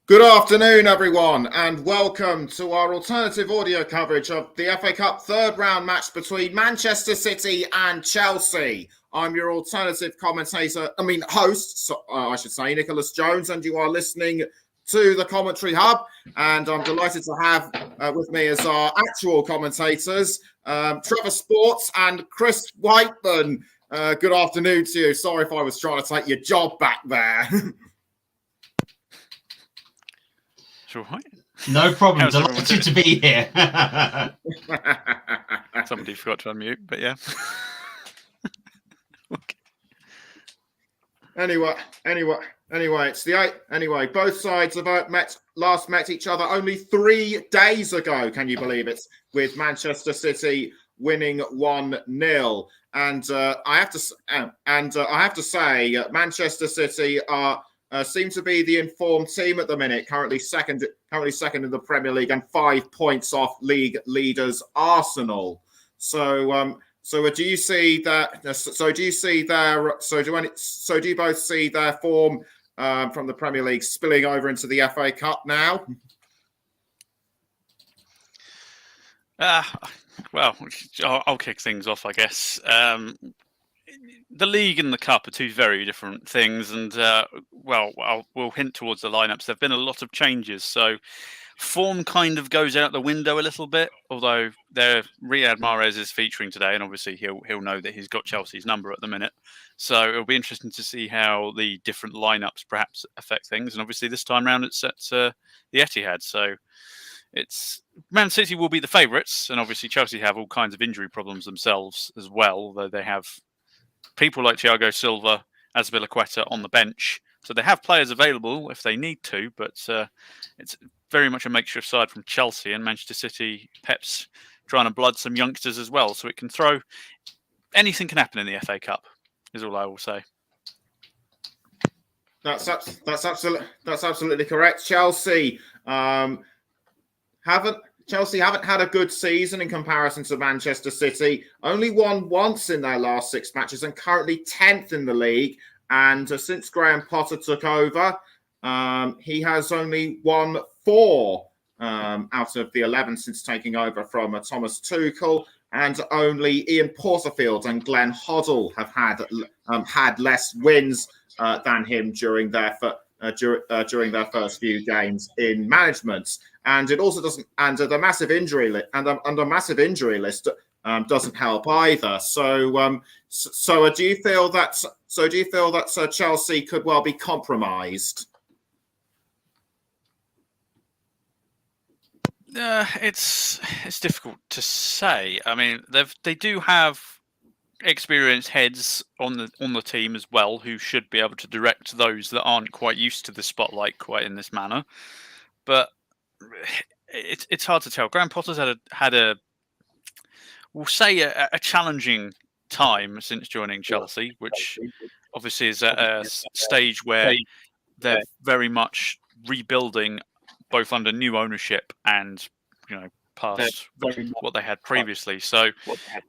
Good afternoon, everyone, and welcome to our alternative audio coverage of the FA Cup third round match between Manchester City and Chelsea. I'm your alternative host, I should say, Nicholas Jones, and you are listening to the Commentary Hub. And I'm delighted to have with me as our actual commentators, Trevor Sports and Chris Whiteman. Good afternoon to you. Sorry if I was trying to take your job back there. Sure. No problem. Delighted to be here. Somebody forgot to unmute, but yeah. Okay. Anyway, it's the eight. Anyway, both sides have last met each other only 3 days ago. Can you believe it? With Manchester City winning 1-0, and I have to say, Manchester City seem to be the informed team at the minute. Currently second in the Premier League and 5 points off league leaders Arsenal. So do you see that? So do you see their? So do you both see their form from the Premier League spilling over into the FA Cup now? Well, I'll kick things off, I guess. The league and the cup are two very different things, and we'll hint towards the lineups. There've been a lot of changes, so form kind of goes out the window a little bit. Although Riyad Mahrez is featuring today, and obviously he'll know that he's got Chelsea's number at the minute. So it'll be interesting to see how the different lineups perhaps affect things. And obviously this time round it's at the Etihad, so Man City will be the favourites, and obviously Chelsea have all kinds of injury problems themselves as well. Although they have people like Thiago Silva, Azpilicueta on the bench. So they have players available if they need to, but it's very much a makeshift side from Chelsea, and Manchester City, Pep's trying to blood some youngsters as well. So it can throw... Anything can happen in the FA Cup, is all I will say. That's absolutely correct. Chelsea haven't had a good season in comparison to Manchester City. Only won once in their last 6 matches and currently 10th in the league. And since Graham Potter took over, he has only won 4 out of the 11 since taking over from Thomas Tuchel. And only Ian Porterfield and Glenn Hoddle have had less wins than him during their first few games in management. And it also doesn't, and the massive injury list, doesn't help either. So do you feel that Chelsea could well be compromised? It's difficult to say. I mean, they do have experienced heads on the team as well, who should be able to direct those that aren't quite used to the spotlight quite in this manner. But it's hard to tell. Graham Potter's had a challenging time since joining Chelsea, which obviously is at a stage where they're very much rebuilding, both under new ownership and past what they had previously. So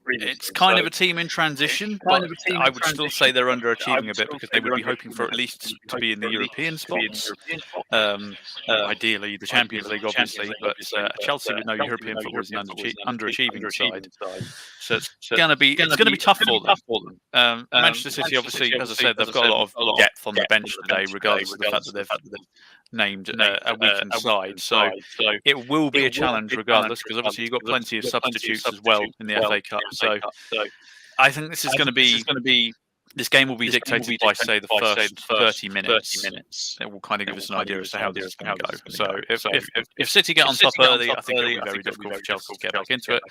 it's kind of a team in transition, but I would still say they're underachieving a bit because they would be hoping for at least to be in the European spots. Ideally, the Champions League, obviously, but Chelsea with no European football is an underachieving side. So it's going to be tough for them. Manchester City, obviously, as I said, they've got a lot of depth on the bench today, regardless of the fact that they've named a weakened side. So it will be a challenge regardless, because obviously you've got plenty of substitutes as well in the FA Cup. So I think this is going to be this game will be dictated by, say, the first 30 minutes. It will kind of give us an idea as to how this is going to go. So if City get on top early, I think it'll be very difficult for Chelsea to get back into it.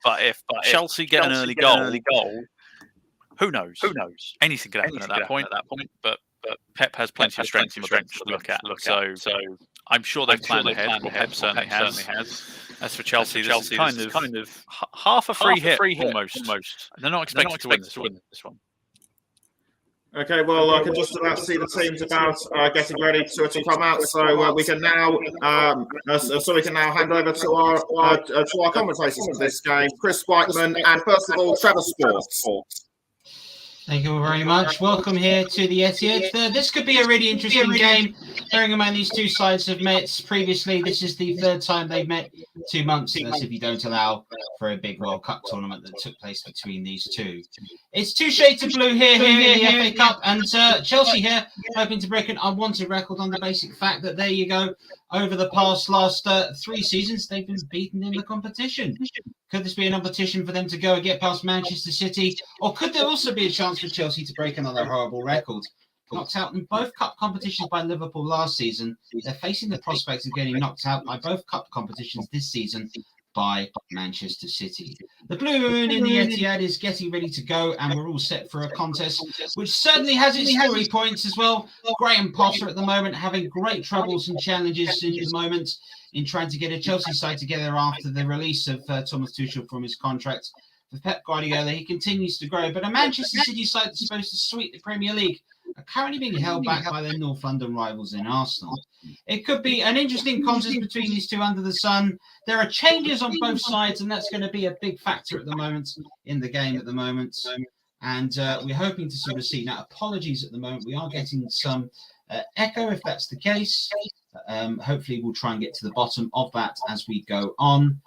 But if Chelsea get an early goal, who knows? Anything could happen at that point. But Pep has plenty of strength on the bench to look at. So I'm sure they've planned ahead. Well, Pep certainly has. As for Chelsea, this is kind of half a free hit almost. They're not expected to win this one. Okay, well, I can just about see the teams about getting ready to come out, so we can now hand over to our commentators for this game, Chris Whiteman and first of all Trevor Sports. Thank you very much. Welcome here to the Etihad. This could be a really interesting game. Bearing in mind these two sides have met previously. This is the third time they've met 2 months. That's if you don't allow for a big World Cup tournament that took place between these two. It's two shades of blue here in the FA Cup, and Chelsea here hoping to break an unwanted record on the basic fact that there you go. Over the last 3 seasons, they've been beaten in the competition. Could this be an competition for them to go and get past Manchester City? Or could there also be a chance for Chelsea to break another horrible record? Knocked out in both cup competitions by Liverpool last season, they're facing the prospects of getting knocked out by both cup competitions this season by Manchester City. The Blue Moon in the Etihad is getting ready to go, and we're all set for a contest which certainly has its story points as well. Graham Potter at the moment having great troubles and challenges in the moment in trying to get a Chelsea side together after the release of Thomas Tuchel from his contract. For Pep Guardiola, he continues to grow, but a Manchester City side that's supposed to sweep the Premier League are currently being held back by their North London rivals in Arsenal. It could be an interesting contest between these two under the sun. There are changes on both sides, and that's going to be a big factor at the moment in the game at the moment. And we're hoping to sort of see. Now, apologies at the moment. We are getting some echo if that's the case. Hopefully, we'll try and get to the bottom of that as we go on.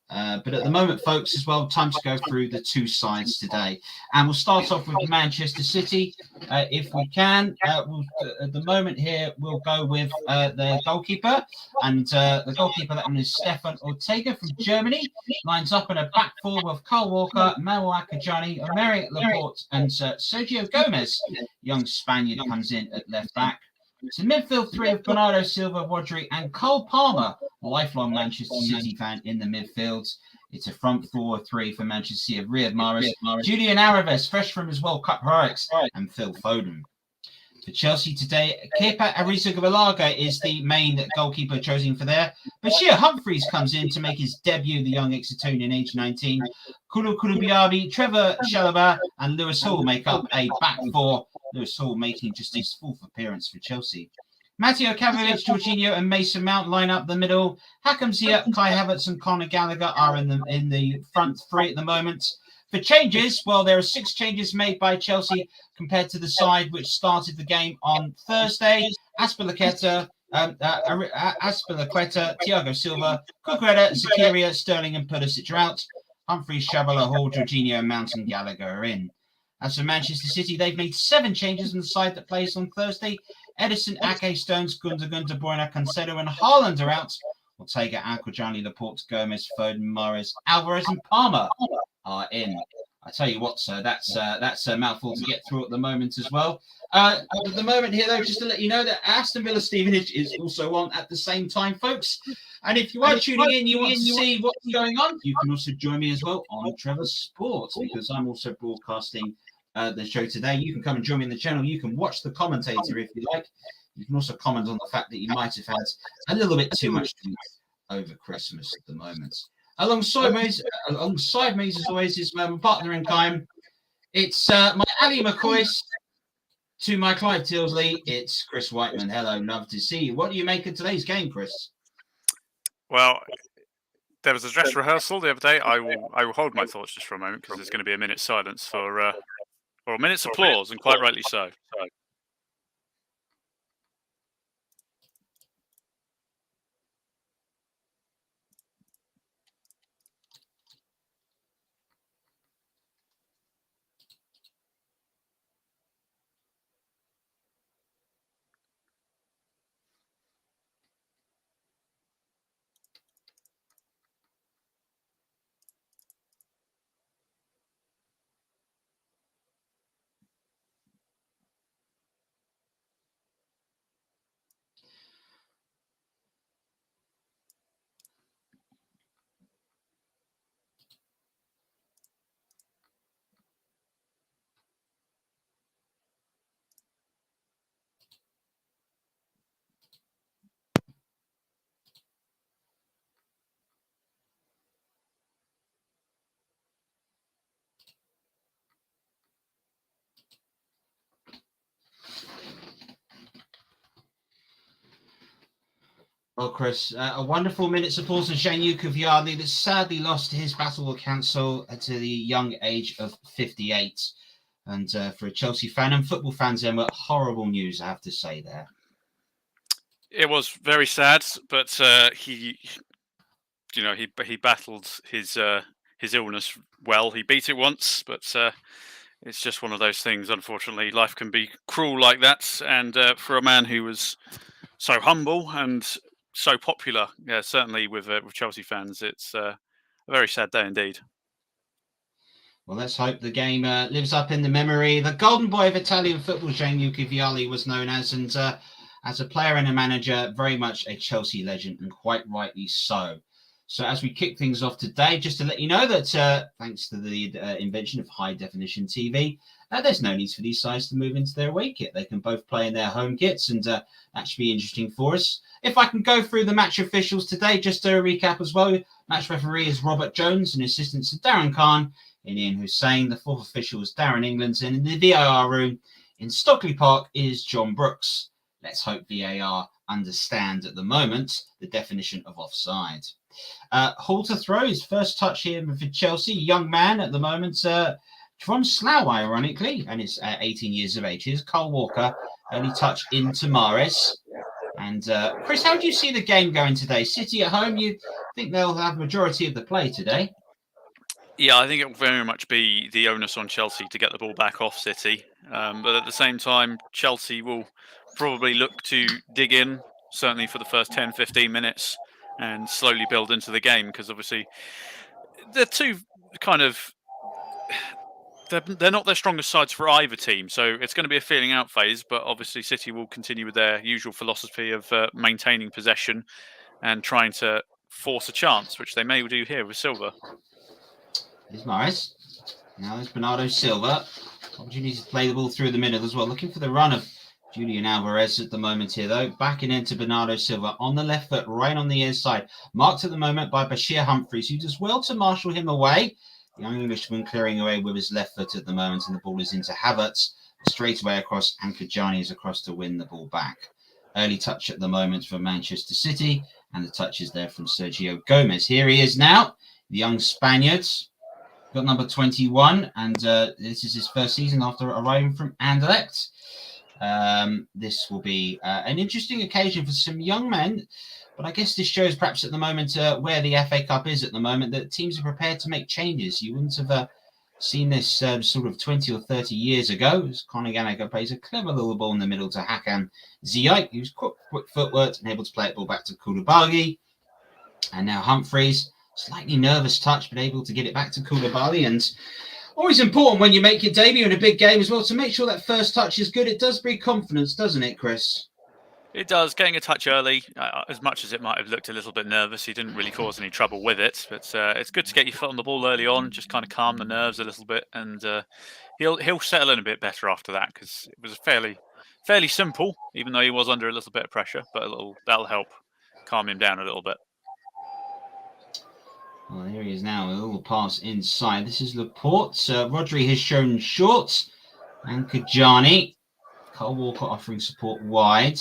But at the moment, folks, as well, time to go through the two sides today. And we'll start off with Manchester City, if we can. At the moment here, we'll go with the goalkeeper. And the goalkeeper, that one is Stefan Ortega from Germany. Lines up in a back four with Kyle Walker, Manuel Akajani, Aymeric Laporte, and Sergio Gomez. Young Spaniard comes in at left back. It's a midfield three of Bernardo Silva, Rodri, and Cole Palmer, a lifelong Manchester City fan in the midfield. It's a front 4-3 for Manchester City of Riyad Mahrez, Julian Alvarez, fresh from his World Cup heroics, and Phil Foden. For Chelsea today, Kepa Arrizabalaga is the main goalkeeper chosen for there. Bashir Humphreys comes in to make his debut, the young Exetonian, age 19. Kulu Kulubiabi, Trevor Chalobah, and Lewis Hall make up a back four. Lewis Hall making just his fourth appearance for Chelsea. Matteo Kovacic, Jorginho, and Mason Mount line up the middle. Hakim Ziyech, Kai Havertz, and Conor Gallagher are in the front three at the moment. For changes, well, there are 6 changes made by Chelsea compared to the side which started the game on Thursday. Azpilicueta, Thiago Silva, Cucurella, Zakaria, Sterling, and Pulisic are out. Humphreys, Shabalala, Hall, Jorginho, and Mount and Gallagher are in. As for Manchester City, they've made 7 changes on the side that plays on Thursday. Edison, Ake, Stones, Gundogan, De Bruyne, Cancelo, and Haaland are out. Ortega, Akajani, Laporte, Gomez, Foden, Mahrez, Alvarez, and Palmer are in. I tell you what, sir, that's a mouthful to get through at the moment as well. At the moment here, though, just to let you know that Aston Villa Stevenage is also on at the same time, folks. And if you are tuning in, you want to see what's going on, you can also join me as well on Trevor Sports, because I'm also broadcasting the show today. You can come and join me in the channel. You can watch the commentator if you like. You can also comment on the fact that you might have had a little bit too much to eat over Christmas at the moment. Alongside me, as always, is my partner in crime. It's my Ali McCoy. To my Clive Tilsley, it's Chris Whiteman. Hello, love to see you. What do you make of today's game, Chris? Well, there was a dress rehearsal the other day. I will hold my thoughts just for a moment because there's going to be a minute's silence for, or a minute's applause, and quite rightly so. Well, Chris, a wonderful minute's applause for Zhenya Kuvyadli that sadly lost his battle with cancer to the young age of 58. And for a Chelsea fan and football fans, Emma, horrible news, I have to say there. It was very sad, but he battled his illness well. He beat it once, but it's just one of those things. Unfortunately, life can be cruel like that. And for a man who was so humble and so popular, yeah, certainly with Chelsea fans, it's a very sad day indeed. Well, let's hope the game lives up in the memory. The golden boy of Italian football, Gianluca Vialli, was known as, and as a player and a manager, very much a Chelsea legend, and quite rightly so. So as we kick things off today, just to let you know that thanks to the invention of high-definition TV, there's no need for these sides to move into their away kit. They can both play in their home kits, and that should be interesting for us. If I can go through the match officials today, just to recap as well, match referee is Robert Jones, and assistants are Darren Khan and Ian Hussein. The fourth official is Darren Englands, and in the VAR room in Stockley Park is John Brooks. Let's hope VAR understand at the moment the definition of offside. Halter throw, his first touch here for Chelsea. Young man at the moment, from Slough, ironically, and is 18 years of age. Here's Kyle Walker, only touch into Mahrez. And Chris, how do you see the game going today? City at home, you think they'll have majority of the play today? Yeah, I think it will very much be the onus on Chelsea to get the ball back off City. But at the same time, Chelsea will probably look to dig in, certainly for the first 10, 15 minutes, and slowly build into the game, because obviously they're two kind of... They're not their strongest sides for either team, so it's going to be a feeling out phase, but obviously City will continue with their usual philosophy of maintaining possession and trying to force a chance, which they may do here with Silva. Here's Mahrez. Now there's Bernardo Silva. Opportunity to play the ball through the middle as well. Looking for the run of Julian Alvarez at the moment here, though. Backing into Bernardo Silva on the left foot, right on the inside. Marked at the moment by Bashir Humphreys, who does well to marshal him away. The young Englishman clearing away with his left foot at the moment, and the ball is into Havertz. Straight away across, and Kajani is across to win the ball back. Early touch at the moment for Manchester City, and the touch is there from Sergio Gomez. Here he is now, the young Spaniards. Got number 21, and this is his first season after arriving from Anderlecht. This will be an interesting occasion for some young men, but I guess this shows perhaps at the moment where the FA Cup is at the moment, that teams are prepared to make changes. You wouldn't have seen this sort of 20 or 30 years ago, as Conor Gallagher plays a clever little ball in the middle to Hakan Ziyech, who's quick footwork and able to play it ball back to Koulibaly. And now Humphreys. Slightly nervous touch, but able to get it back to Koulibaly. And always important when you make your debut in a big game as well to make sure that first touch is good. It does breed confidence, doesn't it, Chris? It does. Getting a touch early, as much as it might have looked a little bit nervous, he didn't really cause any trouble with it. But it's good to get your foot on the ball early on, just kind of calm the nerves a little bit, and he'll settle in a bit better after that, because it was fairly simple, even though he was under a little bit of pressure. But that'll help calm him down a little bit. Well, here he is now. A little pass inside. This is Laporte. Rodri has shown short. And Kajani. Kyle Walker offering support wide.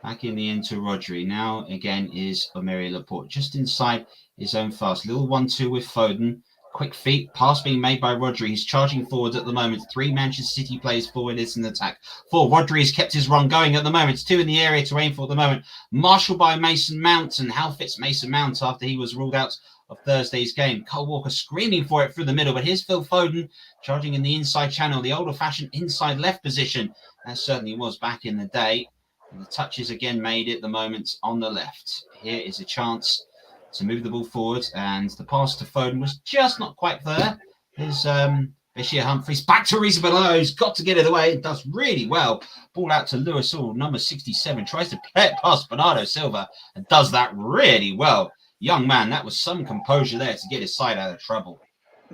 Back in the end to Rodri. Now, again, is Omery Laporte. Just inside his own fast. Little 1-2 with Foden. Quick feet. Pass being made by Rodri. He's charging forward at the moment. 3 Manchester City players forward. It's an attack. 4. Rodri has kept his run going at the moment. It's 2 in the area to aim for at the moment. Marshalled by Mason Mount. And how fits Mason Mount after he was ruled out of Thursday's game? Kyle Walker screaming for it through the middle, but here's Phil Foden charging in the inside channel, the old-fashioned inside left position. That certainly was back in the day. And the touch is again made at the moment on the left. Here is a chance to move the ball forward, and the pass to Foden was just not quite there. Here's Bashir Humphreys back to Reece Below, who's got to get it away. It does really well. Ball out to Lewis Hall, number 67, tries to play it past Bernardo Silva and does that really well. Young man, that was some composure there to get his side out of trouble.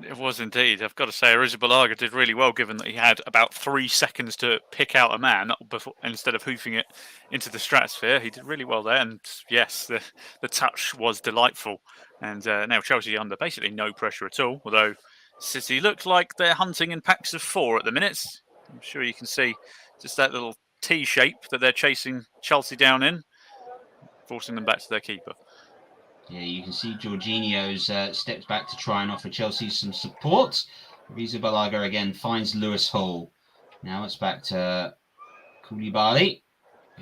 It was indeed. I've got to say, Arrizabalaga did really well, given that he had about 3 seconds to pick out a man before, instead of hoofing it into the stratosphere. He did really well there. And yes, the touch was delightful. And now Chelsea under basically no pressure at all, although City look like they're hunting in packs of 4 at the minute. I'm sure you can see just that little T shape that they're chasing Chelsea down in, forcing them back to their keeper. Yeah, you can see Jorginho's steps back to try and offer Chelsea some support. Rizabalaga again finds Lewis Hall. Now it's back to Koulibaly.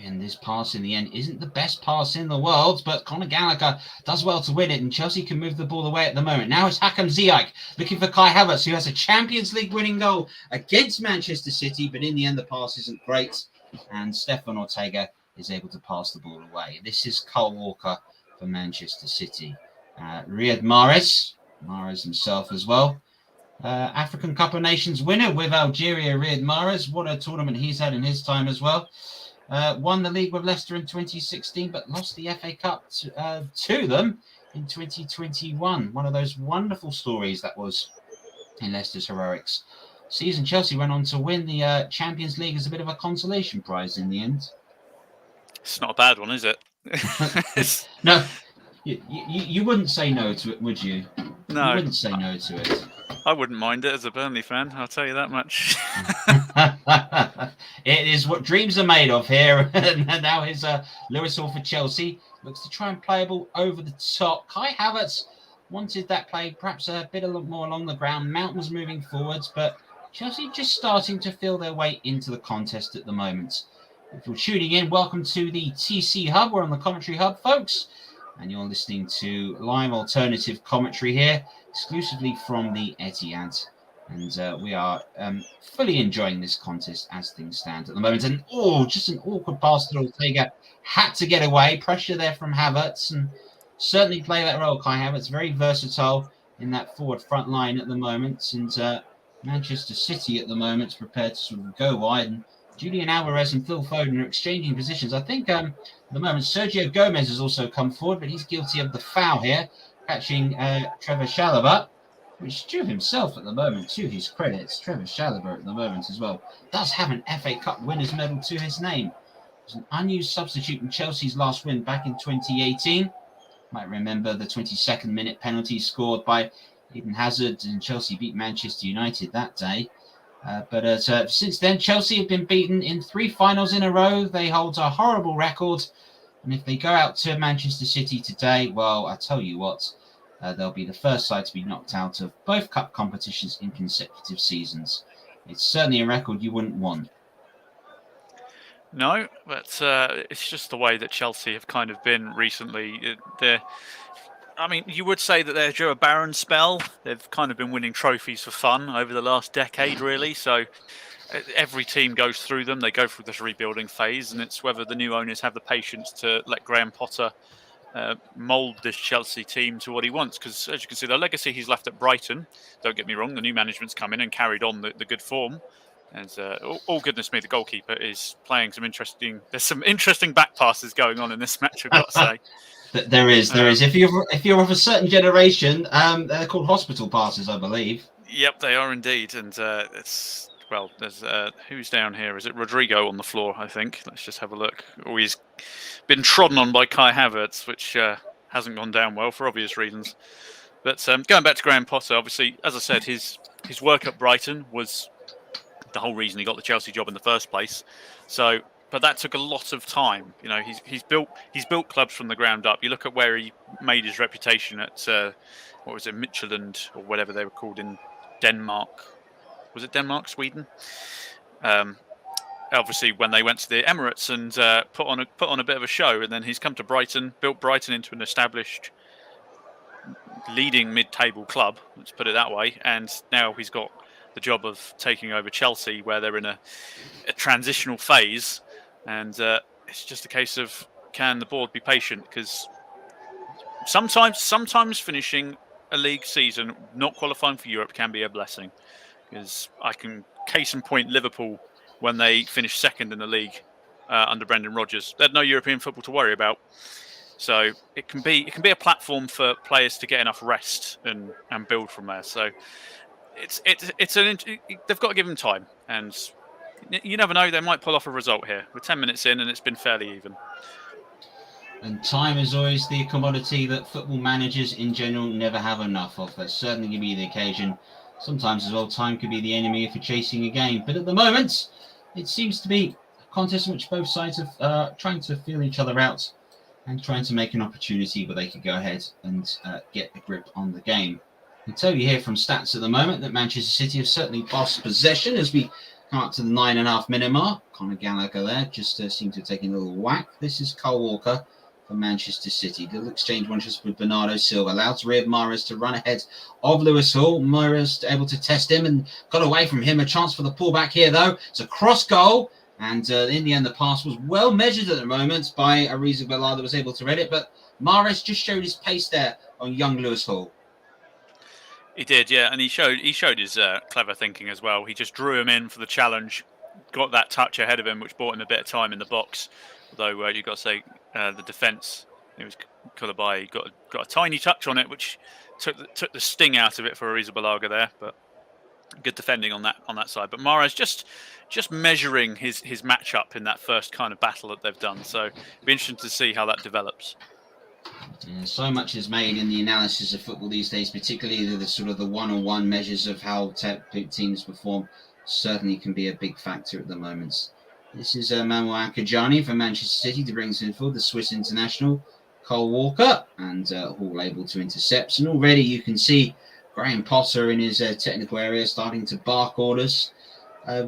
And this pass in the end isn't the best pass in the world, but Conor Gallagher does well to win it, and Chelsea can move the ball away at the moment. Now it's Hakim Ziyech looking for Kai Havertz, who has a Champions League winning goal against Manchester City, but in the end the pass isn't great, and Stefan Ortega is able to pass the ball away. This is Kyle Walker for Manchester City. Riyad Mahrez himself as well. African Cup of Nations winner with Algeria, Riyad Mahrez. What a tournament he's had in his time as well. Won the league with Leicester in 2016, but lost the FA Cup to them in 2021. One of those wonderful stories that was in Leicester's heroics season. Chelsea went on to win the Champions League as a bit of a consolation prize in the end. It's not a bad one, is it? No, you wouldn't say no to it, would you? No. You wouldn't say no to it. I wouldn't mind it as a Burnley fan, I'll tell you that much. It is what dreams are made of here. And now here's Lewis Hall for Chelsea. Looks to try and play a ball over the top. Kai Havertz wanted that play perhaps a bit more along the ground. Mount was moving forwards, but Chelsea just starting to feel their way into the contest at the moment. If you're tuning in, welcome to the TC Hub. We're on the Commentary Hub, folks. And you're listening to live alternative commentary here, exclusively from the Etihad. And we are fully enjoying this contest as things stand at the moment. And just an awkward pass to Ortega. Had to get away. Pressure there from Havertz, and certainly play that role. Kai Havertz, very versatile in that forward front line at the moment. And Manchester City at the moment is prepared to sort of go wide. And Julian Alvarez and Phil Foden are exchanging positions. I think at the moment Sergio Gomez has also come forward, but he's guilty of the foul here, catching Trevor Chalobah, which to himself at the moment, to his credits, Trevor Chalobah at the moment as well, does have an FA Cup winner's medal to his name. He's an unused substitute in Chelsea's last win back in 2018. Might remember the 22nd minute penalty scored by Eden Hazard, and Chelsea beat Manchester United that day. But since then, Chelsea have been beaten in 3 finals in a row. They hold a horrible record. And if they go out to Manchester City today, well, I tell you what, they'll be the first side to be knocked out of both cup competitions in consecutive seasons. It's certainly a record you wouldn't want. No, but it's just the way that Chelsea have kind of been recently. I mean, you would say that they're due a barren spell. They've kind of been winning trophies for fun over the last decade, really. So every team goes through them. They go through this rebuilding phase, and it's whether the new owners have the patience to let Graham Potter mould this Chelsea team to what he wants. Because as you can see, the legacy he's left at Brighton, don't get me wrong, the new management's come in and carried on the good form. And all goodness me, the goalkeeper is playing there's some interesting back passes going on in this match, I've got to say. There is. If you're of a certain generation, they're called hospital passes, I believe. Yep, they are indeed, and there's who's down here? Is it Rodrigo on the floor? I think. Let's just have a look. Oh, he's been trodden on by Kai Havertz, which hasn't gone down well for obvious reasons. But going back to Graham Potter, obviously, as I said, his work at Brighton was the whole reason he got the Chelsea job in the first place. So. But that took a lot of time. You know, he's built clubs from the ground up. You look at where he made his reputation at Midtjylland or whatever they were called in Denmark. Was it Denmark, Sweden? Obviously, when they went to the Emirates and put on a bit of a show, and then he's come to Brighton, built Brighton into an established, leading mid-table club. Let's put it that way. And now he's got the job of taking over Chelsea, where they're in a transitional phase. And it's just a case of, can the board be patient? Because sometimes finishing a league season, not qualifying for Europe, can be a blessing. Because I can case in point Liverpool when they finished second in the league under Brendan Rodgers. They had no European football to worry about. So it can be a platform for players to get enough rest and build from there. So they've got to give them time, and you never know, they might pull off a result here. We're 10 minutes in and it's been fairly even. And time is always the commodity that football managers in general never have enough of. That's certainly going to be the occasion. Sometimes as well, time could be the enemy if you're chasing a game. But at the moment, it seems to be a contest in which both sides are trying to feel each other out and trying to make an opportunity where they could go ahead and get a grip on the game. I can tell you here from stats at the moment that Manchester City have certainly lost possession as we come up to the 9.5-minute mark. Conor Gallagher there just seemed to have taken a little whack. This is Cole Walker for Manchester City. Little exchange one just with Bernardo Silva. Allows Riyad Mahrez to run ahead of Lewis Hall. Mahrez able to test him and got away from him. A chance for the pullback here, though. It's a cross goal. And in the end, the pass was well measured at the moment by Arrizabalaga that was able to read it. But Mahrez just showed his pace there on young Lewis Hall. He did, yeah, and he showed his clever thinking as well. He just drew him in for the challenge, got that touch ahead of him, which bought him a bit of time in the box. Although you've got to say the defence, it was Koulibaly got a tiny touch on it, which took the sting out of it for Arrizabalaga there. But good defending on that side. But Mahrez just measuring his matchup in that first kind of battle that they've done. So it'll be interesting to see how that develops. Yeah, so much is made in the analysis of football these days, particularly the sort of the one-on-one measures of how teams perform. Certainly can be a big factor at the moment. This is Manuel Ankajani for Manchester City to bring us in for the Swiss international. Cole Walker and Hall able to intercept. And already you can see Graham Potter in his technical area starting to bark orders.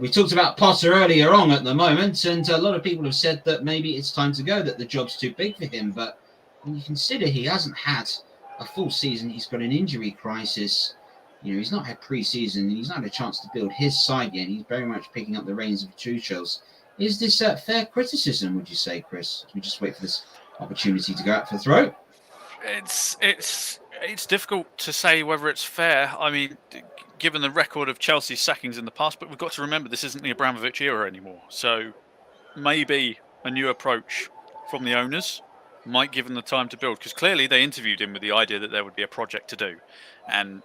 We talked about Potter earlier on at the moment, and a lot of people have said that maybe it's time to go, that the job's too big for him. But when you consider he hasn't had a full season, he's got an injury crisis. You know, he's not had pre-season, and he's not had a chance to build his side yet. He's very much picking up the reins of Tuchel's. Is this fair criticism, would you say, Chris? We just wait for this opportunity to go out for throw. It's difficult to say whether it's fair. I mean, given the record of Chelsea's sackings in the past, but we've got to remember this isn't the Abramovich era anymore. So maybe a new approach from the owners might give them the time to build, because clearly they interviewed him with the idea that there would be a project to do. And,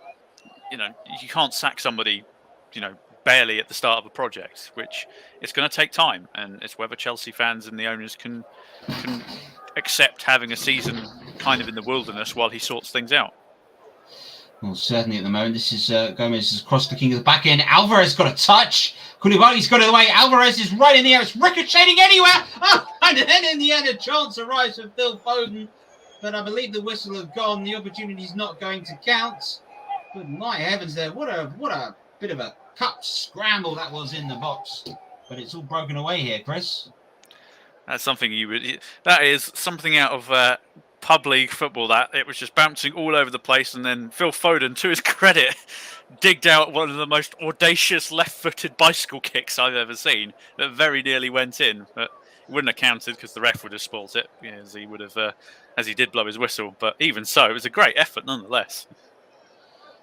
you know, you can't sack somebody, you know, barely at the start of a project, which it's going to take time. And it's whether Chelsea fans and the owners can accept having a season kind of in the wilderness while he sorts things out. Well, certainly at the moment, this is Gomez has crossed the king of the back end. Alvarez got a touch. Koulibaly's got it away. Alvarez is right in the air. It's ricocheting anywhere. Oh, and then in the end, a chance arrives for Phil Foden. But I believe the whistle has gone. The opportunity's not going to count. But my heavens there, what a bit of a cup scramble that was in the box. But it's all broken away here, Chris. That's something that is something out of pub league football. That it was just bouncing all over the place, and then Phil Foden, to his credit, digged out one of the most audacious left-footed bicycle kicks I've ever seen that very nearly went in, but it wouldn't have counted because the ref would have spoilt it, as he would have, as he did blow his whistle. But even so, it was a great effort nonetheless.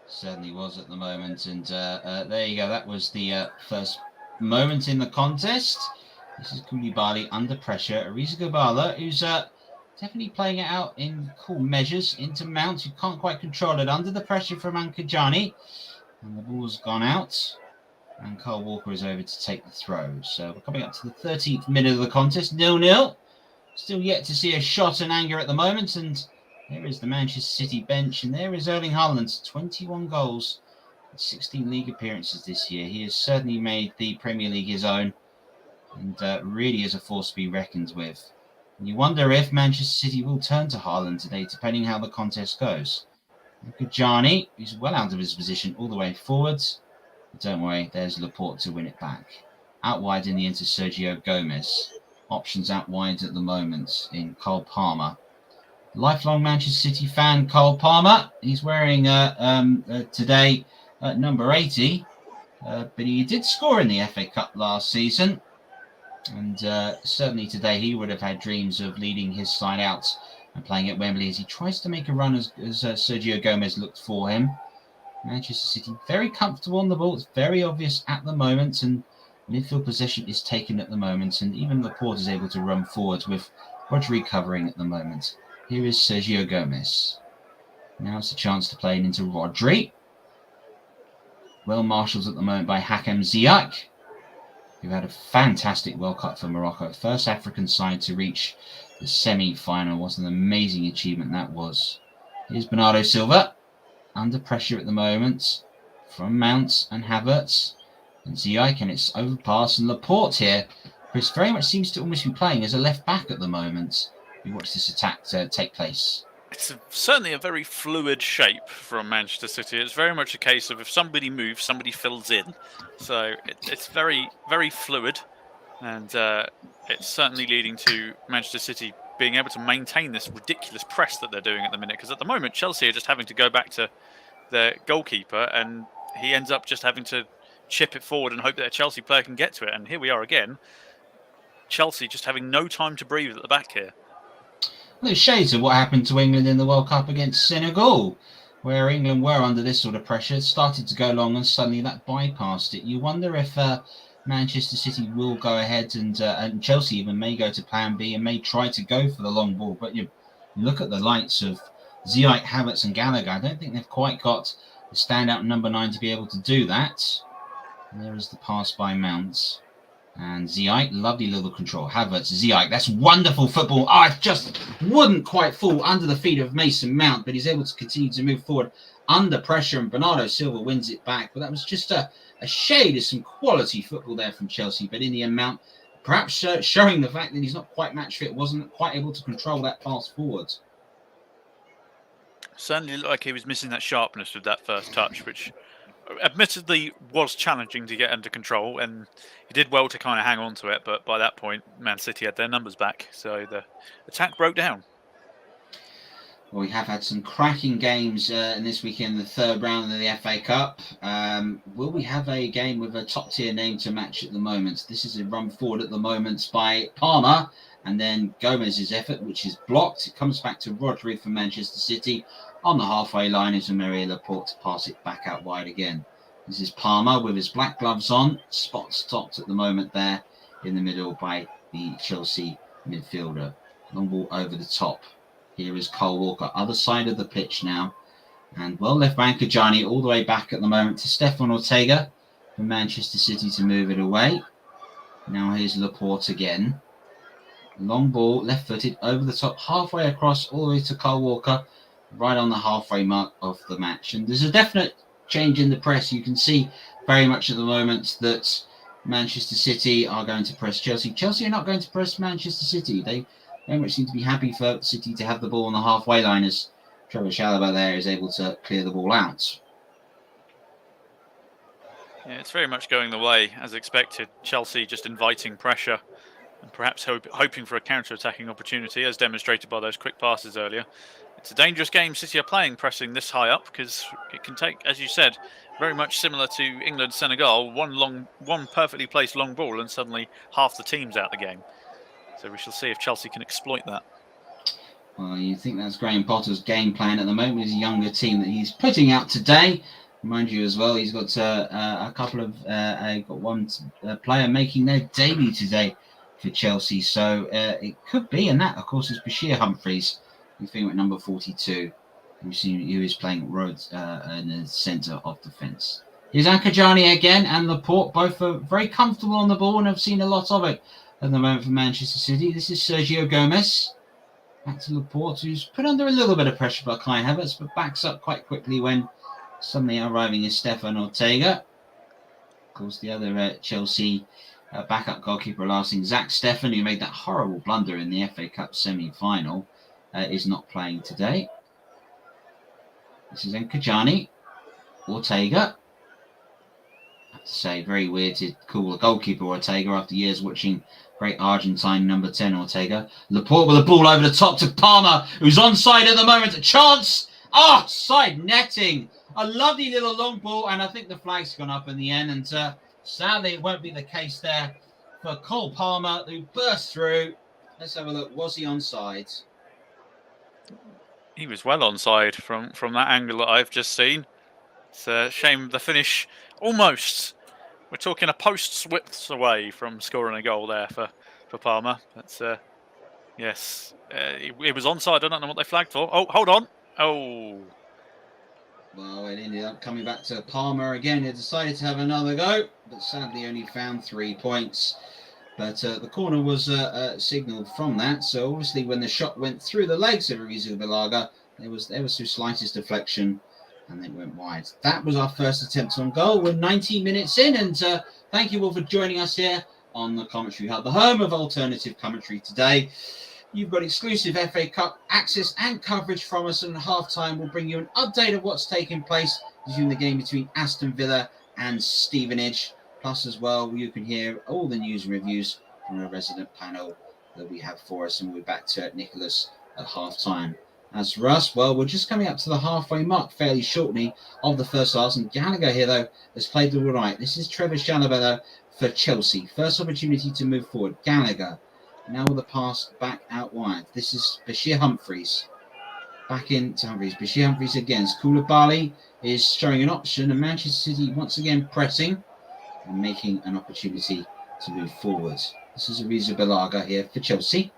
Certainly was at the moment, and there you go. That was the first moment in the contest. This is Koulibaly under pressure. Arrizabalaga, who's definitely playing it out in cool measures into Mount, who can't quite control it under the pressure from Ankajani. And the ball's gone out. And Cole Walker is over to take the throw. So we're coming up to the 13th minute of the contest. 0-0. Still yet to see a shot in anger at the moment. And there is the Manchester City bench. And there is Erling Haaland. 21 goals. 16 league appearances this year. He has certainly made the Premier League his own. And really is a force to be reckoned with. And you wonder if Manchester City will turn to Haaland today, depending how the contest goes. Ankajani, who's well out of his position all the way forwards. But don't worry, there's Laporte to win it back. Out wide in the end to Sergio Gomez. Options out wide at the moment in Cole Palmer. Lifelong Manchester City fan, Cole Palmer. He's wearing today number 80. But he did score in the FA Cup last season. And certainly today he would have had dreams of leading his side out and playing at Wembley as he tries to make a run as Sergio Gomez looked for him. Manchester City very comfortable on the ball. It's very obvious at the moment, and midfield possession is taken at the moment, and even Laporte is able to run forward with Rodri covering at the moment. Here is Sergio Gomez. Now it's a chance to play it into Rodri. Well marshalled at the moment by Hakim Ziyech, who had a fantastic World Cup for Morocco. First African side to reach the semi-final. What an amazing achievement that was. Here's Bernardo Silva. Under pressure at the moment from Mount and Havertz. And Ziyech, and it's overpass. And Laporte here, Chris, very much seems to almost be playing as a left-back at the moment. We watch this attack take place. it's certainly a very fluid shape from Manchester City. It's very much a case of if somebody moves, somebody fills in. So it's very, very fluid, and it's certainly leading to Manchester City being able to maintain this ridiculous press that they're doing at the minute. Because at the moment, Chelsea are just having to go back to their goalkeeper, and he ends up just having to chip it forward and hope that a Chelsea player can get to it. And here we are again. Chelsea just having no time to breathe at the back here. Well, it's shades of what happened to England in the World Cup against Senegal, where England were under this sort of pressure. It started to go long and suddenly that bypassed it. You wonder if Manchester City will go ahead and Chelsea even may go to plan B and may try to go for the long ball. But you look at the likes of Ziyech, Havertz and Gallagher. I don't think they've quite got the standout number 9 to be able to do that. And there is the pass by Mount. And Ziyech, lovely little control. Havertz, Ziyech, that's wonderful football. Oh, it just wouldn't quite fall under the feet of Mason Mount, but he's able to continue to move forward under pressure, and Bernardo Silva wins it back. But that was just a shade of some quality football there from Chelsea. But in the amount, perhaps showing the fact that he's not quite match fit, wasn't quite able to control that pass forward. Certainly looked like he was missing that sharpness with that first touch, which admittedly was challenging to get under control, and he did well to kind of hang on to it, but by that point Man City had their numbers back, so the attack broke down. Well, we have had some cracking games in this weekend, the third round of the FA Cup. Will we have a game with a top tier name to match at the moment? This is a run forward at the moment by Palmer, and then Gomez's effort, which is blocked. It comes back to Rodri for Manchester City. On the halfway line is Maria Laporte to pass it back out wide again. This is Palmer with his black gloves on. Spot stopped at the moment there in the middle by the Chelsea midfielder. Long ball over the top. Here is Cole Walker, other side of the pitch now. And well left by Kajani all the way back at the moment to Stefan Ortega for Manchester City to move it away. Now here's Laporte again. Long ball, left-footed, over the top, halfway across, all the way to Cole Walker. Right on the halfway mark of the match. And there's a definite change in the press. You can see very much at the moment that Manchester City are going to press Chelsea. Chelsea are not going to press Manchester City. They very much seem to be happy for City to have the ball on the halfway line as Trevor Chalobah there is able to clear the ball out. Yeah, it's very much going the way as expected. Chelsea just inviting pressure and perhaps hoping for a counter-attacking opportunity, as demonstrated by those quick passes earlier. It's a dangerous game City are playing, pressing this high up, because it can take, as you said, very much similar to England-Senegal, one perfectly placed long ball and suddenly half the team's out the game. So we shall see if Chelsea can exploit that. Well, you think that's Graham Potter's game plan at the moment. He's a younger team that he's putting out today. Mind you as well, he's got a couple of, got one player making their debut today for Chelsea. So it could be, and that, of course, is Bashir Humphreys. We think at number 42, who is playing Rhodes in the centre of defence. Here's Ankajani again and Laporte, both are very comfortable on the ball and have seen a lot of it at the moment for Manchester City. This is Sergio Gomez. Back to Laporte, who's put under a little bit of pressure by Kai Havertz, but backs up quite quickly when suddenly arriving is Stefan Ortega. Of course, the other Chelsea backup goalkeeper last thing, Zach Steffen, who made that horrible blunder in the FA Cup semi-final. Is not playing today. This is Nkajani. Ortega. I have to say, very weird to call a goalkeeper Ortega after years watching great Argentine number 10 Ortega. Laporte with a ball over the top to Palmer, who's onside at the moment. A chance. Oh, side netting. A lovely little long ball, and I think the flag's gone up in the end. And sadly, it won't be the case there for Cole Palmer, who burst through. Let's have a look. Was he onside? He was well onside from that angle that I've just seen. It's a shame the finish almost. We're talking a post's width away from scoring a goal there for Palmer. But yes, it was onside. I don't know what they flagged for. Oh, hold on. Oh. Well, it ended up coming back to Palmer again. He decided to have another go, but sadly only found 3 points. But the corner was signalled from that. So obviously when the shot went through the legs of Arrizabalaga, there was the slightest deflection and it went wide. That was our first attempt on goal. We're 19 minutes in, and thank you all for joining us here on the Commentary Hub, the home of alternative commentary today. You've got exclusive FA Cup access and coverage from us, and at half-time we'll bring you an update of what's taking place during the game between Aston Villa and Stevenage. Plus, as well, you can hear all the news and reviews from our resident panel that we have for us, and we'll be back to Nicholas at half-time. As for us, well, we're just coming up to the halfway mark fairly shortly of the first half, and Gallagher here, though, has played all right. This is Trevor Chalobah for Chelsea. First opportunity to move forward. Gallagher. Now with the pass back out wide. This is Bashir Humphreys. Back into Humphreys. Bashir Humphreys again. Koulibaly is showing an option, and Manchester City once again pressing and making an opportunity to move forward. This is Arrizabalaga here for Chelsea.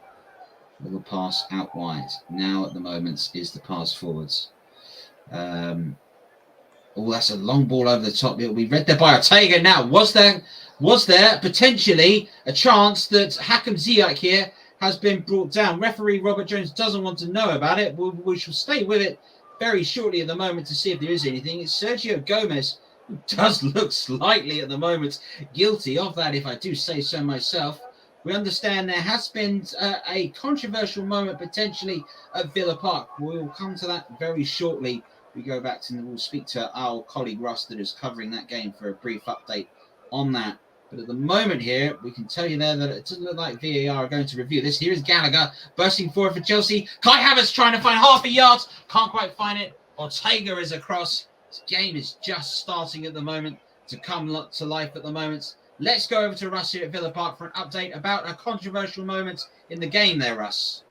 Little pass out wide. Now at the moment is the pass forwards. Oh, that's a long ball over the top. It'll be read there by Ortega. Now, was there potentially a chance that Hakim Ziyech here has been brought down? Referee Robert Jones doesn't want to know about it. We shall stay with it very shortly at the moment to see if there is anything. It's Sergio Gomez, who does look slightly at the moment guilty of that, if I do say so myself. We understand there has been a controversial moment potentially at Villa Park. We'll come to that very shortly. We go back to, we'll speak to our colleague Russ that is covering that game for a brief update on that. But at the moment here, we can tell you there that it doesn't look like VAR are going to review this. Here is Gallagher bursting forward for Chelsea. Kai Havertz trying to find half a yard. Can't quite find it. Ortega is across. This game is just starting at the moment to come to life at the moment. Let's go over to Russ here at Villa Park for an update about a controversial moment in the game there, Russ.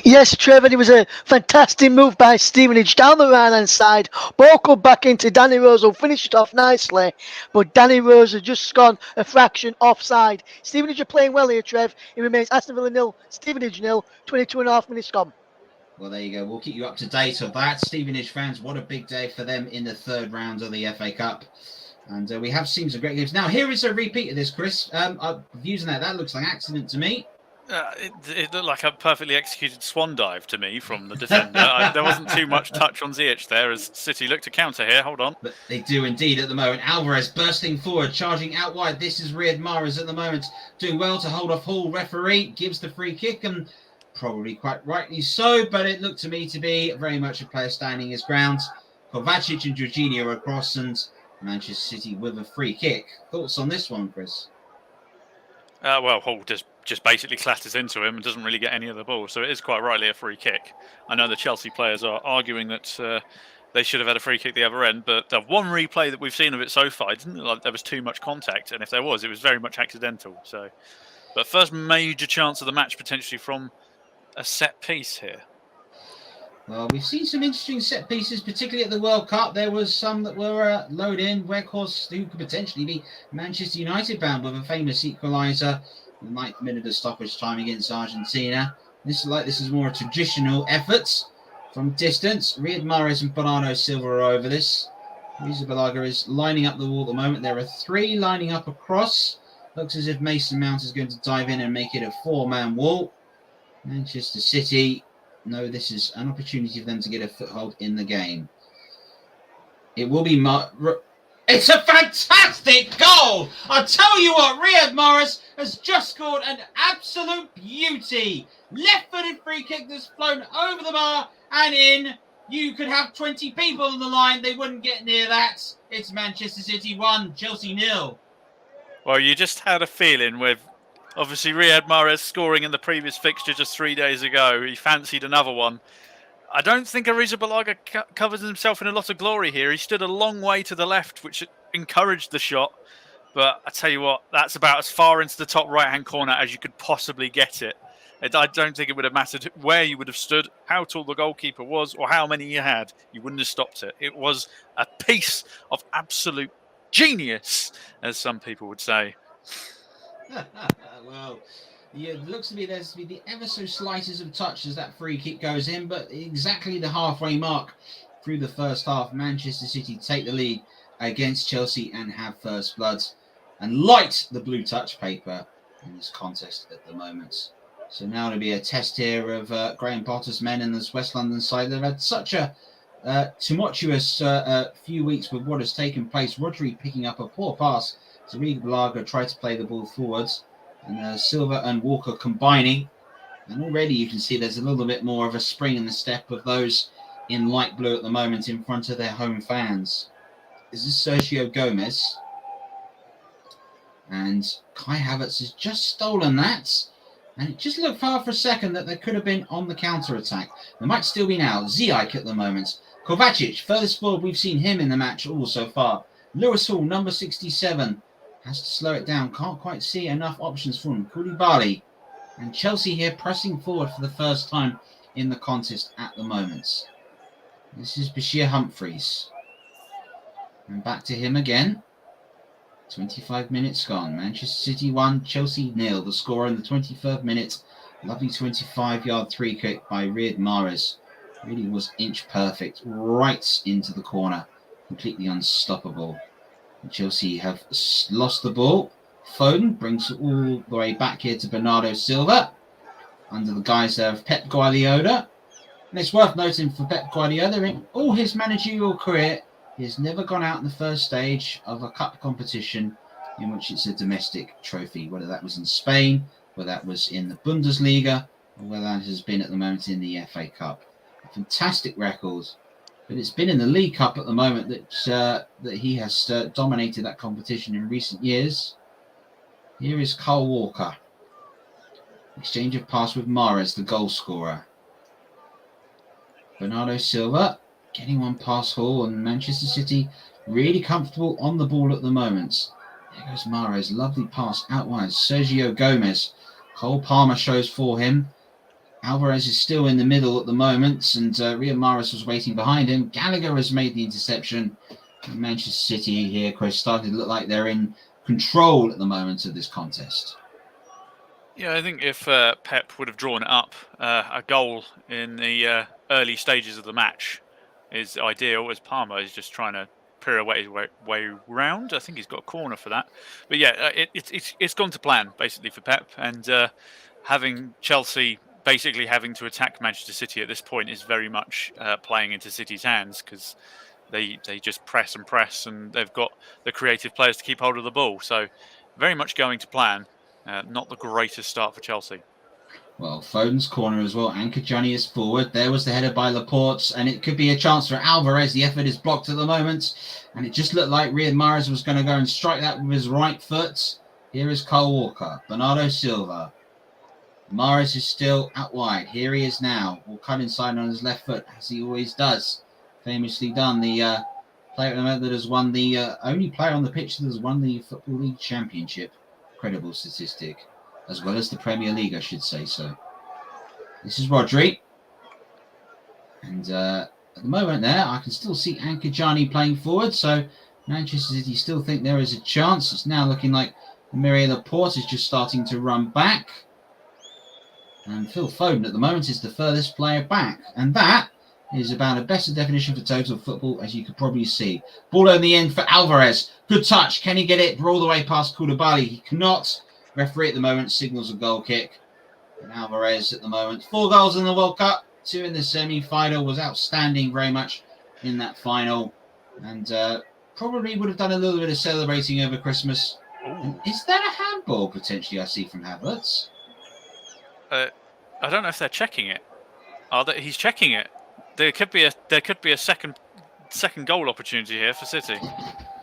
Yes, Trevor, it was a fantastic move by Stevenage down the right-hand side. Ball come back into Danny Rose, who finished it off nicely, but Danny Rose has just gone a fraction offside. Stevenage are playing well here, Trev. It remains Aston Villa 0, Stevenage 0, 22.5 minutes gone. Well, there you go. We'll keep you up to date of that. Stevenage fans, what a big day for them in the third round of the FA Cup. And we have seen some great games. Now, here is a repeat of this, Chris. Using that looks like an accident to me. It looked like a perfectly executed swan dive to me from the defender. There wasn't too much touch on Ziyech there as City looked to counter here. Hold on. But they do indeed at the moment. Alvarez bursting forward, charging out wide. This is Riyad Mahrez at the moment, doing well to hold off Hall. Referee gives the free kick, and probably quite rightly so, but it looked to me to be very much a player standing his ground. Kovacic and Jorginho across, and Manchester City with a free kick. Thoughts on this one, Chris? Well, Hall just basically clatters into him and doesn't really get any of the ball. So it is quite rightly a free kick. I know the Chelsea players are arguing that they should have had a free kick the other end, but the one replay that we've seen of it so far, it didn't look like there was too much contact. And if there was, it was very much accidental. So, but first major chance of the match potentially from a set piece here. Well, we've seen some interesting set pieces, particularly at the World Cup. There was some that were low in, where, of course, who could potentially be Manchester United bound with a famous equaliser in the 9th minute of stoppage time against Argentina. This is more a traditional effort from distance. Riyad Mahrez and Bernardo Silva are over this. Arrizabalaga is lining up the wall at the moment. There are 3 lining up across. Looks as if Mason Mount is going to dive in and make it a 4-man wall. Manchester City, no, this is an opportunity for them to get a foothold in the game. It will be It's a fantastic goal! I'll tell you what, Riyad Mahrez has just scored an absolute beauty. Left-footed free kick that's flown over the bar and in. You could have 20 people on the line. They wouldn't get near that. It's Manchester City 1, Chelsea 0. Well, you just had a feeling with, obviously, Riyad Mahrez scoring in the previous fixture just 3 days ago. He fancied another one. I don't think Arrizabalaga covers himself in a lot of glory here. He stood a long way to the left, which encouraged the shot. But I tell you what, that's about as far into the top right-hand corner as you could possibly get it. I don't think it would have mattered where you would have stood, how tall the goalkeeper was, or how many you had. You wouldn't have stopped it. It was a piece of absolute genius, as some people would say. Well, yeah, it looks to be there's to be the ever so slightest of touch as that free kick goes in, but exactly the halfway mark through the first half, Manchester City take the lead against Chelsea and have first blood and light the blue touch paper in this contest at the moment. So now it'll be a test here of Graham Potter's men in this West London side. They've had such a tumultuous few weeks with what has taken place. Rodri picking up a poor pass. Arrizabalaga tried to play the ball forwards. And Silva and Walker combining. And already you can see there's a little bit more of a spring in the step of those in light blue at the moment in front of their home fans. This is Sergio Gomez. And Kai Havertz has just stolen that. And it just looked for a second that they could have been on the counter-attack. There might still be now. Ziyech at the moment. Kovacic, furthest forward we've seen him in the match all so far. Lewis Hall, number 67. Has to slow it down. Can't quite see enough options for him. Koulibaly. And Chelsea here pressing forward for the first time in the contest at the moment. This is Bashir Humphreys. And back to him again. 25 minutes gone. Manchester City 1, Chelsea 0. The score in the 23rd minute. Lovely 25-yard free kick by Riyad Mahrez. Really was inch perfect. Right into the corner. Completely unstoppable. And Chelsea have lost the ball. Foden brings it all the way back here to Bernardo Silva. Under the guise there of Pep Guardiola. And it's worth noting for Pep Guardiola, in all his managerial career, he has never gone out in the first stage of a cup competition in which it's a domestic trophy, whether that was in Spain, whether that was in the Bundesliga, or whether that has been at the moment in the FA Cup. A fantastic record, but it's been in the League Cup at the moment that he has dominated that competition in recent years. Here is Kyle Walker. Exchange of pass with Mahrez, the goal scorer. Bernardo Silva getting one past Hall, and Manchester City really comfortable on the ball at the moment. There goes Mahrez, lovely pass out wide. Sergio Gomez, Cole Palmer shows for him. Alvarez is still in the middle at the moment, and Riyad Mahrez was waiting behind him. Gallagher has made the interception. And Manchester City here, Chris, starting to look like they're in control at the moment of this contest. Yeah, I think if Pep would have drawn up a goal in the early stages of the match is ideal, as Palmer is just trying to pirouette his way round. I think he's got a corner for that. But yeah, it's gone to plan, basically, for Pep. And having Chelsea basically having to attack Manchester City at this point is very much playing into City's hands, because they just press and press, and they've got the creative players to keep hold of the ball. So very much going to plan. Not the greatest start for Chelsea. Well, Foden's corner as well. Anchor Johnny is forward. There was the header by Laporte, and it could be a chance for Alvarez. The effort is blocked at the moment, and it just looked like Riyad Mahrez was going to go and strike that with his right foot. Here is Kyle Walker. Bernardo Silva. Mahrez is still out wide. Here he is now. Will cut inside on his left foot, as he always does. Famously done. The player at the moment that has won the only player on the pitch that has won the Football League Championship. Incredible statistic. As well as the Premier League, I should say so. This is Rodri. And at the moment there, I can still see Anchor Johnny playing forward. So Manchester City still think there is a chance. It's now looking like Muriel Laporte is just starting to run back. And Phil Foden at the moment is the furthest player back. And that is about a better definition for total football, as you could probably see. Ball in the end for Alvarez. Good touch. Can he get it all the way past Koulibaly? He cannot. Referee at the moment signals a goal kick. And Alvarez at the moment. 4 goals in the World Cup. 2 in the semi-final. Was outstanding very much in that final. And probably would have done a little bit of celebrating over Christmas. And is that a handball potentially I see from Havertz? I don't know if they're checking it. He's checking it. There could be a second goal opportunity here for City.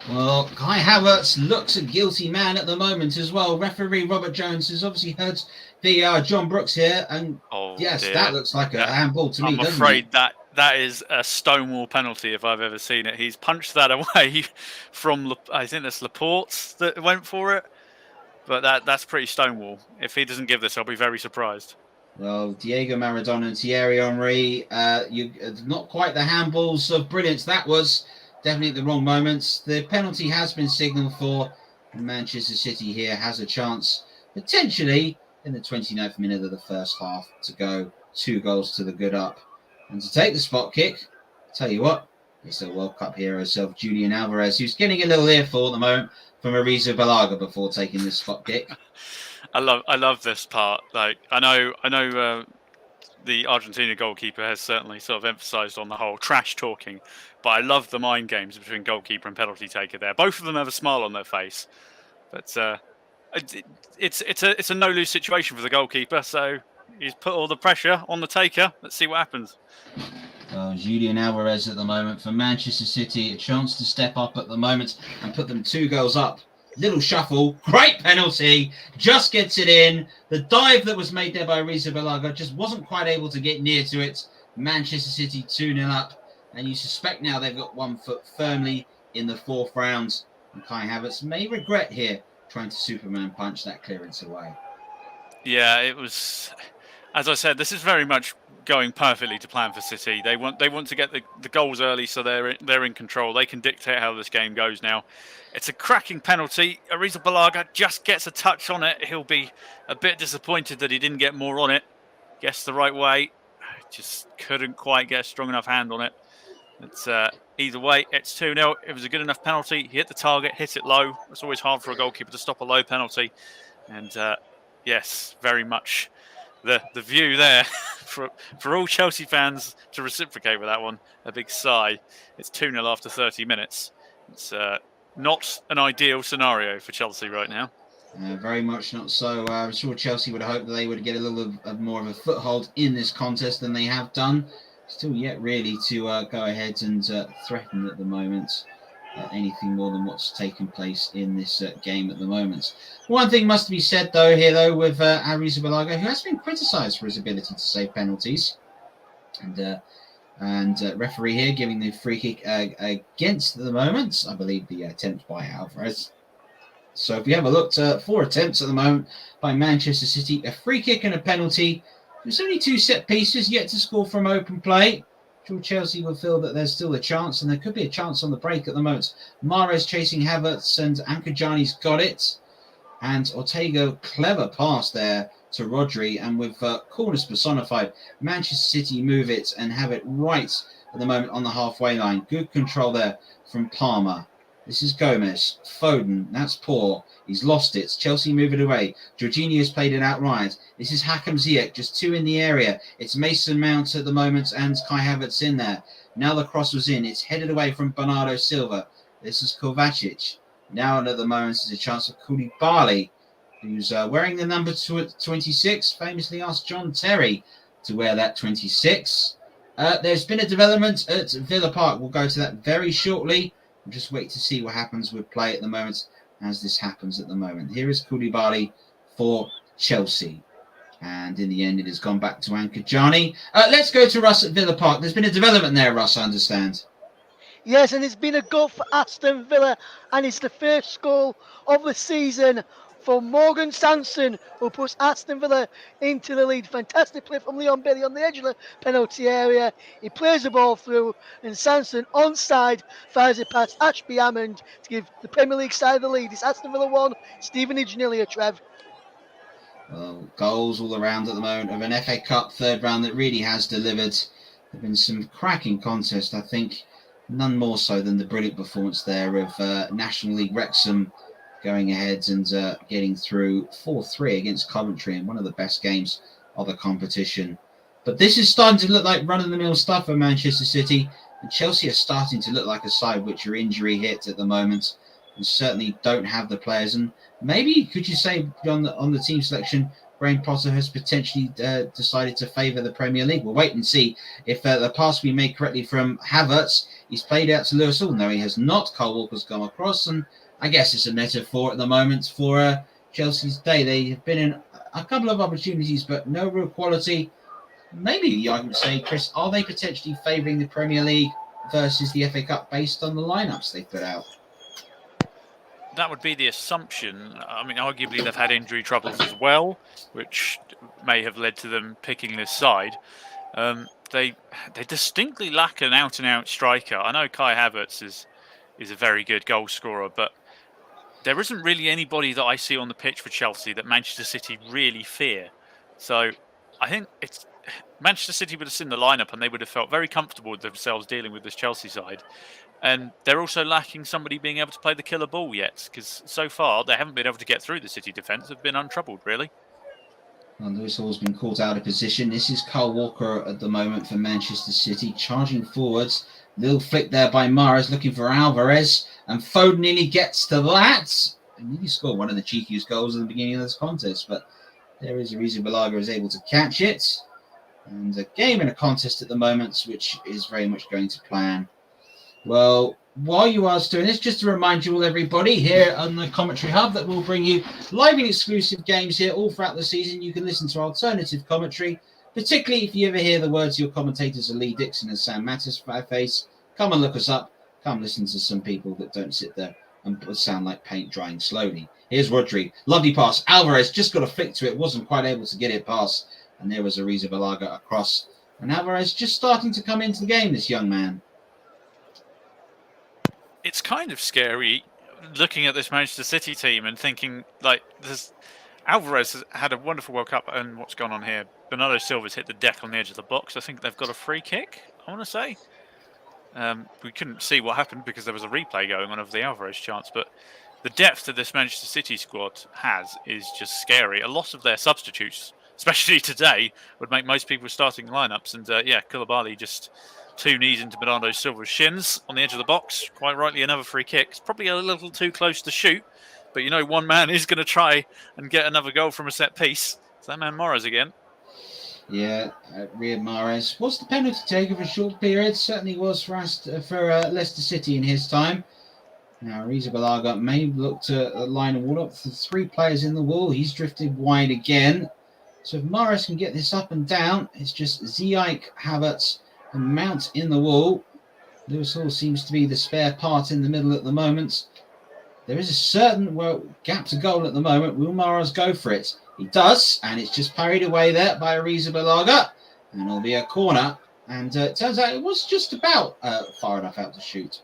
Well, Kai Havertz looks a guilty man at the moment as well. Referee Robert Jones has obviously heard the John Brooks here, and yes, dear. That looks like a handball to me. I'm afraid that is a stonewall penalty if I've ever seen it. He's punched that away from, I think that's Laporte that went for it, but that's pretty stonewall. If he doesn't give this, I'll be very surprised. Well, Diego Maradona and Thierry Henry, not quite the handballs of brilliance. That was definitely at the wrong moments. The penalty has been signalled for. Manchester City here has a chance, potentially, in the 29th minute of the first half to go 2 goals to the good up. And to take the spot kick, tell you what, it's a World Cup hero himself, Julian Alvarez, who's getting a little earful at the moment from Ariza Balaga before taking this spot kick. I love this part. Like I know the Argentina goalkeeper has certainly sort of emphasised on the whole trash talking, but I love the mind games between goalkeeper and penalty taker there. Both of them have a smile on their face, but it's a no lose situation for the goalkeeper. So He's put all the pressure on the taker. Let's see what happens. Julian Alvarez at the moment for Manchester City. A chance to step up at the moment and put them 2 goals up. Little shuffle. Great penalty. Just gets it in. The dive that was made there by Arrizabalaga just wasn't quite able to get near to it. Manchester City 2-0 up. And you suspect now they've got 1 foot firmly in the 4th round. And Kai Havertz may regret here trying to Superman punch that clearance away. Yeah, it was, as I said, this is very much going perfectly to plan for City. They want to get the goals early, so they're in control. They can dictate how this game goes now. It's a cracking penalty. Arrizabalaga just gets a touch on it. He'll be a bit disappointed that he didn't get more on it. Guessed the right way. Just couldn't quite get a strong enough hand on it. It's either way, it's 2-0. It was a good enough penalty. He hit the target, hit it low. It's always hard for a goalkeeper to stop a low penalty. And yes, very much the view there for all Chelsea fans to reciprocate with that one. A big sigh. It's 2-0 after 30 minutes. It's not an ideal scenario for Chelsea right now. Very much not so. I'm sure Chelsea would hope that they would get a little of more of a foothold in this contest than they have done. Still yet really to go ahead and threaten at the moment anything more than what's taken place in this game at the moment. One thing must be said though with Arrizabalaga, who has been criticised for his ability to save penalties, and referee here giving the free kick against the moment. I believe the attempt by Alvarez. So if we have a look at 4 attempts at the moment by Manchester City, a free kick and a penalty. There's only 2 set pieces yet to score from open play. Sure, Chelsea will feel that there's still a chance, and there could be a chance on the break at the moment. Mahrez chasing Havertz, and Ankajani's got it. And Ortega, clever pass there to Rodri, and with corners personified, Manchester City move it and have it right at the moment on the halfway line. Good control there from Palmer. This is Gomez. Foden, that's poor. He's lost it. Chelsea move it away. Jorginho's played it outright. This is Hakim Ziyech, just 2 in the area. It's Mason Mount at the moment and Kai Havertz in there. Now the cross was in. It's headed away from Bernardo Silva. This is Kovacic. Now at the moment is a chance of Koulibaly, who's wearing the number 26. Famously asked John Terry to wear that 26. There's been a development at Villa Park. We'll go to that very shortly. We'll just wait to see what happens with play at the moment as this happens at the moment. Here is Koulibaly for Chelsea. And in the end, it has gone back to Ankajani. Let's go to Russ at Villa Park. There's been a development there, Russ, I understand. Yes, and it's been a goal for Aston Villa, and it's the first goal of the season for Morgan Sanson, who puts Aston Villa into the lead. Fantastic play from Leon Bailey on the edge of the penalty area. He plays the ball through, and Sanson onside fires it past Ashby Hammond to give the Premier League side the lead. It's Aston Villa 1, Stevenage 0, Trev. Well, goals all around at the moment of an FA Cup 3rd round that really has delivered. There have been some cracking contests, I think, none more so than the brilliant performance there of National League Wrexham going ahead and getting through 4-3 against Coventry in one of the best games of the competition. But this is starting to look like run-of-the-mill stuff for Manchester City, and Chelsea are starting to look like a side which are injury hit at the moment and certainly don't have the players. And maybe, could you say, on the team selection, Graham Potter has potentially decided to favour the Premier League? We'll wait and see if the pass we made correctly from Havertz, he's played out to Lewis Hall. No, he has not. Kyle Walker's gone across, and I guess it's a metaphor at the moment for Chelsea's day. They have been in a couple of opportunities, but no real quality. Maybe I would say, Chris, are they potentially favouring the Premier League versus the FA Cup based on the lineups they put out? That would be the assumption. I mean, arguably they've had injury troubles as well, which may have led to them picking this side. They distinctly lack an out-and-out striker. I know Kai Havertz is a very good goal scorer, but there isn't really anybody that I see on the pitch for Chelsea that Manchester City really fear. So I think it's Manchester City would have seen the lineup and they would have felt very comfortable with themselves dealing with this Chelsea side. And they're also lacking somebody being able to play the killer ball yet, because so far they haven't been able to get through the City defence. They've been untroubled, really. Well, Lewis Hall's been caught out of position. This is Kyle Walker at the moment for Manchester City, charging forwards. Little flick there by Mahrez, looking for Alvarez, and Foden nearly gets to that. And nearly scored one of the cheekiest goals at the beginning of this contest, but There is Arrizabalaga is able to catch it. And a game and a contest at the moment, which is very much going to plan. Well, while you are doing this, just to remind you all, everybody, here on the Commentary Hub, that we'll bring you live and exclusive games here all throughout the season. You can listen to alternative commentary, particularly if you ever hear the words of your commentators are Lee Dixon and Sam Mattis. Come and look us up. Come listen to some people that don't sit there and sound like paint drying slowly. Here's Rodri. Lovely pass. Alvarez just got a flick to it. Wasn't quite able to get it past. And there was Arrizabalaga across. And Alvarez just starting to come into the game, this young man. It's kind of scary looking at this Manchester City team and thinking, like, Alvarez has had a wonderful World Cup, and what's gone on here? Bernardo Silva's hit the deck on the edge of the box. I think they've got a free kick, I want to say. We couldn't see what happened because there was a replay going on of the Alvarez chance, but the depth that this Manchester City squad has is just scary. A lot of their substitutes, especially today, would make most people starting lineups. And Koulibaly just 2 knees into Bernardo Silva's shins on the edge of the box. Quite rightly, another free kick. It's probably a little too close to shoot, but you know, one man is going to try and get another goal from a set piece. It's that man Mahrez again. Yeah, Riyad Mahrez was the penalty taker for a short period. Certainly was for Leicester City in his time. Now, Arrizabalaga may look to line a wall up for 3 players in the wall. He's drifted wide again. So if Mahrez can get this up and down, it's just Ziyech, Havertz, and Mount in the wall. Lewis Hall seems to be the spare part in the middle at the moment. There is a certain gap to goal at the moment. Will Mahrez go for it? He does, and it's just parried away there by Arrizabalaga. And it'll be a corner. And it turns out it was just about far enough out to shoot.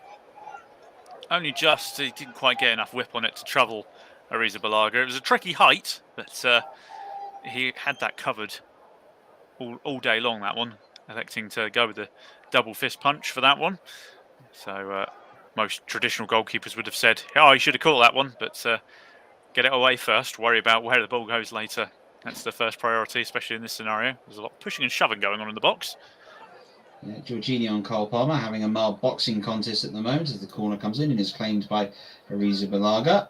Only just. He didn't quite get enough whip on it to trouble Arrizabalaga. It was a tricky height, but he had that covered all day long, that one. Electing to go with the double fist punch for that one. So most traditional goalkeepers would have said, oh, he should have caught that one, but get it away first. Worry about where the ball goes later. That's the first priority, especially in this scenario. There's a lot of pushing and shoving going on in the box. Yeah, Jorginho and Cole Palmer having a mild boxing contest at the moment as the corner comes in and is claimed by Arrizabalaga.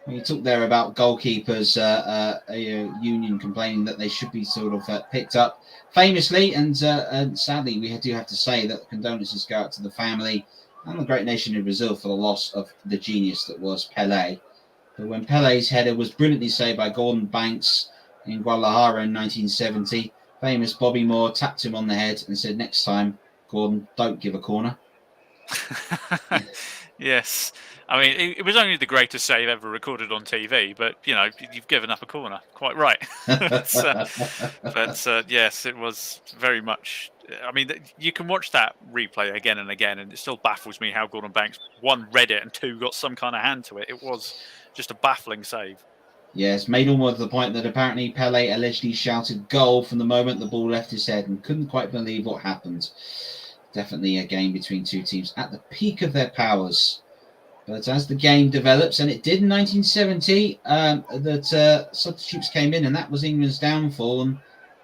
We talked there about goalkeepers, a union complaining that they should be sort of picked up famously, and sadly we do have to say that condolences go out to the family and the great nation of Brazil for the loss of the genius that was Pelé. But when Pelé's header was brilliantly saved by Gordon Banks in Guadalajara in 1970, famous Bobby Moore tapped him on the head and said, next time, Gordon, don't give a corner. Yes. I mean, it was only the greatest save ever recorded on TV, but, you know, you've given up a corner. Quite right. But yes, it was very much... I mean, you can watch that replay again and again, and it still baffles me how Gordon Banks, 1, read it, and 2, got some kind of hand to it. It was just a baffling save. Yes, made almost the point that apparently Pelé allegedly shouted goal from the moment the ball left his head and couldn't quite believe what happened. Definitely a game between two teams at the peak of their powers. But as the game develops, and it did in 1970, that substitutes came in, and that was England's downfall and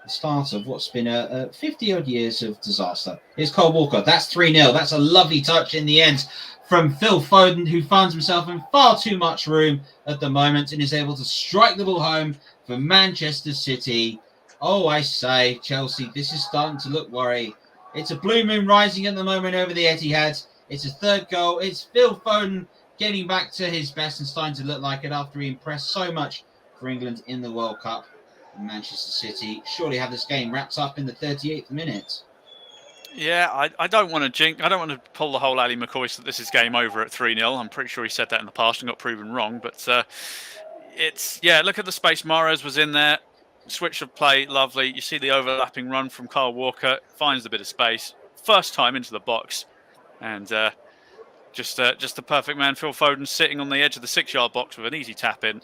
the start of what's been a 50-odd years of disaster. Here's Cole Walker. That's 3-0. That's a lovely touch in the end from Phil Foden, who finds himself in far too much room at the moment and is able to strike the ball home for Manchester City. Oh, I say, Chelsea, this is starting to look worrying. It's a blue moon rising at the moment over the Etihad. It's a 3rd goal. It's Phil Foden getting back to his best and starting to look like it after he impressed so much for England in the World Cup. And Manchester City surely have this game wrapped up in the 38th minute. Yeah, I don't want to jinx. I don't want to pull the whole Ali McCoy that this is game over at 3-0. I'm pretty sure he said that in the past and got proven wrong. But look at the space. Mahrez was in there. Switch of play, lovely. You see the overlapping run from Kyle Walker. Finds a bit of space. First time into the box. And just the perfect man, Phil Foden, sitting on the edge of the 6-yard box with an easy tap in.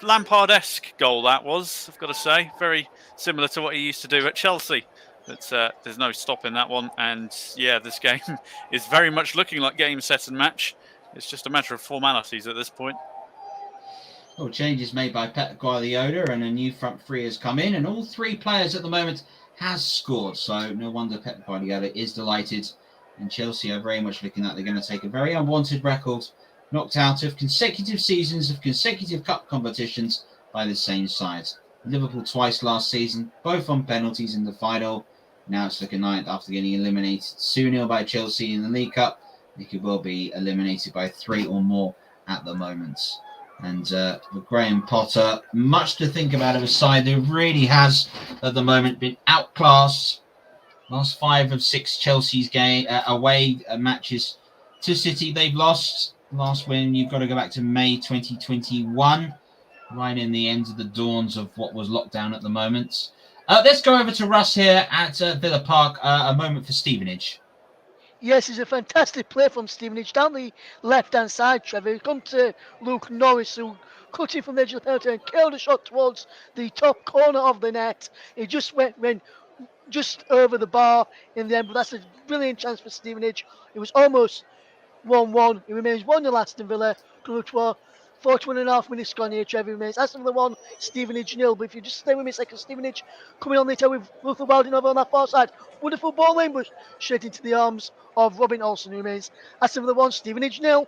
Lampard-esque goal that was, I've got to say. Very similar to what he used to do at Chelsea. But there's no stopping that one. And yeah, this game is very much looking like game, set and match. It's just a matter of formalities at this point. Well, changes made by Pep Guardiola and a new front three has come in. And all 3 players at the moment has scored. So no wonder Pep Guardiola is delighted. And Chelsea are very much looking like they're going to take a very unwanted record, knocked out of consecutive seasons of consecutive cup competitions by the same side. Liverpool twice last season, both on penalties in the final. Now it's looking like after getting eliminated 2-0 by Chelsea in the League Cup, they could well be eliminated by 3 or more at the moment. And with Graham Potter, much to think about of a side that really has, at the moment, been outclassed. Last 5 of 6 Chelsea's away matches to City, they've lost. Last win, you've got to go back to May 2021, right in the end of the dawns of what was lockdown at the moment. Let's go over to Russ here at Villa Park. A moment for Stevenage. Yes, it's a fantastic play from Stevenage down the left-hand side, Trevor. He's come to Luke Norris, who cut in from the edge of the penalty and killed a shot towards the top corner of the net. It just went just over the bar in the end, but that's a brilliant chance for Stevenage. It was almost 1-1. It remains 1-0 Aston Villa. Good for 41.5 minutes gone here, Trevor. Remains Aston Villa 1, Stevenage 0. But if you just stay with me a second, Stevenage coming on the tail with Luther Wilding over on that far side. Wonderful ball in, but straight into the arms of Robin Olsen, who remains Aston Villa 1, Stevenage 0.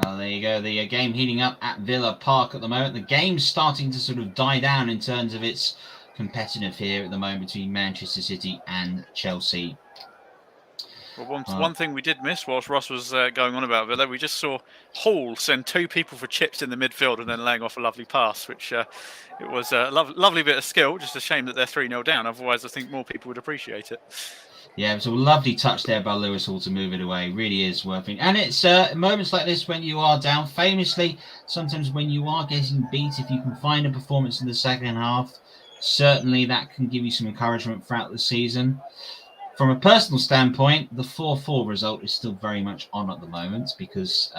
Well, there you go. The game heating up at Villa Park at the moment. The game's starting to sort of die down in terms of its competitive here at the moment between Manchester City and Chelsea. Well, one thing we did miss whilst Ross was going on about Villa, we just saw Hall send 2 people for chips in the midfield and then laying off a lovely pass, which it was a lovely bit of skill. Just a shame that they're 3-0 down. Otherwise, I think more people would appreciate it. Yeah, it was a lovely touch there by Lewis Hall to move it away. Really is worth it. And it's moments like this when you are down. Famously, sometimes when you are getting beat, if you can find a performance in the second half, certainly that can give you some encouragement throughout the season. From a personal standpoint, the 4-4 result is still very much on at the moment because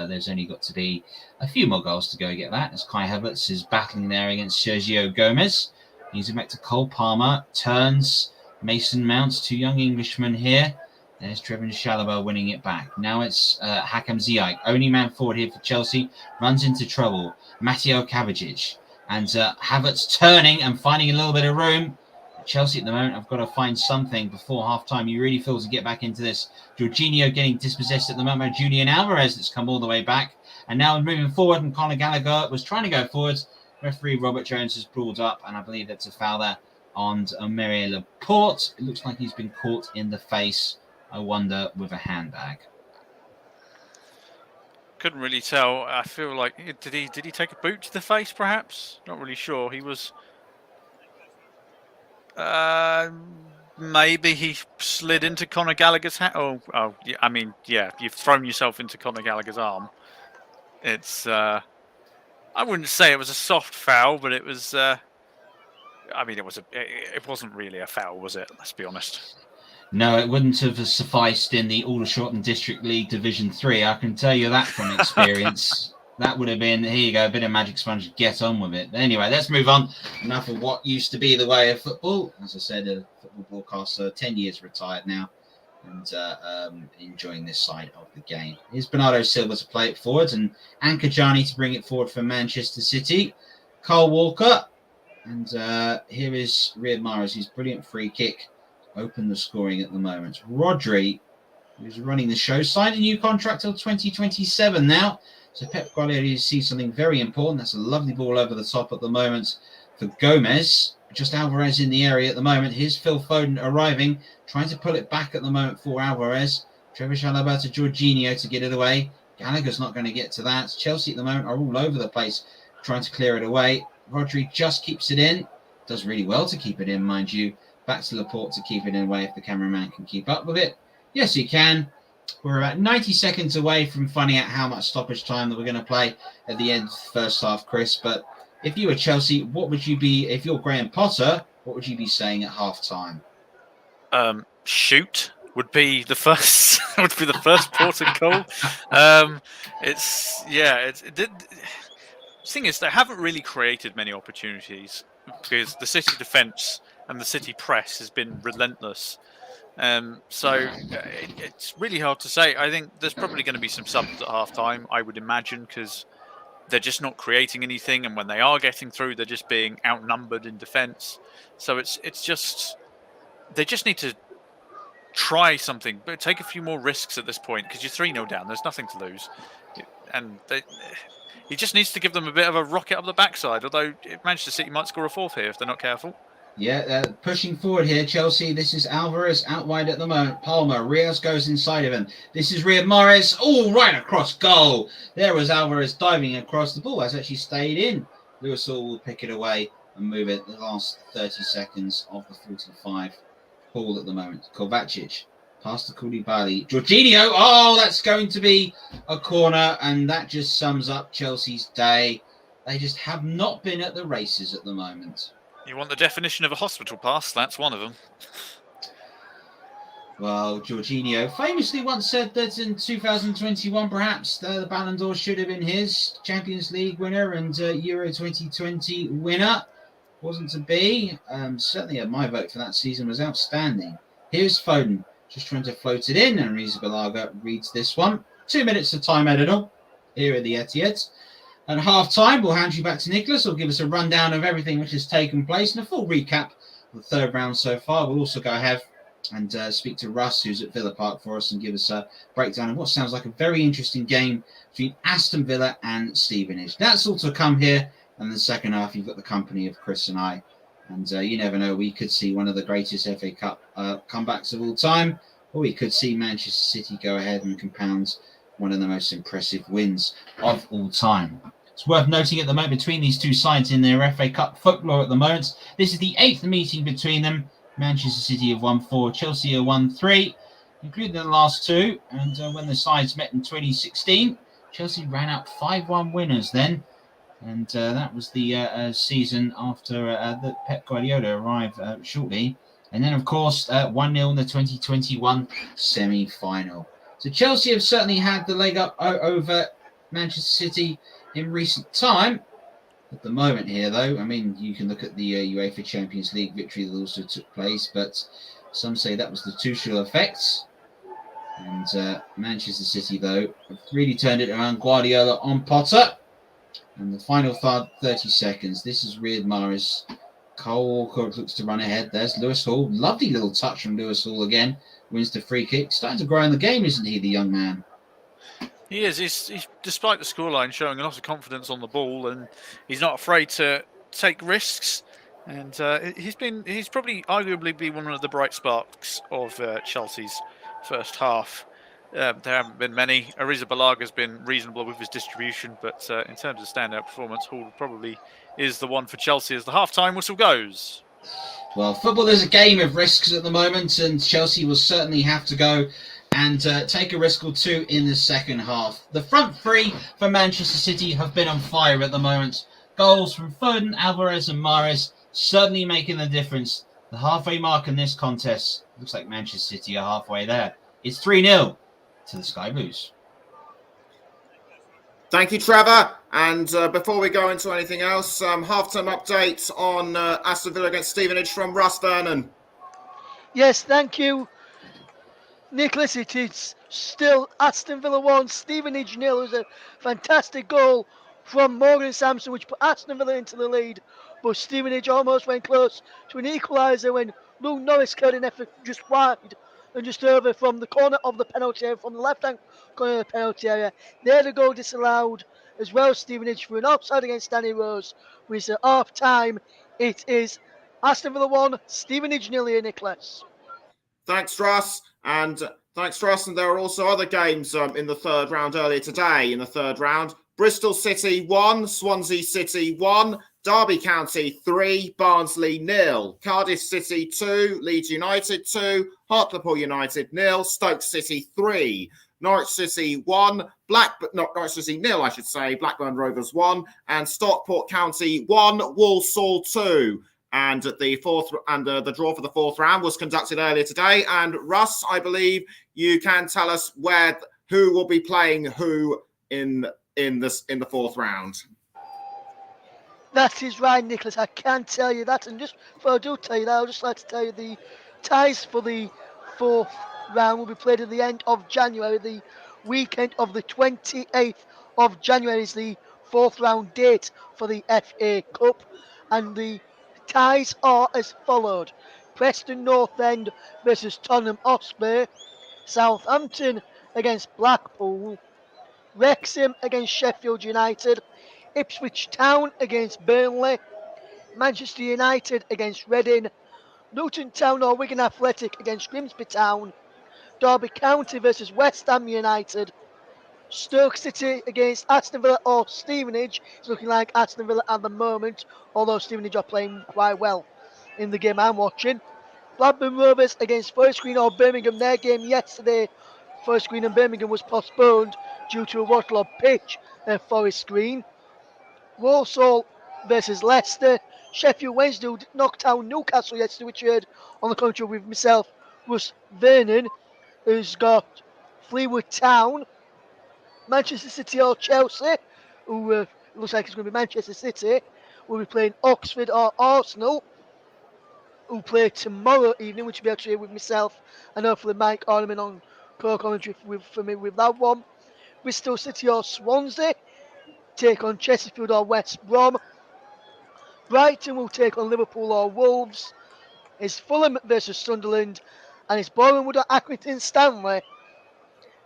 there's only got to be a few more goals to go get that, as Kai Havertz is battling there against Sergio Gomez. He's back to Cole Palmer, turns, Mason Mounts, 2 young Englishmen here. There's Trevin Chalobah winning it back. Now it's Hakim Ziyech, only man forward here for Chelsea, runs into trouble. Mateo Kovacic and Havertz turning and finding a little bit of room. Chelsea at the moment have got to find something before half-time. You really feel to get back into this. Jorginho getting dispossessed at the moment. Julian Alvarez that's come all the way back. And now moving forward, and Conor Gallagher was trying to go forwards. Referee Robert Jones has pulled up, and I believe that's a foul there on Mary Laporte. It looks like he's been caught in the face, I wonder, with a handbag. Couldn't really tell. I feel like, did he take a boot to the face, perhaps? Not really sure. He was... maybe he slid into Conor Gallagher's hand. Oh, yeah, I mean, yeah, you've thrown yourself into Conor Gallagher's arm. It's, I wouldn't say it was a soft foul, but it was, I mean, it wasn't really a foul, was it? Let's be honest. No, it wouldn't have sufficed in the Aldershot District League Division 3. I can tell you that from experience. That would have been, here you go, a bit of magic sponge, get on with it. But anyway, let's move on. Enough of what used to be the way of football. As I said, a football broadcaster, 10 years retired now, and enjoying this side of the game. Here's Bernardo Silva to play it forward, and Ankajani to bring it forward for Manchester City. Kyle Walker, and here is Riyad Mahrez, his brilliant free kick. Open the scoring at the moment. Rodri, who's running the show, signed a new contract till 2027 now. So Pep Guardiola sees something very important. That's a lovely ball over the top at the moment for Gomez. Just Alvarez in the area at the moment. Here's Phil Foden arriving, trying to pull it back at the moment for Alvarez. Trevor Chalobah to Jorginho to get it away. Gallagher's not going to get to that. Chelsea at the moment are all over the place trying to clear it away. Rodri just keeps it in. Does really well to keep it in, mind you. Back to Laporte to keep it in away if the cameraman can keep up with it. Yes, he can. We're about 90 seconds away from finding out how much stoppage time that we're going to play at the end of the first half, Chris. But if you were Chelsea, what would you be, if you're Graham Potter, what would you be saying at half time? Shoot would be the first port of call. The thing is, they haven't really created many opportunities because the City defence and the City press has been relentless. So it's really hard to say. I think there's probably going to be some subs at half time, I would imagine, because they're just not creating anything, and when they are getting through, they're just being outnumbered in defence. So it's just they just need to try something, but take a few more risks at this point because you're 3-0 down. There's nothing to lose, and He just needs to give them a bit of a rocket up the backside, although Manchester City might score a fourth here if they're not careful. Yeah, pushing forward here, Chelsea. This is Alvarez out wide at the moment. Palmer, Rios goes inside of him. This is Riyad Mahrez. Oh, right across goal. There was Alvarez diving across. The ball has actually stayed in. Lewis Hall will pick it away and move it the last 30 seconds of the 45 ball at the moment. Kovacic past the Koulibaly. Jorginho. Oh, that's going to be a corner, and that just sums up Chelsea's day. They just have not been at the races at the moment. You want the definition of a hospital pass? That's one of them. Well, Jorginho famously once said that in 2021, perhaps the Ballon d'Or should have been his. Champions League winner and Euro 2020 winner. Wasn't to be. Certainly my vote for that season was outstanding. Here's Foden, just trying to float it in, and Arrizabalaga reads this one. 2 minutes of time added on here at the Etihad. At half-time, we'll hand you back to Nicholas. He'll give us a rundown of everything which has taken place and a full recap of the third round so far. We'll also go ahead and speak to Russ, who's at Villa Park for us, and give us a breakdown of what sounds like a very interesting game between Aston Villa and Stevenage. That's all to come here. And in the second half, you've got the company of Chris and I. And you never know, we could see one of the greatest FA Cup comebacks of all time, or we could see Manchester City go ahead and compound one of the most impressive wins of all time. It's worth noting at the moment between these two sides in their FA Cup folklore at the moment, this is the 8th meeting between them. Manchester City have won 4, Chelsea have won 3, including the last 2. And when the sides met in 2016, Chelsea ran out 5-1 winners then. And that was the season after the Pep Guardiola arrived shortly. And then, of course, 1-0 in the 2021 semi-final. So Chelsea have certainly had the leg up over Manchester City in recent time. At the moment here, though, I mean, you can look at the UEFA Champions League victory that also took place, but some say that was the Tuchel effect. And Manchester City, though, have really turned it around. Guardiola on Potter. And the final 30 seconds. This is Riyad Mahrez. Cole Walker looks to run ahead. There's Lewis Hall. Lovely little touch from Lewis Hall again. Wins the free kick. Starting to grow in the game, isn't he, the young man? He is. He's despite the scoreline, showing a lot of confidence on the ball, and he's not afraid to take risks. And he's probably arguably been one of the bright sparks of Chelsea's first half. There haven't been many. Arrizabalaga has been reasonable with his distribution, but in terms of standout performance, Hall probably is the one for Chelsea as the half-time whistle goes. Well, football is a game of risks at the moment, and Chelsea will certainly have to go and take a risk or two in the second half. The front three for Manchester City have been on fire at the moment. Goals from Foden, Alvarez and Mahrez certainly making the difference. The halfway mark in this contest, looks like Manchester City are halfway there. It's 3-0 to the Sky Blues. Thank you, Trevor. And before we go into anything else, half-time update on Aston Villa against Stevenage from Russ Vernon. Yes, thank you, Nicholas. It is still Aston Villa 1, Stevenage 0. It was a fantastic goal from Morgan Sampson, which put Aston Villa into the lead. But Stevenage almost went close to an equaliser when Lou Norris cleared an effort just wide and just over from the corner of the penalty area, from the left-hand corner of the penalty area. There the goal disallowed as well, Stevenage, for an offside against Danny Rose. With at half-time, it is Aston Villa 1, Stevenage 0 here, Nicholas. Thanks, Russ. And there are also other games in the third round earlier today. In the third round, Bristol City 1, Swansea City 1, Derby County 3, Barnsley 0, Cardiff City 2, Leeds United 2, Hartlepool United 0, Stoke City 3, Norwich City 1, Norwich City 0, I should say, Blackburn Rovers 1, and Stockport County 1, Walsall 2. And the draw for the fourth round was conducted earlier today. And Russ, I believe you can tell us who will be playing who in the fourth round. That is right, Nicholas. I can tell you that. And just before I do tell you that, I'd just like to tell you the ties for the fourth round will be played at the end of January. The weekend of the 28th of January is the fourth round date for the FA Cup. And the ties are as followed: Preston North End versus Tottenham Hotspur, Southampton against Blackpool, Wrexham against Sheffield United, Ipswich Town against Burnley, Manchester United against Reading, Luton Town or Wigan Athletic against Grimsby Town, Derby County versus West Ham United, Stoke City against Aston Villa or Stevenage. It's looking like Aston Villa at the moment, although Stevenage are playing quite well in the game I'm watching. Blackburn Rovers against Forest Green or Birmingham. Their game yesterday, Forest Green and Birmingham, was postponed due to a waterlogged pitch at Forest Green. Walsall versus Leicester. Sheffield Wednesday knocked out Newcastle yesterday, which you heard on the commentary with myself, Russ Vernon, who's got Fleetwood Town. Manchester City or Chelsea, who looks like it's going to be Manchester City, will be playing Oxford or Arsenal, who play tomorrow evening, which will be actually with myself and hopefully Mike Ornament on co-commentary for me with that one. Bristol City or Swansea take on Chesterfield or West Brom. Brighton will take on Liverpool or Wolves. It's Fulham versus Sunderland, and it's Bournemouth or Accrington Stanley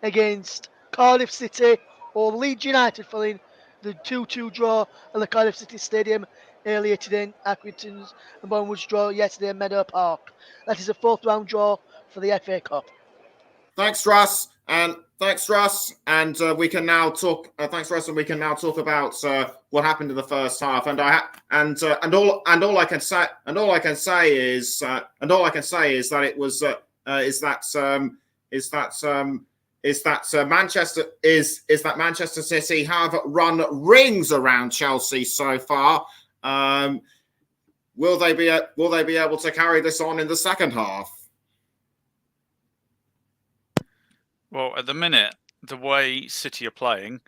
against Cardiff City or Leeds United, following the 2-2 draw at the Cardiff City Stadium earlier today. Accrington's and Bournemouth's draw yesterday at Meadow Park. That is a fourth round draw for the FA Cup. Thanks, Russ. And we can now talk. Thanks, Russ. And we can now talk about what happened in the first half. And all I can say is that it was Manchester City have run rings around Chelsea so far. Will they be able to carry this on in the second half? Well, at the minute, the way City are playing,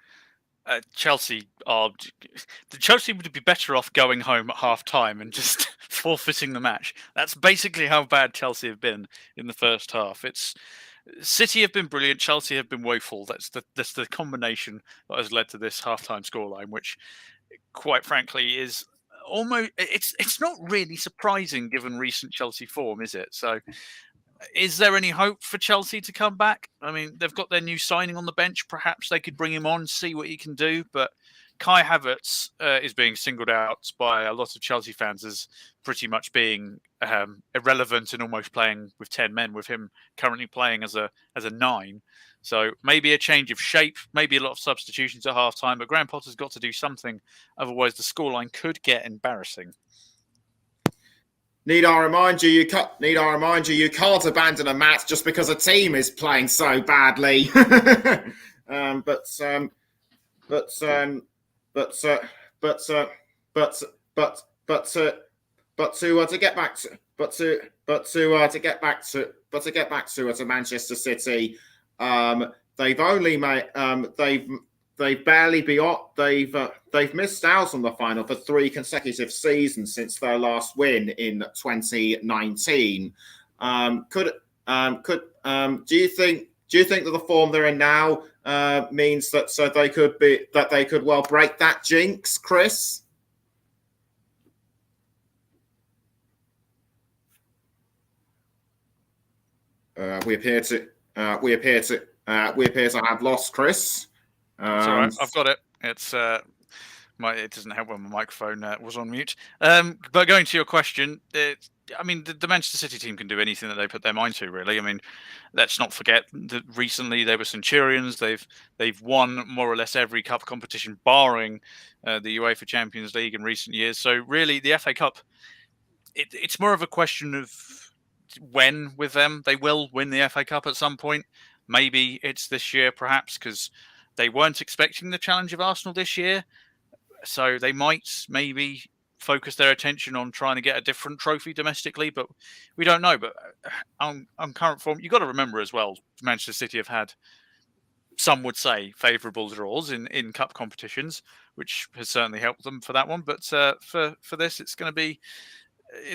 Chelsea would be better off going home at half time and just forfeiting the match. That's basically how bad Chelsea have been in the first half. City have been brilliant, Chelsea have been woeful. That's the combination that has led to this halftime scoreline, which, quite frankly, is almost it's not really surprising given recent Chelsea form, is it? So, is there any hope for Chelsea to come back? I mean, they've got their new signing on the bench. Perhaps they could bring him on, see what he can do. But Kai Havertz is being singled out by a lot of Chelsea fans as pretty much being irrelevant and almost playing with 10 men, with him currently playing as a 9. So maybe a change of shape, maybe a lot of substitutions at half-time. But Graham Potter's got to do something. Otherwise, the scoreline could get embarrassing. Need I remind you, you can't abandon a match just because a team is playing so badly. To get back to Manchester City, they've only made they've missed out on the final for 3 consecutive seasons since their last win in 2019. Do you think that the form they're in now means that they could well break that jinx, Chris? We appear to have lost Chris. It's all right. I've got it. It doesn't help when my microphone was on mute. But going to your question, the Manchester City team can do anything that they put their mind to, really. I mean, let's not forget that recently they were Centurions. They've won more or less every cup competition, barring the UEFA Champions League in recent years. So really, the FA Cup, it's more of a question of when with them. They will win the FA Cup at some point. Maybe it's this year, perhaps, because they weren't expecting the challenge of Arsenal this year. So they might maybe focus their attention on trying to get a different trophy domestically, but we don't know. But on current form, you've got to remember as well, Manchester City have had, some would say, favourable draws in cup competitions, which has certainly helped them for that one. But for this, it's going to be,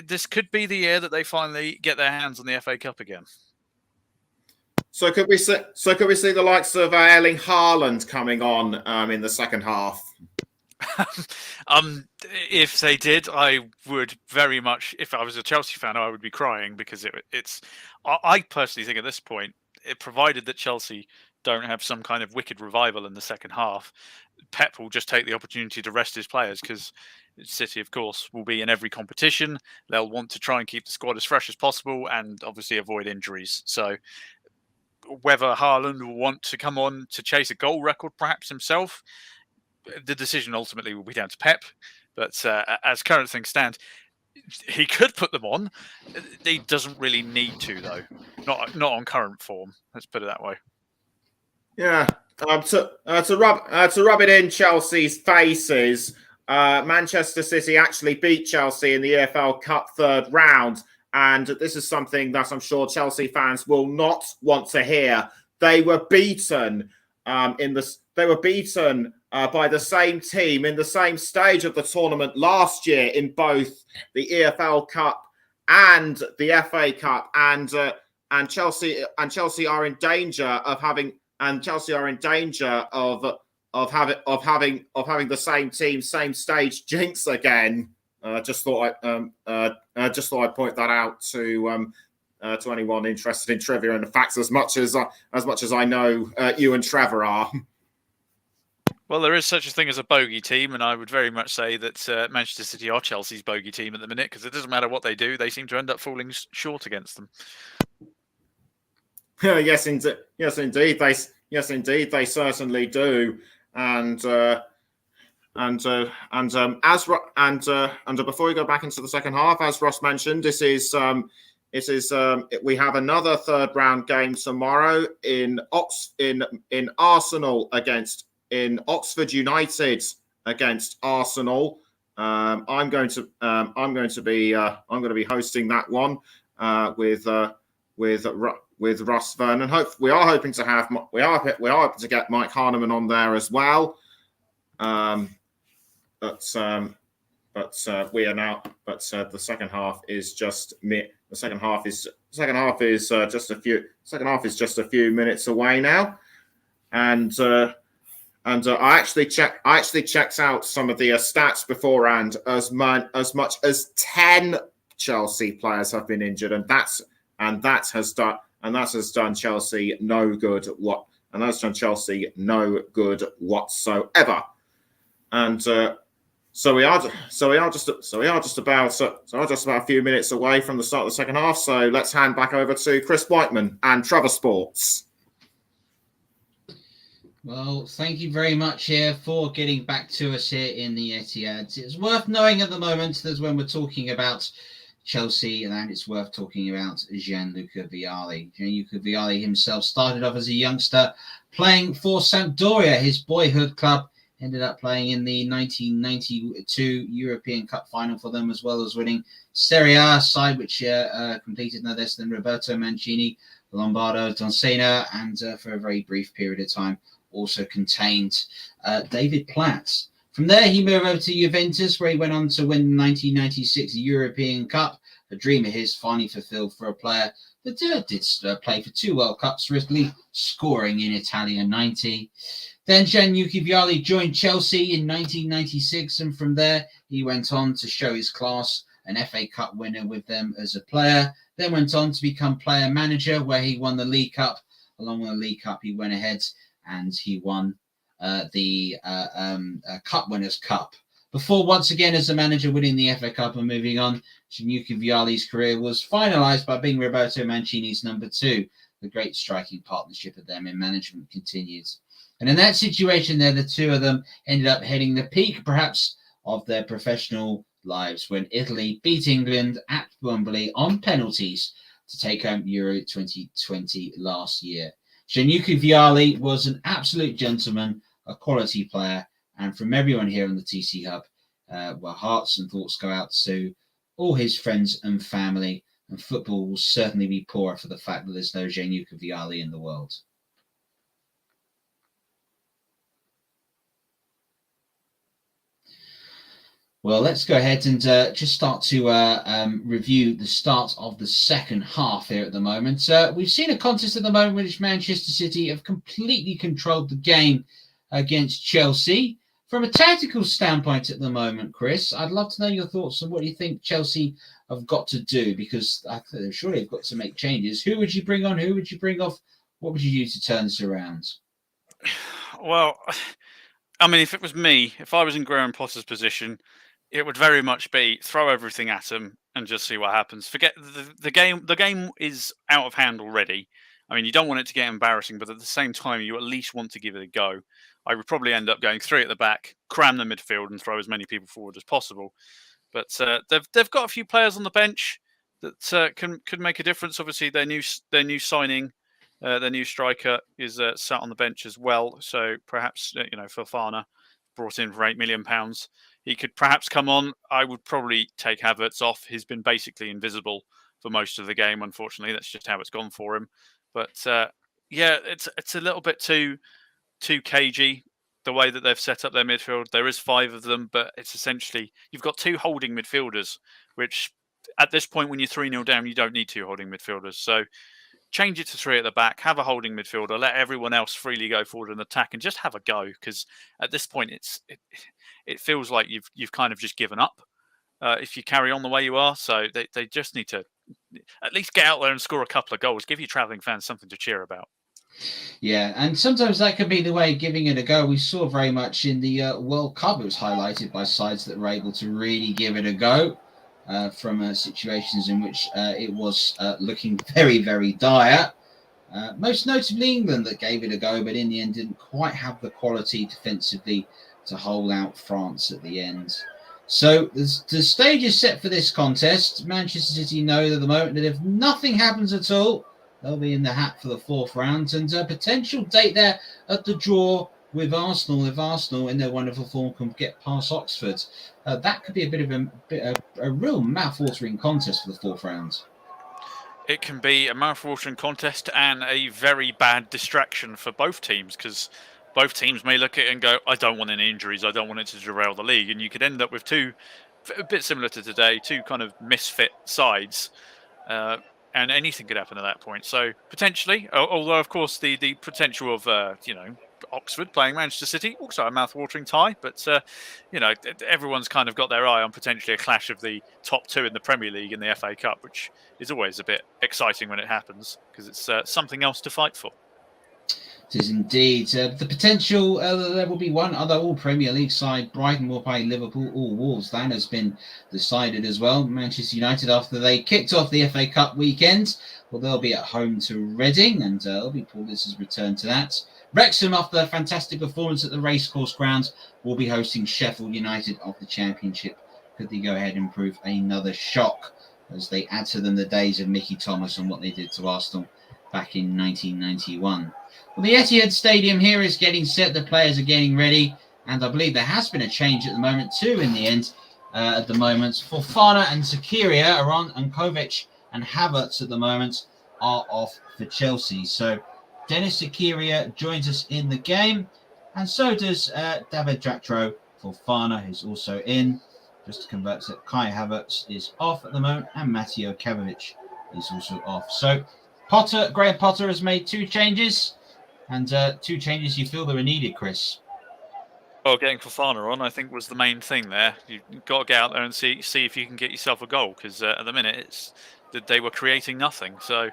this could be the year that they finally get their hands on the FA Cup again. So could we see the likes of Erling Haaland coming on in the second half? If they did, I would very much. If I was a Chelsea fan, I would be crying, because it's. I personally think at this point, provided that Chelsea don't have some kind of wicked revival in the second half, Pep will just take the opportunity to rest his players, because City, of course, will be in every competition. They'll want to try and keep the squad as fresh as possible and obviously avoid injuries. So whether Haaland will want to come on to chase a goal record perhaps himself, the decision ultimately will be down to Pep. But as current things stand, he could put them on. He doesn't really need to, though. Not on current form. Let's put it that way. Yeah. To rub it in Chelsea's faces, Manchester City actually beat Chelsea in the EFL Cup third round, and this is something that I'm sure Chelsea fans will not want to hear. They were beaten by the same team in the same stage of the tournament last year in both the EFL Cup and the FA Cup, and Chelsea are in danger of having the same team, same stage jinx again. Just thought I'd point that out to anyone interested in trivia and the facts as much as I know you and Trevor are. Well, there is such a thing as a bogey team, and I would very much say that Manchester City are Chelsea's bogey team at the minute, because it doesn't matter what they do, they seem to end up falling short against them. Yes, indeed. They certainly do. And before we go back into the second half, as Ross mentioned, we have another third round game tomorrow in Arsenal in Oxford United against Arsenal. I'm going to be hosting that one with Ross Vernon. We are hoping to get Mike Harneman on there as well. The second half is just a few minutes away now, and I actually checked out some of the stats beforehand. As much as 10 Chelsea players have been injured, and that has done Chelsea no good. Whatsoever. And so we are just about a few minutes away from the start of the second half. So let's hand back over to Chris Whiteman and Trevor Sports. Well, thank you very much here for getting back to us here in the Etihad. It's worth knowing at the moment that when we're talking about Chelsea, and it's worth talking about Gianluca Vialli. Gianluca Vialli himself started off as a youngster playing for Sampdoria, his boyhood club. Ended up playing in the 1992 European Cup final for them, as well as winning Serie A side, which completed no less than Roberto Mancini, Lombardo Donsena, and for a very brief period of time also contained David Platt. From there, he moved over to Juventus, where he went on to win the 1996 European Cup, a dream of his finally fulfilled for a player that did play for 2 World Cups for Italy, scoring in Italia 90. Then Gianluca Vialli joined Chelsea in 1996, and from there, he went on to show his class, an FA Cup winner with them as a player, then went on to become player manager, where he won the League Cup. Along with the League Cup, he went ahead and he won the Cup Winners' Cup. Before once again as a manager winning the FA Cup and moving on, Gianluca Vialli's career was finalised by being Roberto Mancini's number 2. The great striking partnership of them in management continues. And in that situation there, the two of them ended up hitting the peak, perhaps, of their professional lives when Italy beat England at Wembley on penalties to take home Euro 2020 last year. Gianluca Vialli was an absolute gentleman, a quality player, and from everyone here on the TC Hub, where hearts and thoughts go out to all his friends and family, and football will certainly be poorer for the fact that there's no Gianluca Vialli in the world. Well, let's go ahead and just start to review the start of the second half here at the moment. We've seen a contest at the moment in which Manchester City have completely controlled the game against Chelsea. From a tactical standpoint at the moment, Chris, I'd love to know your thoughts on what you think Chelsea have got to do, because surely they've got to make changes. Who would you bring on? Who would you bring off? What would you do to turn this around? Well, I mean, if it was me, if I was in Graham Potter's position, it would very much be throw everything at him and just see what happens. Forget the game. The game is out of hand already. I mean, you don't want it to get embarrassing, but at the same time, you at least want to give it a go. I would probably end up going 3 at the back, cram the midfield, and throw as many people forward as possible. But they've got a few players on the bench that could make a difference. Obviously, their new signing, their new striker is sat on the bench as well. So perhaps Fofana, brought in for £8 million, he could perhaps come on. I would probably take Havertz off. He's been basically invisible for most of the game. Unfortunately, that's just how it's gone for him. But it's a little bit too cagey the way that they've set up their midfield. There is 5 of them, but it's essentially you've got 2 holding midfielders, which at this point when you're 3-0 down, you don't need 2 holding midfielders. So change it to 3 at the back, have a holding midfielder, let everyone else freely go forward and attack, and just have a go. Because at this point, it feels like you've kind of just given up if you carry on the way you are. So they just need to at least get out there and score a couple of goals. Give your travelling fans something to cheer about. Yeah, and sometimes that could be the way of giving it a go. We saw very much in the World Cup, it was highlighted by sides that were able to really give it a go from situations in which it was looking very, very dire. Most notably England that gave it a go, but in the end didn't quite have the quality defensively to hold out France at the end. So the stage is set for this contest. Manchester City know at the moment that if nothing happens at all, they'll be in the hat for the 4th round, and a potential date there at the draw with Arsenal. If Arsenal, in their wonderful form, can get past Oxford, that could be a bit of a real mouth-watering contest for the 4th round. It can be a mouth-watering contest and a very bad distraction for both teams, because both teams may look at it and go, I don't want any injuries, I don't want it to derail the league. And you could end up with 2, a bit similar to today, 2 kind of misfit sides. And anything could happen at that point. So potentially, although of course the potential of Oxford playing Manchester City, also a mouth-watering tie. But everyone's kind of got their eye on potentially a clash of the top 2 in the Premier League and the FA Cup, which is always a bit exciting when it happens because it's something else to fight for. It is indeed. The potential, there will be one other all-Premier League side. Brighton will play Liverpool or Wolves. That has been decided as well. Manchester United, after they kicked off the FA Cup weekend, well, they'll be at home to Reading, and Paul has returned to that. Wrexham, after their fantastic performance at the Racecourse Grounds, will be hosting Sheffield United of the Championship. Could they go ahead and prove another shock as they add to them the days of Mickey Thomas and what they did to Arsenal back in 1991. Well, the Etihad Stadium here is getting set. The players are getting ready. And I believe there has been a change at the moment, too, in the end. At the moment, Fofana and Zakaria are on, and Kovac and Havertz at the moment are off for Chelsea. So Denis Zakaria joins us in the game. And so does David Datro. Fofana, who's also in. Just to convert that, Kai Havertz is off at the moment. And Mateo Kovac is also off. So Graham Potter has made 2 changes. And 2 changes you feel that are needed, Chris? Well, getting Fofana on, I think, was the main thing there. You've got to get out there and see if you can get yourself a goal, because at the minute it's that they were creating nothing. So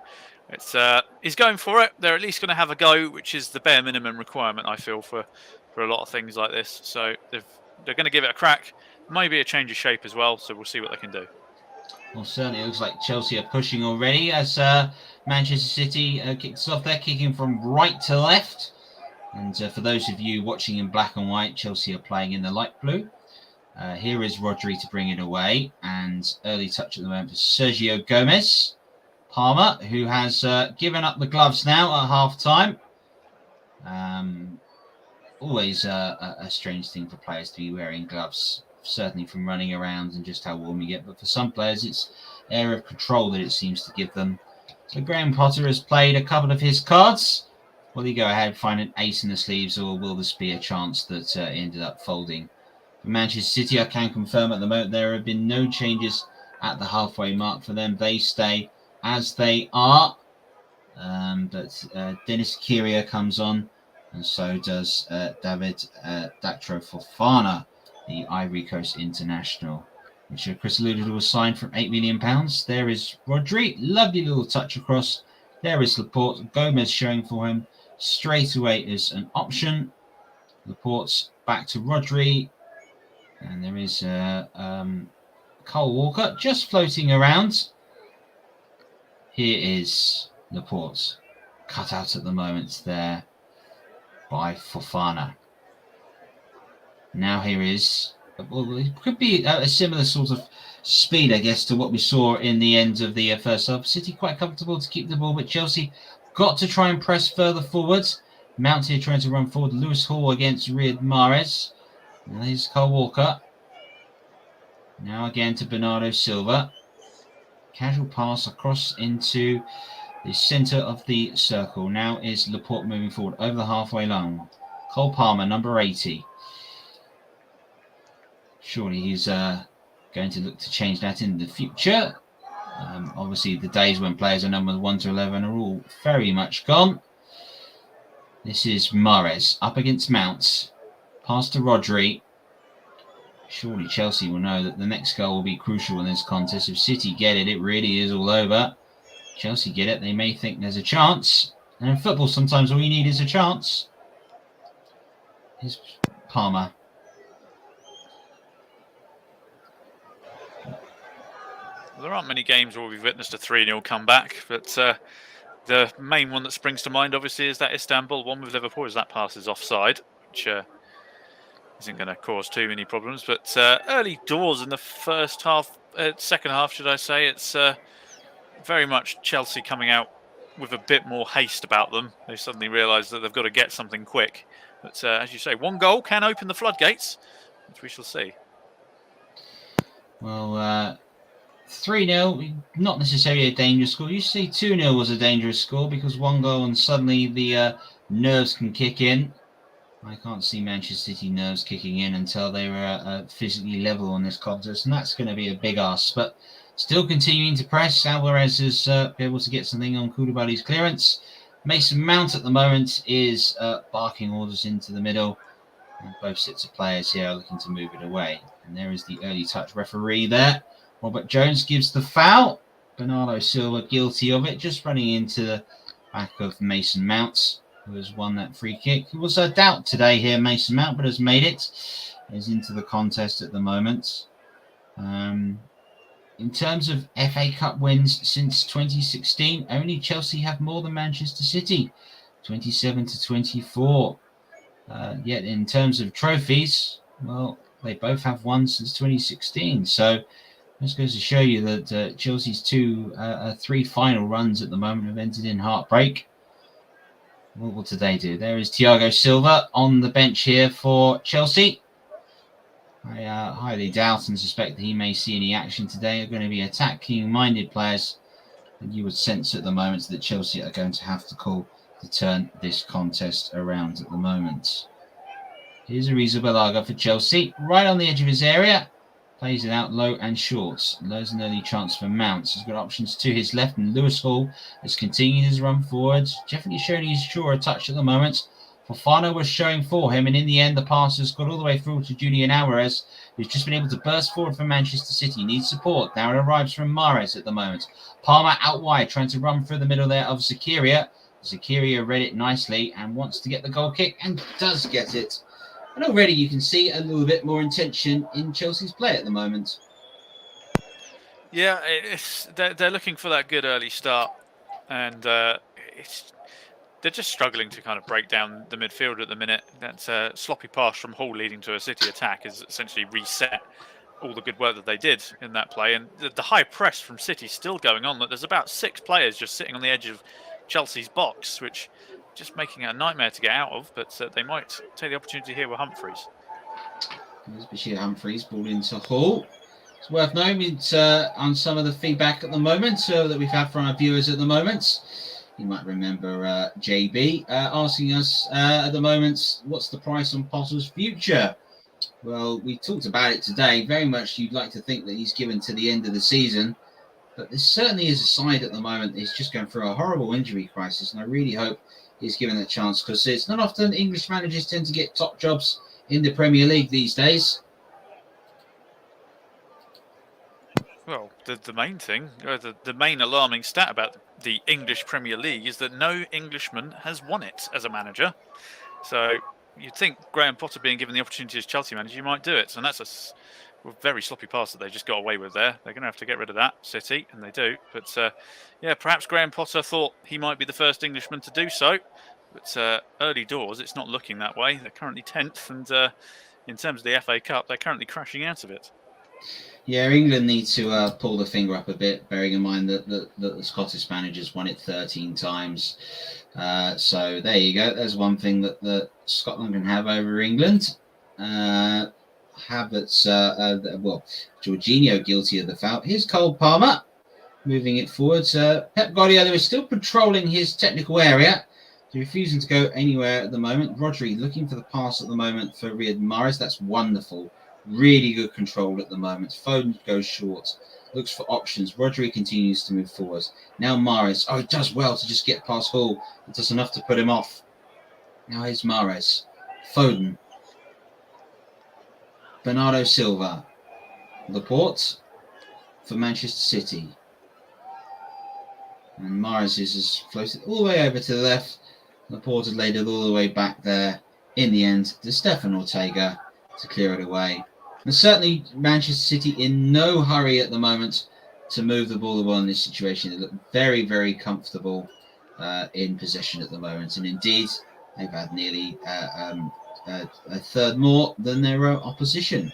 it's he's going for it. They're at least going to have a go, which is the bare minimum requirement, I feel, for a lot of things like this. So they're going to give it a crack. Maybe a change of shape as well. So we'll see what they can do. Well, certainly it looks like Chelsea are pushing already as Manchester City kicks off. They're kicking from right to left. And for those of you watching in black and white, Chelsea are playing in the light blue. Here is Rodri to bring it away. And early touch at the moment for Sergio Gomez. Palmer, who has given up the gloves now at half-time. Always a strange thing for players to be wearing gloves. Certainly from running around and just how warm you get. But for some players, it's air of control that it seems to give them. So Graham Potter has played a couple of his cards. Will he go ahead and find an ace in the sleeves, or will this be a chance that ended up folding? For Manchester City, I can confirm at the moment there have been no changes at the halfway mark for them. They stay as they are. But Denis Zakaria comes on, and so does David Datro Fofana, the Ivory Coast international, which Chris alluded to was signed for £8 million. There is Rodri. Lovely little touch across There is Laporte. Gomez showing for him straight away as an option. Laporte's back to Rodri. And there is Cole Walker just floating around. Here is Laporte. Cut out at the moment there by Fofana. Now here is, well, it could be a similar sort of speed, I guess, to what we saw in the end of the first half. City quite comfortable to keep the ball, but Chelsea got to try and press further forwards. Mount here trying to run forward. Lewis Hall against Riyad Mahrez. And there's Cole Walker. Now again to Bernardo Silva. Casual pass across into the centre of the circle. Now is Laporte moving forward over the halfway line. Cole Palmer, number 80. Surely he's going to look to change that in the future. Obviously, the days when players are numbered 1 to 11 are all very much gone. This is Mahrez up against Mount. Pass to Rodri. Surely Chelsea will know that the next goal will be crucial in this contest. If City get it, it really is all over. Chelsea get it, they may think there's a chance. And in football, sometimes all you need is a chance. Here's Palmer. There aren't many games where we've witnessed a 3-0 comeback, but the main one that springs to mind, obviously, is that Istanbul one with Liverpool, as that pass is offside, which isn't going to cause too many problems. But early doors in the first half, second half, should I say, it's very much Chelsea coming out with a bit more haste about them. They suddenly realise that they've got to get something quick. But as you say, one goal can open the floodgates, which we shall see. Well, 3-0, not necessarily a dangerous score. You see 2-0 was a dangerous score because one goal and suddenly the nerves can kick in. I can't see Manchester City nerves kicking in until they were physically level on this contest, and that's going to be a big ask. But still continuing to press. Alvarez is able to get something on Koulibaly's clearance. Mason Mount at the moment is barking orders into the middle. And both sets of players here are looking to move it away. And there is the early touch referee there. Robert Jones gives the foul. Bernardo Silva guilty of it, just running into the back of Mason Mount, who has won that free kick. It was a doubt today here, Mason Mount, but has made it. Is into the contest at the moment. In terms of FA Cup wins since 2016, only Chelsea have more than Manchester City, 27 to 24. Yet in terms of trophies, well, they both have one since 2016. So this goes to show you that Chelsea's three final runs at the moment have ended in heartbreak. What did they do? There is Thiago Silva on the bench here for Chelsea. I highly doubt and suspect that he may see any action today. They're going to be attacking-minded players, and you would sense at the moment that Chelsea are going to have to call to turn this contest around at the moment. Here's Arrizabalaga for Chelsea, right on the edge of his area. Plays it out low and short. There's an early chance for Mount. He's got options to his left, and Lewis Hall has continued his run forward. Definitely showing he's sure a touch at the moment. Fofana was showing for him, and in the end, the pass has got all the way through to Julian Alvarez, who's just been able to burst forward for Manchester City. Needs support. Now it arrives from Mahrez at the moment. Palmer out wide, trying to run through the middle there of Zakaria. Zakaria read it nicely and wants to get the goal kick, and does get it. And already you can see a little bit more intention in Chelsea's play at the moment. Yeah, they're looking for that good early start, and they're just struggling to kind of break down the midfield at the minute. That sloppy pass from Hall leading to a City attack has essentially reset all the good work that they did in that play. And the high press from City still going on. That there's about 6 players just sitting on the edge of Chelsea's box, which just making it a nightmare to get out of. But they might take the opportunity here with Humphreys. There's Bashir Humphreys, ball into Hall. It's worth knowing on some of the feedback at the moment that we've had from our viewers at the moment. You might remember JB asking us at the moment, what's the price on Potter's future? Well, we talked about it today. Very much you'd like to think that he's given to the end of the season. But there certainly is a side at the moment that's just going through a horrible injury crisis. And I really hope he's given a chance, because it's not often English managers tend to get top jobs in the Premier League these days. Well, the main thing, the main alarming stat about the English Premier League is that no Englishman has won it as a manager. So you'd think Graham Potter being given the opportunity as Chelsea manager, you might do it. And that's a very sloppy pass that they just got away with there. They're going to have to get rid of that, City, and they do. But yeah, perhaps Graham Potter thought he might be the first Englishman to do so. But early doors, it's not looking that way. They're currently 10th, and in terms of the FA Cup, they're currently crashing out of it. Yeah, England need to pull the finger up a bit, bearing in mind that the Scottish managers won it 13 times. So there you go. There's one thing that Scotland can have over England. Havertz, Jorginho guilty of the foul. Here's Cole Palmer moving it forwards. Pep Guardiola is still patrolling his technical area. He's refusing to go anywhere at the moment. Rodri looking for the pass at the moment for Riyad Mahrez. That's wonderful. Really good control at the moment. Foden goes short. Looks for options. Rodri continues to move forward. Now Mahrez. Oh, he does well to just get past Hall. It does enough to put him off. Now here's Mahrez. Foden. Bernardo Silva. Laporte for Manchester City. And Mahrez is floated all the way over to the left. Laporte had laid it all the way back there. In the end, to Stefan Ortega to clear it away. And certainly Manchester City in no hurry at the moment to move the ball in this situation. They look very, very comfortable in possession at the moment. And indeed, they've had nearly a third more than their opposition.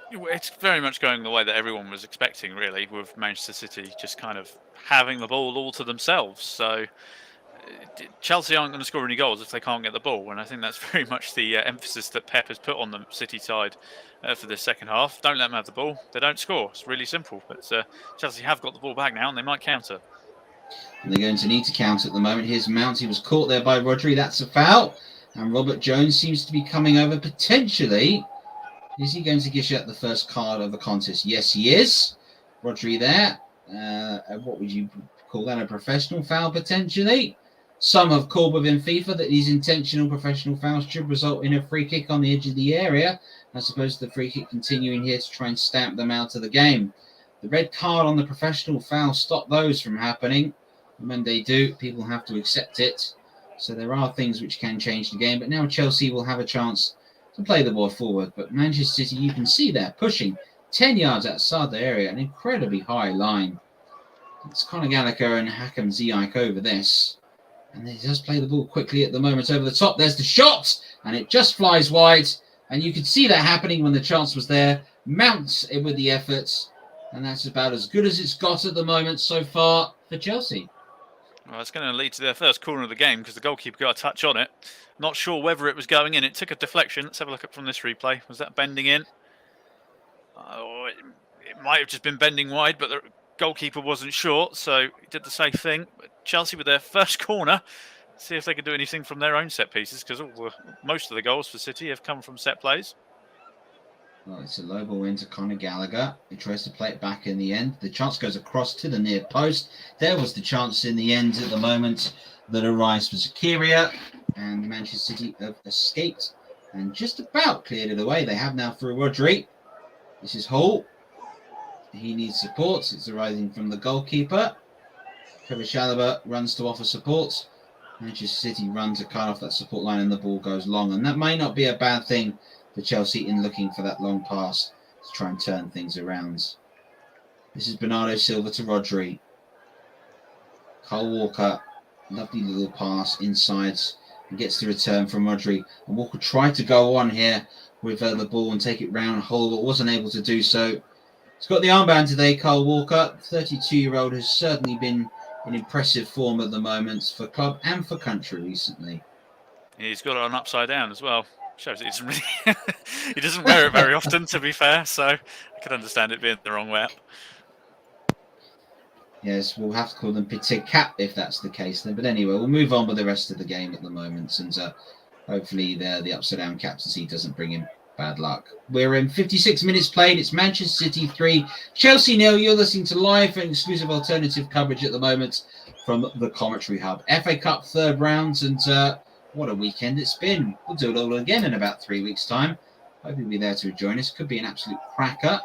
It's very much going the way that everyone was expecting, really, with Manchester City just kind of having the ball all to themselves. So Chelsea aren't going to score any goals if they can't get the ball, and I think that's very much the emphasis that Pep has put on the City side for this second half. Don't let them have the ball; they don't score. It's really simple. But Chelsea have got the ball back now, and they might counter. And they're going to need to counter at the moment. Here's Mount. He was caught there by Rodri. That's a foul. And Robert Jones seems to be coming over potentially. Is he going to dish out the first card of the contest? Yes, he is. Rodri there. What would you call that? A professional foul potentially? Some have called within FIFA that these intentional professional fouls should result in a free kick on the edge of the area, as opposed to the free kick continuing here to try and stamp them out of the game. The red card on the professional foul stopped those from happening. And when they do, people have to accept it. So there are things which can change the game. But now Chelsea will have a chance to play the ball forward. But Manchester City, you can see they're pushing 10 yards outside the area, an incredibly high line. It's Conor Gallagher and Hakim Ziyech over this. And he does play the ball quickly at the moment over the top. There's the shot, and it just flies wide. And you could see that happening when the chance was there. Mount with the efforts. And that's about as good as it's got at the moment so far for Chelsea. Well, it's going to lead to their first corner of the game because the goalkeeper got a touch on it. Not sure whether it was going in. It took a deflection. Let's have a look at from this replay. Was that bending in? Oh, it might have just been bending wide, but the goalkeeper wasn't sure, so he did the safe thing. But Chelsea with their first corner. See if they can do anything from their own set pieces, because most of the goals for City have come from set plays. Well, it's a low ball into Conor Gallagher. He tries to play it back in the end. The chance goes across to the near post. There was the chance in the end at the moment that arrives for Zakaria. And Manchester City have escaped and just about cleared it away. They have now through Rodri. This is Hall. He needs support. It's arising from the goalkeeper. Kevin Chalobah runs to offer support. Manchester City run to cut off that support line and the ball goes long. And that may not be a bad thing for Chelsea in looking for that long pass to try and turn things around. This is Bernardo Silva to Rodri. Cole Walker, lovely little pass inside and gets the return from Rodri. And Walker tried to go on here with the ball and take it round Hull, but wasn't able to do so. He's got the armband today, Cole Walker. 32-year-old has certainly been in impressive form at the moment for club and for country recently. He's got it on upside down as well. Shows he doesn't really he doesn't wear it very often, to be fair, so I could understand it being the wrong way up. Yes, we'll have to call them Petit Cap if that's the case then. But anyway, we'll move on with the rest of the game at the moment, and hopefully the upside down captaincy doesn't bring him bad luck. We're in 56 minutes played. It's Manchester City 3, Chelsea 0. You're listening to live and exclusive alternative coverage at the moment from the Commentary Hub. FA Cup third round, and what a weekend it's been. We'll do it all again in about 3 weeks' time. Hope you'll be there to join us. Could be an absolute cracker.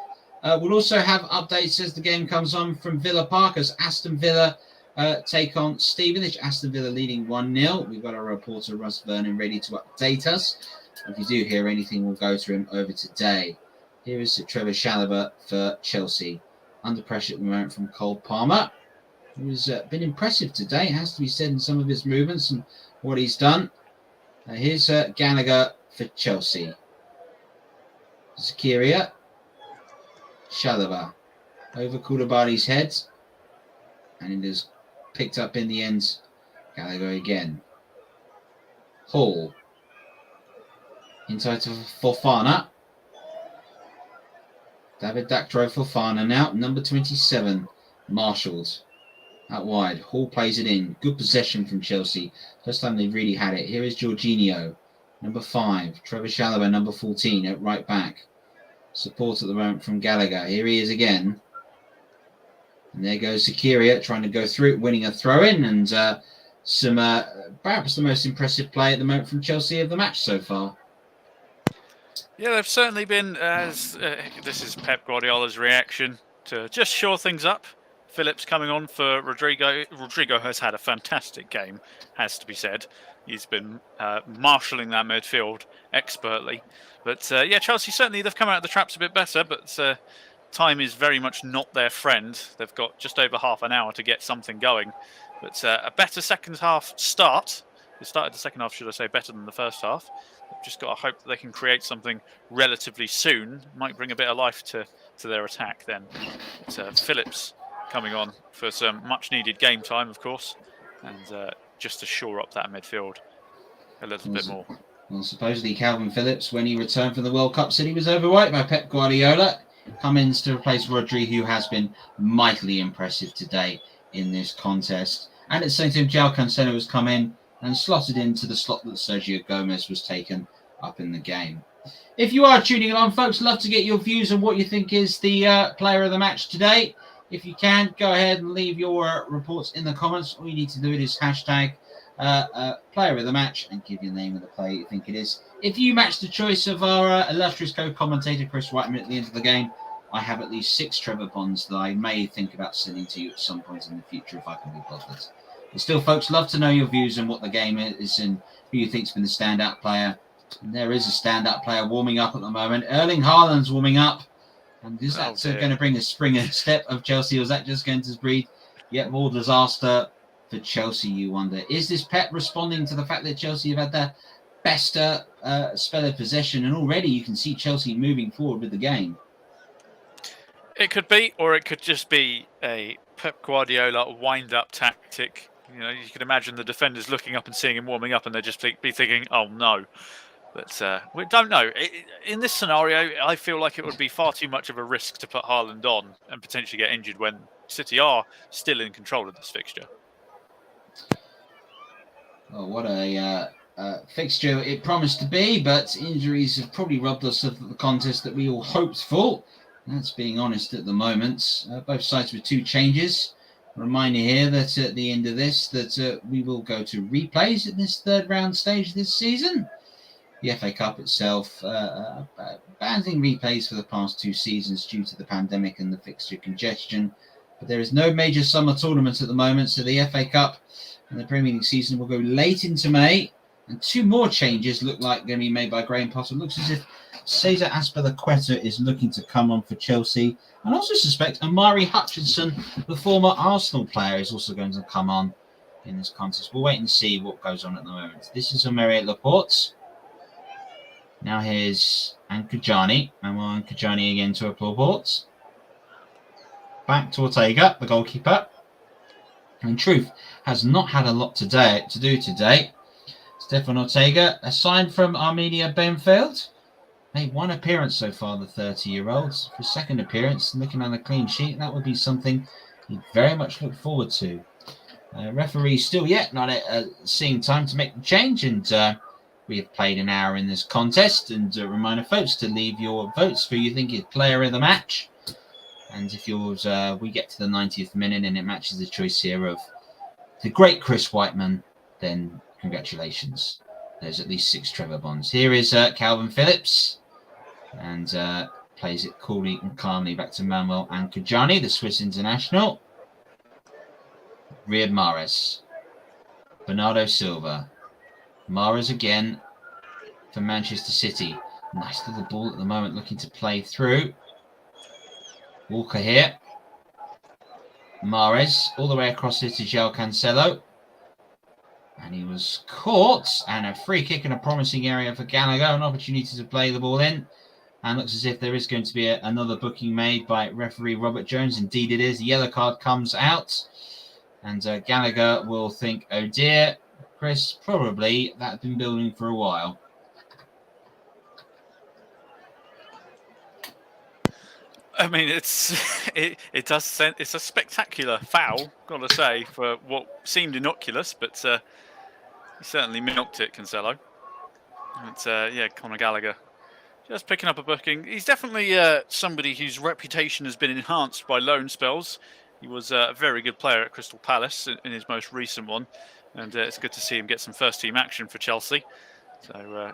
We'll also have updates as the game comes on from Villa Park as Aston Villa take on Stevenage. Aston Villa leading 1-0. We've got our reporter Russ Vernon ready to update us. If you do hear anything, we'll go to him over today. Here is Trevor Chalobah for Chelsea. Under pressure at the moment from Cole Palmer, who's been impressive today, it has to be said, in some of his movements and what he's done. Here's Gallagher for Chelsea. Zakaria. Chalobah over Koulibaly's head, and it is picked up in the end. Gallagher again. Hall inside to Fofana. David Dactro Fofana now, number 27, marshalled out wide. Hall plays it in. Good possession from Chelsea. First time they've really had it. Here is Jorginho, number 5. Trevor Chalobah, number 14, at right back. Support at the moment from Gallagher. Here he is again. And there goes Zakaria trying to go through it, winning a throw-in. And some perhaps the most impressive play at the moment from Chelsea of the match so far. Yeah, they've certainly been, as this is Pep Guardiola's reaction to just shore things up. Phillips coming on for Rodrigo. Rodrigo has had a fantastic game, has to be said. He's been marshalling that midfield expertly. But yeah, Chelsea certainly, they've come out of the traps a bit better, but time is very much not their friend. They've got just over half an hour to get something going. But a better second half start. They started the second half, should I say, better than the first half. They've just got to hope that they can create something relatively soon. Might bring a bit of life to their attack then. But, Phillips coming on for some much-needed game time, of course, and just to shore up that midfield a little bit more. Well, supposedly Calvin Phillips, when he returned from the World Cup, said he was overweight by Pep Guardiola. Comes to replace Rodri, who has been mightily impressive today in this contest. And at the same time, João Cancelo has come in and slotted into the slot that Sergio Gomez was taken up in the game. If you are tuning along, folks, love to get your views on what you think is the player of the match today. If you can, go ahead and leave your reports in the comments. All you need to do is hashtag player of the match and give your name of the player you think it is. If you match the choice of our illustrious co-commentator Chris Whiteman at the end of the game, I have at least 6 Trevor Bonds that I may think about sending to you at some point in the future if I can be bothered. But still, folks, love to know your views on what the game is and who you think's been the standout player. And there is a standout player warming up at the moment. Erling Haaland's warming up. And is that going to bring a spring and step of Chelsea, or is that just going to breed yet more disaster for Chelsea, you wonder? Is this Pep responding to the fact that Chelsea have had their best spell of possession, and already you can see Chelsea moving forward with the game? It could be, or it could just be a Pep Guardiola wind-up tactic. You know, you can imagine the defenders looking up and seeing him warming up, and they'd just be thinking, "Oh no." But we don't know. In this scenario, I feel like it would be far too much of a risk to put Haaland on and potentially get injured when City are still in control of this fixture. Oh, what a fixture it promised to be, but injuries have probably robbed us of the contest that we all hoped for. That's being honest at the moment. Both sides with 2 changes. A reminder here that at the end of this, that we will go to replays at this 3rd round stage this season. The FA Cup itself banning replays for the past 2 seasons due to the pandemic and the fixture congestion. But there is no major summer tournament at the moment, so the FA Cup and the Premier League season will go late into May. And 2 more changes look like going to be made by Graham Potter. It looks as if Cesar Azpilicueta is looking to come on for Chelsea. And I also suspect Amari Hutchinson, the former Arsenal player, is also going to come on in this contest. We'll wait and see what goes on at the moment. This is Aymeric Laporte. Now here's Ankajani. And we'll Ankajani again to Laporte. Back to Ortega, the goalkeeper. In truth, has not had a lot to do today. Stefan Ortega, aside from Arminia Benfield, made 1 appearance so far, the 30-year-old. For his 2nd appearance, looking on a clean sheet, that would be something he'd very much look forward to. Referee still yet not seeing time to make the change, and we have played an hour in this contest. And a reminder, folks, to leave your votes for who you think is player of the match. And if yours, we get to the 90th minute and it matches the choice here of the great Chris Whiteman, then congratulations. There's at least 6 Trevor Bonds. Here is Calvin Phillips. And plays it coolly and calmly back to Manuel Ankajani, the Swiss international. Riyad Mahrez. Bernardo Silva. Mahrez again for Manchester City. Nice little ball at the moment, looking to play through. Walker here. Mahrez all the way across here to João Cancelo. And he was caught. And a free kick in a promising area for Gallagher. An opportunity to play the ball in. And looks as if there is going to be another booking made by referee Robert Jones. Indeed it is. The yellow card comes out. And Gallagher will think, oh dear, Chris, probably that had been building for a while. I mean, it's a spectacular foul, gotta say, for what seemed innocuous, but he certainly milked it, Cancelo. But yeah, Conor Gallagher just picking up a booking. He's definitely somebody whose reputation has been enhanced by loan spells. He was a very good player at Crystal Palace in his most recent one, and it's good to see him get some first-team action for Chelsea. So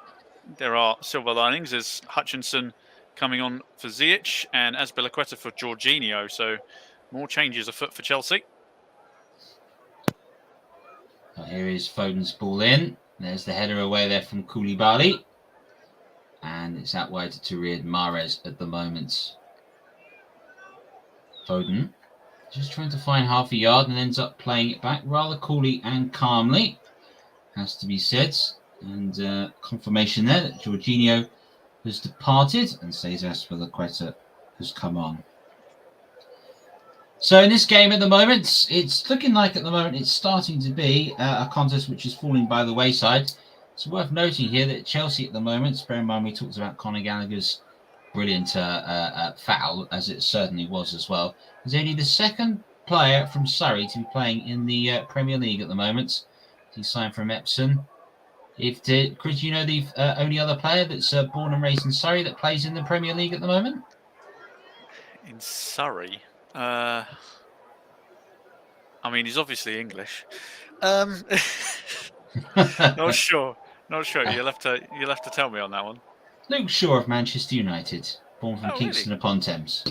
there are silver linings as Hutchinson coming on for Ziyech and Azpilicueta for Jorginho. So more changes afoot for Chelsea. Here is Foden's ball in. There's the header away there from Koulibaly. And it's out wide to Riyad Mahrez at the moment. Foden just trying to find half a yard and ends up playing it back rather coolly and calmly, has to be said. And confirmation there that Jorginho has departed and Cesar Azpilicueta has come on. So in this game at the moment, it's looking like at the moment it's starting to be a contest which is falling by the wayside. It's worth noting here that Chelsea at the moment, bear in mind we talked about Conor Gallagher's brilliant foul, as it certainly was as well, is only the second player from Surrey to be playing in the Premier League at the moment. He signed from Epsom. Chris, you know the only other player that's born and raised in Surrey that plays in the Premier League at the moment? In Surrey? I mean, he's obviously English. Not sure. You'll have to tell me on that one. Luke Shaw of Manchester United, born from Kingston really? upon Thames.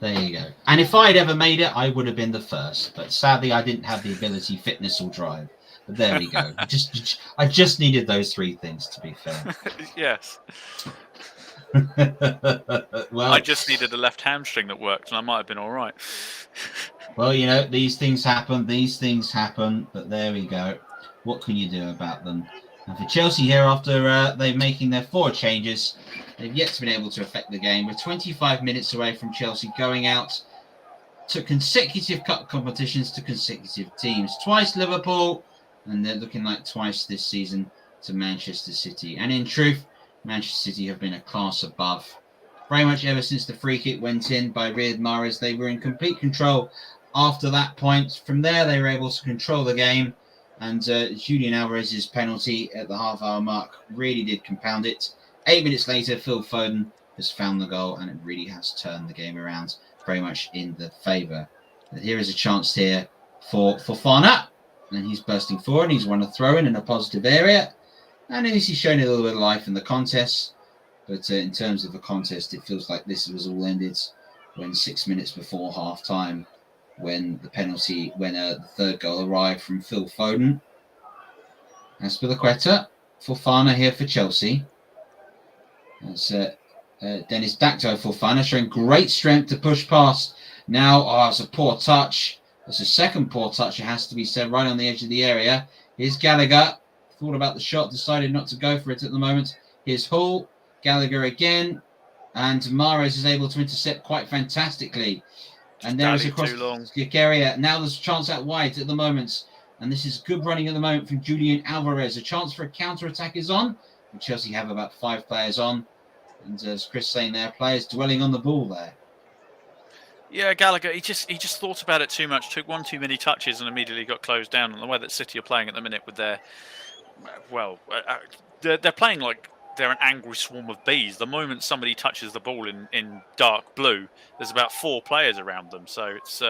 There you go. And if I'd ever made it, I would have been the first. But sadly, I didn't have the ability, fitness, or drive. But there we go. I just needed those three things, to be fair. Yes. Well, I just needed a left hamstring that worked, and I might have been all right. Well, you know, these things happen. But there we go. What can you do about them? And for Chelsea here, after they're making their 4 changes, they've yet to be able to affect the game. We're 25 minutes away from Chelsea going out to consecutive cup competitions to consecutive teams. Twice Liverpool, and they're looking like twice this season to Manchester City. And in truth, Manchester City have been a class above. Very much ever since the free kick went in by Riyad Mahrez, they were in complete control after that point. From there, they were able to control the game. And Julian Alvarez's penalty at the half-hour mark really did compound it. 8 minutes later, Phil Foden has found the goal, and it really has turned the game around very much in the favour. Here is a chance here for Fofana, and he's bursting forward. He's won a throw-in in a positive area, and at least he's shown a little bit of life in the contest. But in terms of the contest, it feels like this was all ended when 6 minutes before half-time, when the third goal arrived from Phil Foden. Azpilicueta, Fofana here for Chelsea. That's Dennis Dacto Fofana showing great strength to push past. Now, it's a poor touch. It's a second poor touch, it has to be said, right on the edge of the area. Here's Gallagher. Thought about the shot, decided not to go for it at the moment. Here's Hull. Gallagher again. And Mahrez is able to intercept quite fantastically. And there is across the area. Now there's a chance out wide at the moment. And this is good running at the moment from Julian Alvarez. A chance for a counter-attack is on. And Chelsea have about 5 players on. And as Chris saying there, players dwelling on the ball there. Yeah, Gallagher, he just thought about it too much, took one too many touches and immediately got closed down. And the way that City are playing at the minute with their, they're playing like they're an angry swarm of bees. The moment somebody touches the ball in dark blue, there's about 4 players around them. So it's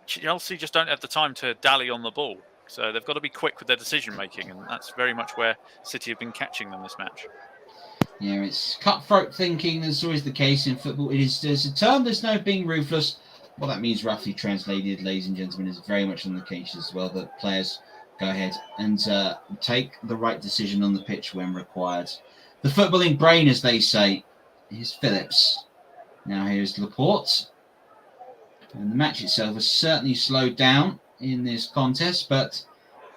Chelsea just don't have the time to dally on the ball. So they've got to be quick with their decision making, and that's very much where City have been catching them this match. Yeah, it's cutthroat thinking. That's always the case in football. There's a term. There's no being ruthless. What that means, roughly translated, ladies and gentlemen, is very much on the case as well. That players go ahead and take the right decision on the pitch when required. The footballing brain, as they say, is Phillips. Now here's Laporte. And the match itself has certainly slowed down in this contest, but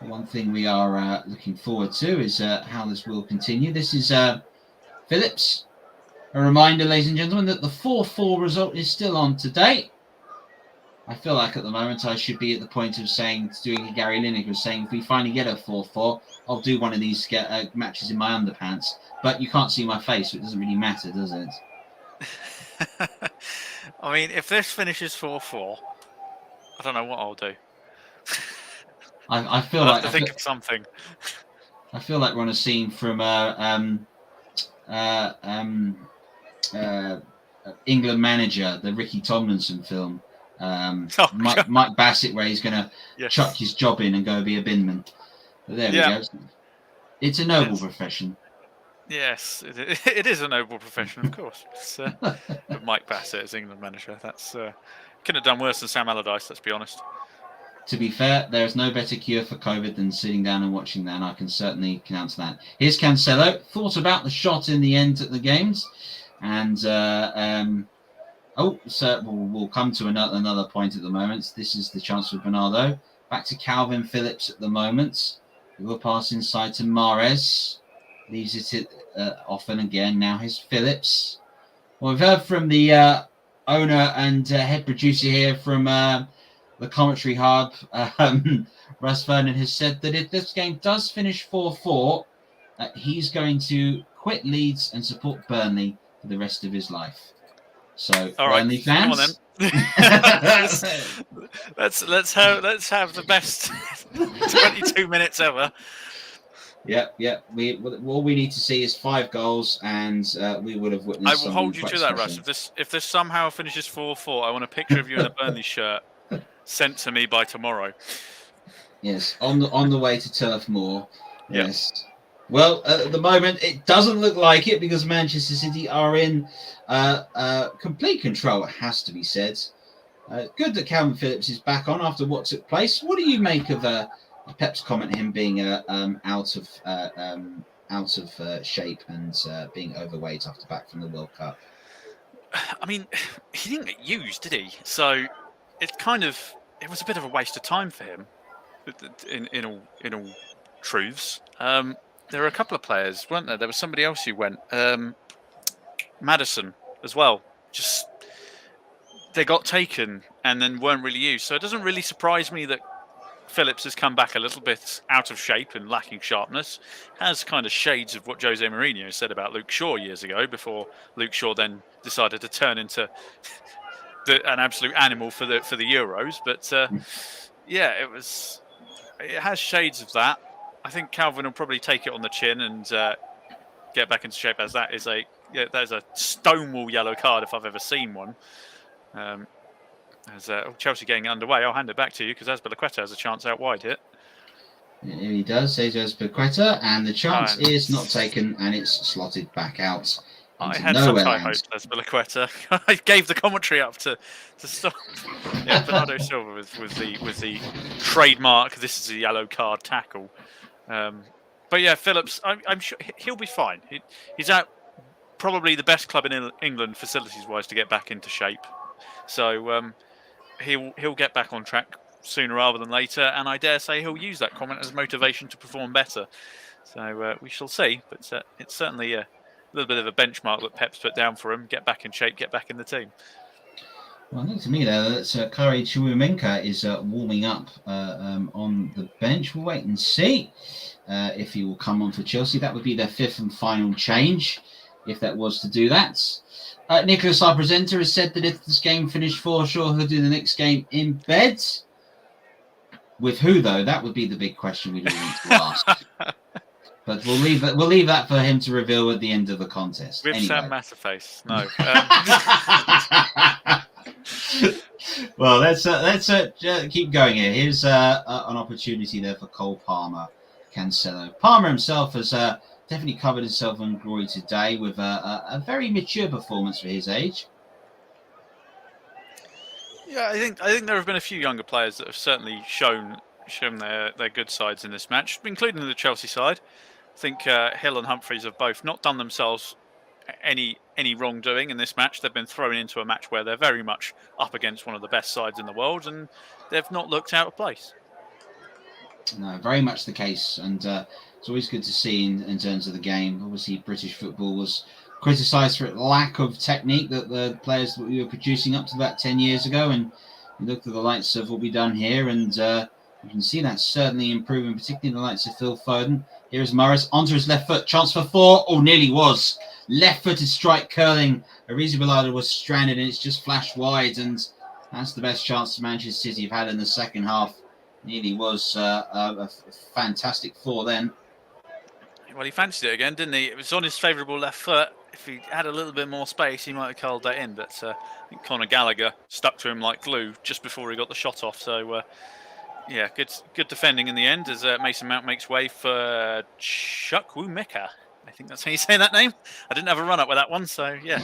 one thing we are looking forward to is how this will continue. This is Phillips. A reminder, ladies and gentlemen, that the 4-4 result is still on today. I feel like at the moment I should be at the point of saying, doing Gary Lineker, saying, if we finally get a 4-4, I'll do one of these matches in my underpants. But you can't see my face, so it doesn't really matter, does it? I mean, if this finishes 4-4, I don't know what I'll do. I feel I'll like have to think of something. I feel like we're on a scene from England Manager, the Ricky Tomlinson film. Mike Bassett, where he's going to chuck his job in and go be a binman. But there we go. It's a noble profession. Yes, it is a noble profession, of course. But Mike Bassett as England manager, that's couldn't have done worse than Sam Allardyce, let's be honest. To be fair, there is no better cure for COVID than sitting down and watching that, and I can certainly announce that. Here's Cancelo. Thought about the shot in the end at the games, and we'll come to another point at the moment. This is the chance for Bernardo. Back to Calvin Phillips at the moment. He will pass inside to Mahrez. Leaves it off and again. Now here's Phillips. Well, we've heard from the owner and head producer here from the commentary hub. Russ Vernon has said that if this game does finish 4-4, he's going to quit Leeds and support Burnley for the rest of his life. So, all Burnley right, fans, come on then. let's have the best 22 minutes ever. Yep. All we need to see is 5 goals, and we would have witnessed. I will hold you to that, Russ. If this somehow finishes 4-4, I want a picture of you in a Burnley shirt sent to me by tomorrow. Yes, on the way to Turf Moor. Yes. Yep. Well, at the moment, it doesn't look like it because Manchester City are in complete control, it has to be said. Good that Calvin Phillips is back on after what took place. What do you make of Pep's comment, him being out of shape and being overweight after back from the World Cup? I mean, he didn't get used, did he? So it was a bit of a waste of time for him. In all truths, there were a couple of players, weren't there? There was somebody else who went, Maddison as well. Just they got taken and then weren't really used. So it doesn't really surprise me that Phillips has come back a little bit out of shape and lacking sharpness. Has kind of shades of what Jose Mourinho said about Luke Shaw years ago, before Luke Shaw then decided to turn into an absolute animal for the Euros. But it has shades of that. I think Calvin will probably take it on the chin and get back into shape, as that is a stonewall yellow card if I've ever seen one. As Chelsea getting underway, I'll hand it back to you because Azpilicueta has a chance out wide here. Here he does, says Azpilicueta, and the chance is not taken, and it's slotted back out. I had some high hopes, Azpilicueta. I gave the commentary up to stop. Yeah, Bernardo Silva was the trademark. This is a yellow card tackle. But yeah, Phillips, I'm sure he'll be fine. He's at probably the best club in England facilities-wise to get back into shape. So he'll get back on track sooner rather than later, and I dare say he'll use that comment as motivation to perform better. So we shall see, but it's certainly a little bit of a benchmark that Pep's put down for him. Get back in shape, get back in the team. Well, I think to me, though, that Kari Chukwuemeka is warming up on the bench. We'll wait and see if he will come on for Chelsea. That would be their 5th and final change, if that was to do that. Nicholas, our presenter, has said that if this game finished 4, sure, he'll do the next game in bed. With who, though? That would be the big question we do want to ask. But we'll leave that for him to reveal at the end of the contest. With anyway. Sam Matterface. No. Well, let's keep going here. Here's an opportunity there for Cole Palmer, Cancelo. Palmer himself has definitely covered himself in glory today with a very mature performance for his age. Yeah, I think there have been a few younger players that have certainly shown their good sides in this match, including the Chelsea side. I think Hill and Humphreys have both not done themselves any wrongdoing in this match. They've been thrown into a match where they're very much up against one of the best sides in the world, and they've not looked out of place. No, very much the case, and it's always good to see in terms of the game. Obviously, British football was criticised for its lack of technique that the players that we were producing up to about 10 years ago, and you look at the likes of what we've done here, and you can see that's certainly improving, particularly the likes of Phil Foden. Here's Morris onto his left foot, chance for 4. Oh, nearly was. Left-footed strike curling. Arrizabalaga was stranded, and it's just flashed wide, and that's the best chance Manchester City have had in the second half. Nearly was a fantastic 4 then. Well, he fancied it again, didn't he? It was on his favourable left foot. If he had a little bit more space, he might have curled that in. But I think Conor Gallagher stuck to him like glue just before he got the shot off. So, yeah, good defending in the end as Mason Mount makes way for Chukwuemeka. I think that's how you say that name. I didn't have a run-up with that one, so yeah.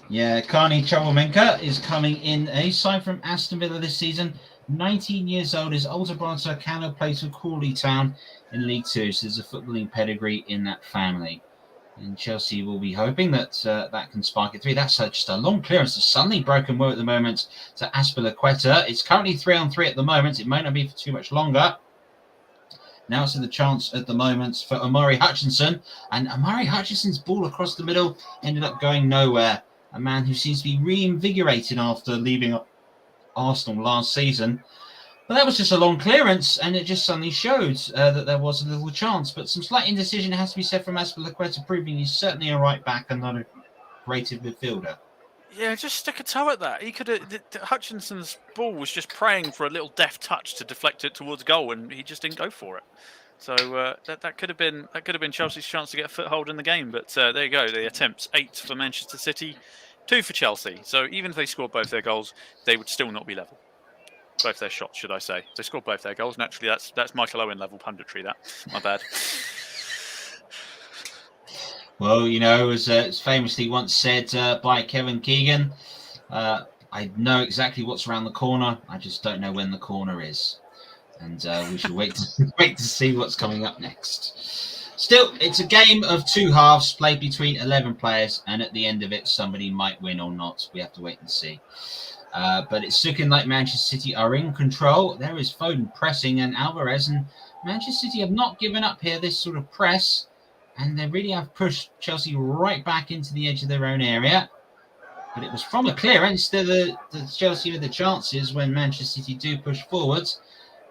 Yeah, Carney Chukwuemeka is coming in. He signed from Aston Villa this season. 19 years old. His older brother Cano plays for Crawley Town in League Two, so there's a footballing pedigree in that family. And Chelsea will be hoping that that can spark it through. That's just a long clearance. It's suddenly broken well at the moment to Azpilicueta. It's currently 3-on-3 at the moment. It may not be for too much longer. Now it's the chance at the moment for Omari Hutchinson. And Omari Hutchinson's ball across the middle ended up going nowhere. A man who seems to be reinvigorated after leaving Arsenal last season. But that was just a long clearance, and it just suddenly showed that there was a little chance. But some slight indecision has to be said from Azpilicueta, proving he's certainly a right back and not a rated midfielder. Yeah, just stick a toe at that. He could have. Hutchinson's ball was just praying for a little deft touch to deflect it towards goal, and he just didn't go for it. So that could have been Chelsea's chance to get a foothold in the game. But there you go. The attempts 8 for Manchester City, 2 for Chelsea. So even if they scored both their goals, they would still not be level. Both their shots, should I say? They scored both their goals. Naturally, that's Michael Owen level punditry. That, my bad. Well, you know, as famously once said by Kevin Keegan, I know exactly what's around the corner. I just don't know when the corner is, and we should wait to see what's coming up next. Still, it's a game of 2 halves played between 11 players, and at the end of it, somebody might win or not. We have to wait and see. But it's looking like Manchester City are in control. There is Foden pressing and Alvarez, and Manchester City have not given up here, this sort of press, and they really have pushed Chelsea right back into the edge of their own area. But it was from a clearance that the Chelsea with the chances when Manchester City do push forwards.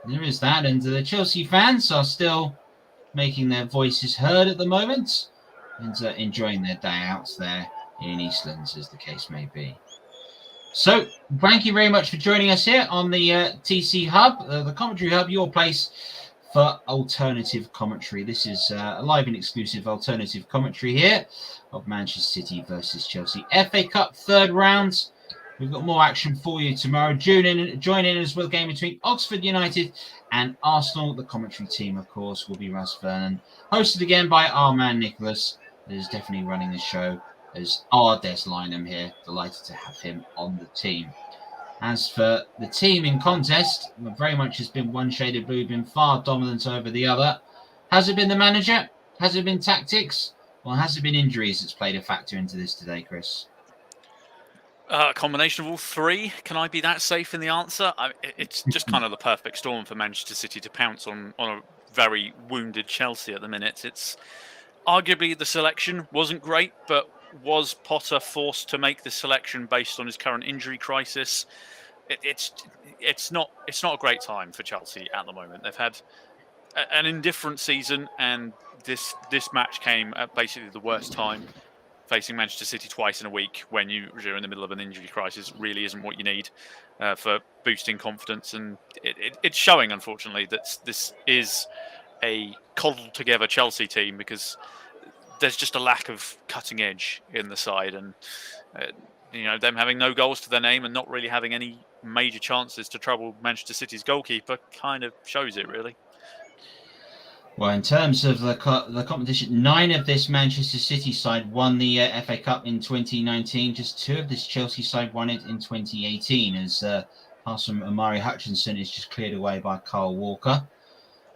And there is that, and the Chelsea fans are still making their voices heard at the moment and enjoying their day out there in Eastlands, as the case may be. So, thank you very much for joining us here on the TC Hub, the Commentary Hub, your place for alternative commentary. This is a live and exclusive alternative commentary here of Manchester City versus Chelsea. FA Cup third round. We've got more action for you tomorrow. Join in as well, game between Oxford United and Arsenal. The commentary team, of course, will be Russ Vernon. Hosted again by our man Nicholas, who is definitely running the show. As our Des Lynham here, delighted to have him on the team. As for the team in contest, very much has been one shade of blue, been far dominant over the other. Has it been the manager? Has it been tactics? Or has it been injuries that's played a factor into this today, Chris? A combination of all three. Can I be that safe in the answer? It's just kind of the perfect storm for Manchester City to pounce on a very wounded Chelsea at the minute. It's arguably the selection wasn't great, but was Potter forced to make the selection based on his current injury crisis? It's not a great time for Chelsea at the moment. They've had an indifferent season, and this match came at basically the worst time. Facing Manchester City twice in a week when you're in the middle of an injury crisis really isn't what you need for boosting confidence, and it's showing, unfortunately, that this is a coddled together Chelsea team because there's just a lack of cutting edge in the side, and them having no goals to their name and not really having any major chances to trouble Manchester City's goalkeeper kind of shows it, really. Well, in terms of the competition, 9 of this Manchester City side won the FA Cup in 2019. Just 2 of this Chelsea side won it in 2018, as pass from Omari Hutchinson is just cleared away by Kyle Walker.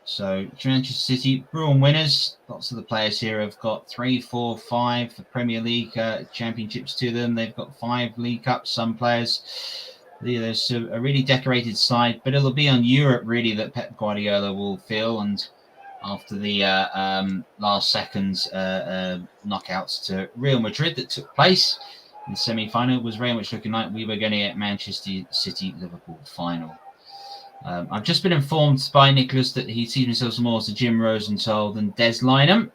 So Manchester City, Bruin winners. Lots of the players here have got 3, 4, 5 the Premier League championships to them. They've got 5 League Cups, some players. There's a really decorated side, but it'll be on Europe really that Pep Guardiola will feel. And after the last seconds knockouts to Real Madrid that took place in the semi-final, it was very much looking like we were going to get Manchester City-Liverpool final. I've just been informed by Nicholas that he sees himself more as a Jim Rosenthal than Des Lynam,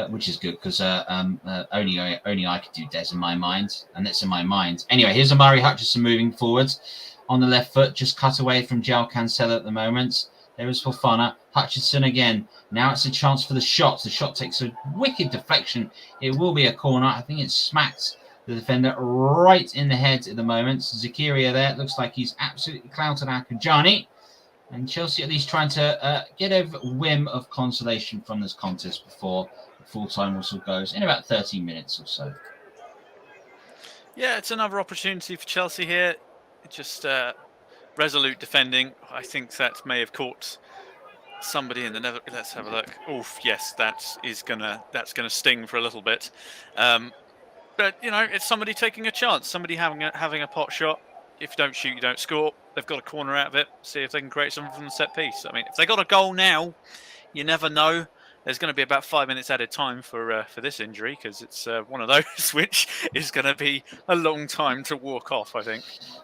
which is good because only I could do Des in my mind, and that's in my mind. Anyway, here's Omari Hutchinson moving forwards on the left foot, just cut away from João Cancelo at the moment. There is Fofana. Hutchinson again. Now it's a chance for the shot. The shot takes a wicked deflection. It will be a corner. I think it smacked the defender right in the head at the moment. Zakaria there. It looks like he's absolutely clouted Akajani. And Chelsea at least trying to get a whim of consolation from this contest before the full-time whistle goes in about 13 minutes or so. Yeah, it's another opportunity for Chelsea here. Just resolute defending. I think that may have caught somebody in the Netherlands. Let's have a look. Oof, yes, that's gonna sting for a little bit. But you know, it's somebody taking a chance, somebody having a pot shot. If you don't shoot, you don't score. They've got a corner out of it. See if they can create something from the set piece. I mean, if they got a goal now, you never know. There's going to be about 5 minutes added time for this injury because it's one of those which is going to be a long time to walk off, I think.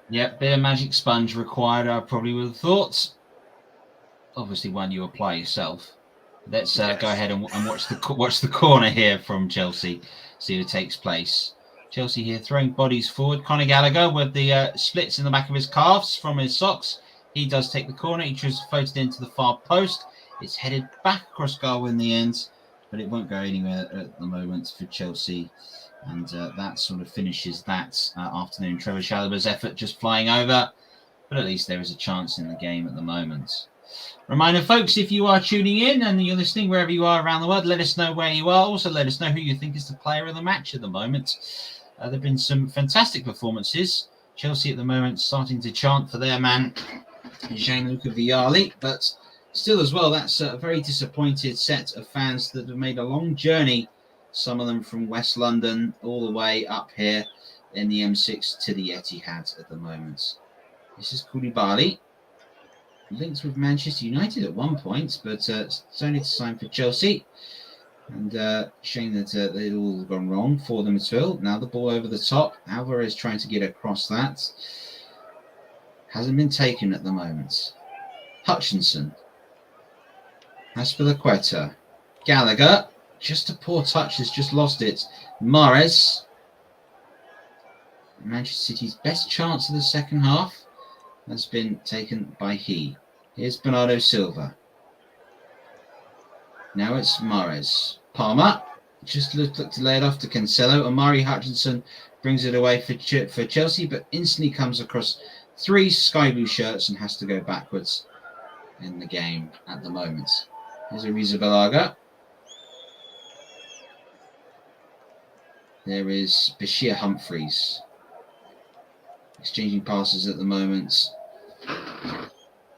Yeah, bit of magic sponge required, I probably would have thought. Obviously, one you apply yourself. Let's Yes. go ahead and watch the corner here from Chelsea. See what takes place. Chelsea here throwing bodies forward. Conor Gallagher with the splits in the back of his calves from his socks. He does take the corner. He tries to float it into the far post. It's headed back across goal in the end, but it won't go anywhere at the moment for Chelsea. And that sort of finishes that afternoon. Trevor Chalobah's effort just flying over, but at least there is a chance in the game at the moment. Reminder, folks, if you are tuning in and you're listening wherever you are around the world, let us know where you are. Also, let us know who you think is the player of the match at the moment. There have been some fantastic performances. Chelsea at the moment starting to chant for their man, Gianluca Vialli, but still as well, that's a very disappointed set of fans that have made a long journey, some of them from West London all the way up here in the M6 to the Etihad at the moment. This is Koulibaly. Linked with Manchester United at one point, but it's only to sign for Chelsea. And shame that they'd all gone wrong for them as well. Now the ball over the top. Alvarez trying to get across that. Hasn't been taken at the moment. Hutchinson. Azpilicueta. Gallagher. Just a poor touch. Has just lost it. Mahrez. Manchester City's best chance of the second half has been taken by he. Here's Bernardo Silva. Now it's Mahrez. Palmer just looked to lay it off to Cancelo. Omari Hutchinson brings it away for Chelsea, but instantly comes across 3 sky blue shirts and has to go backwards in the game at the moment. Here's Arrizabalaga. There is Bashir Humphreys. Exchanging passes at the moment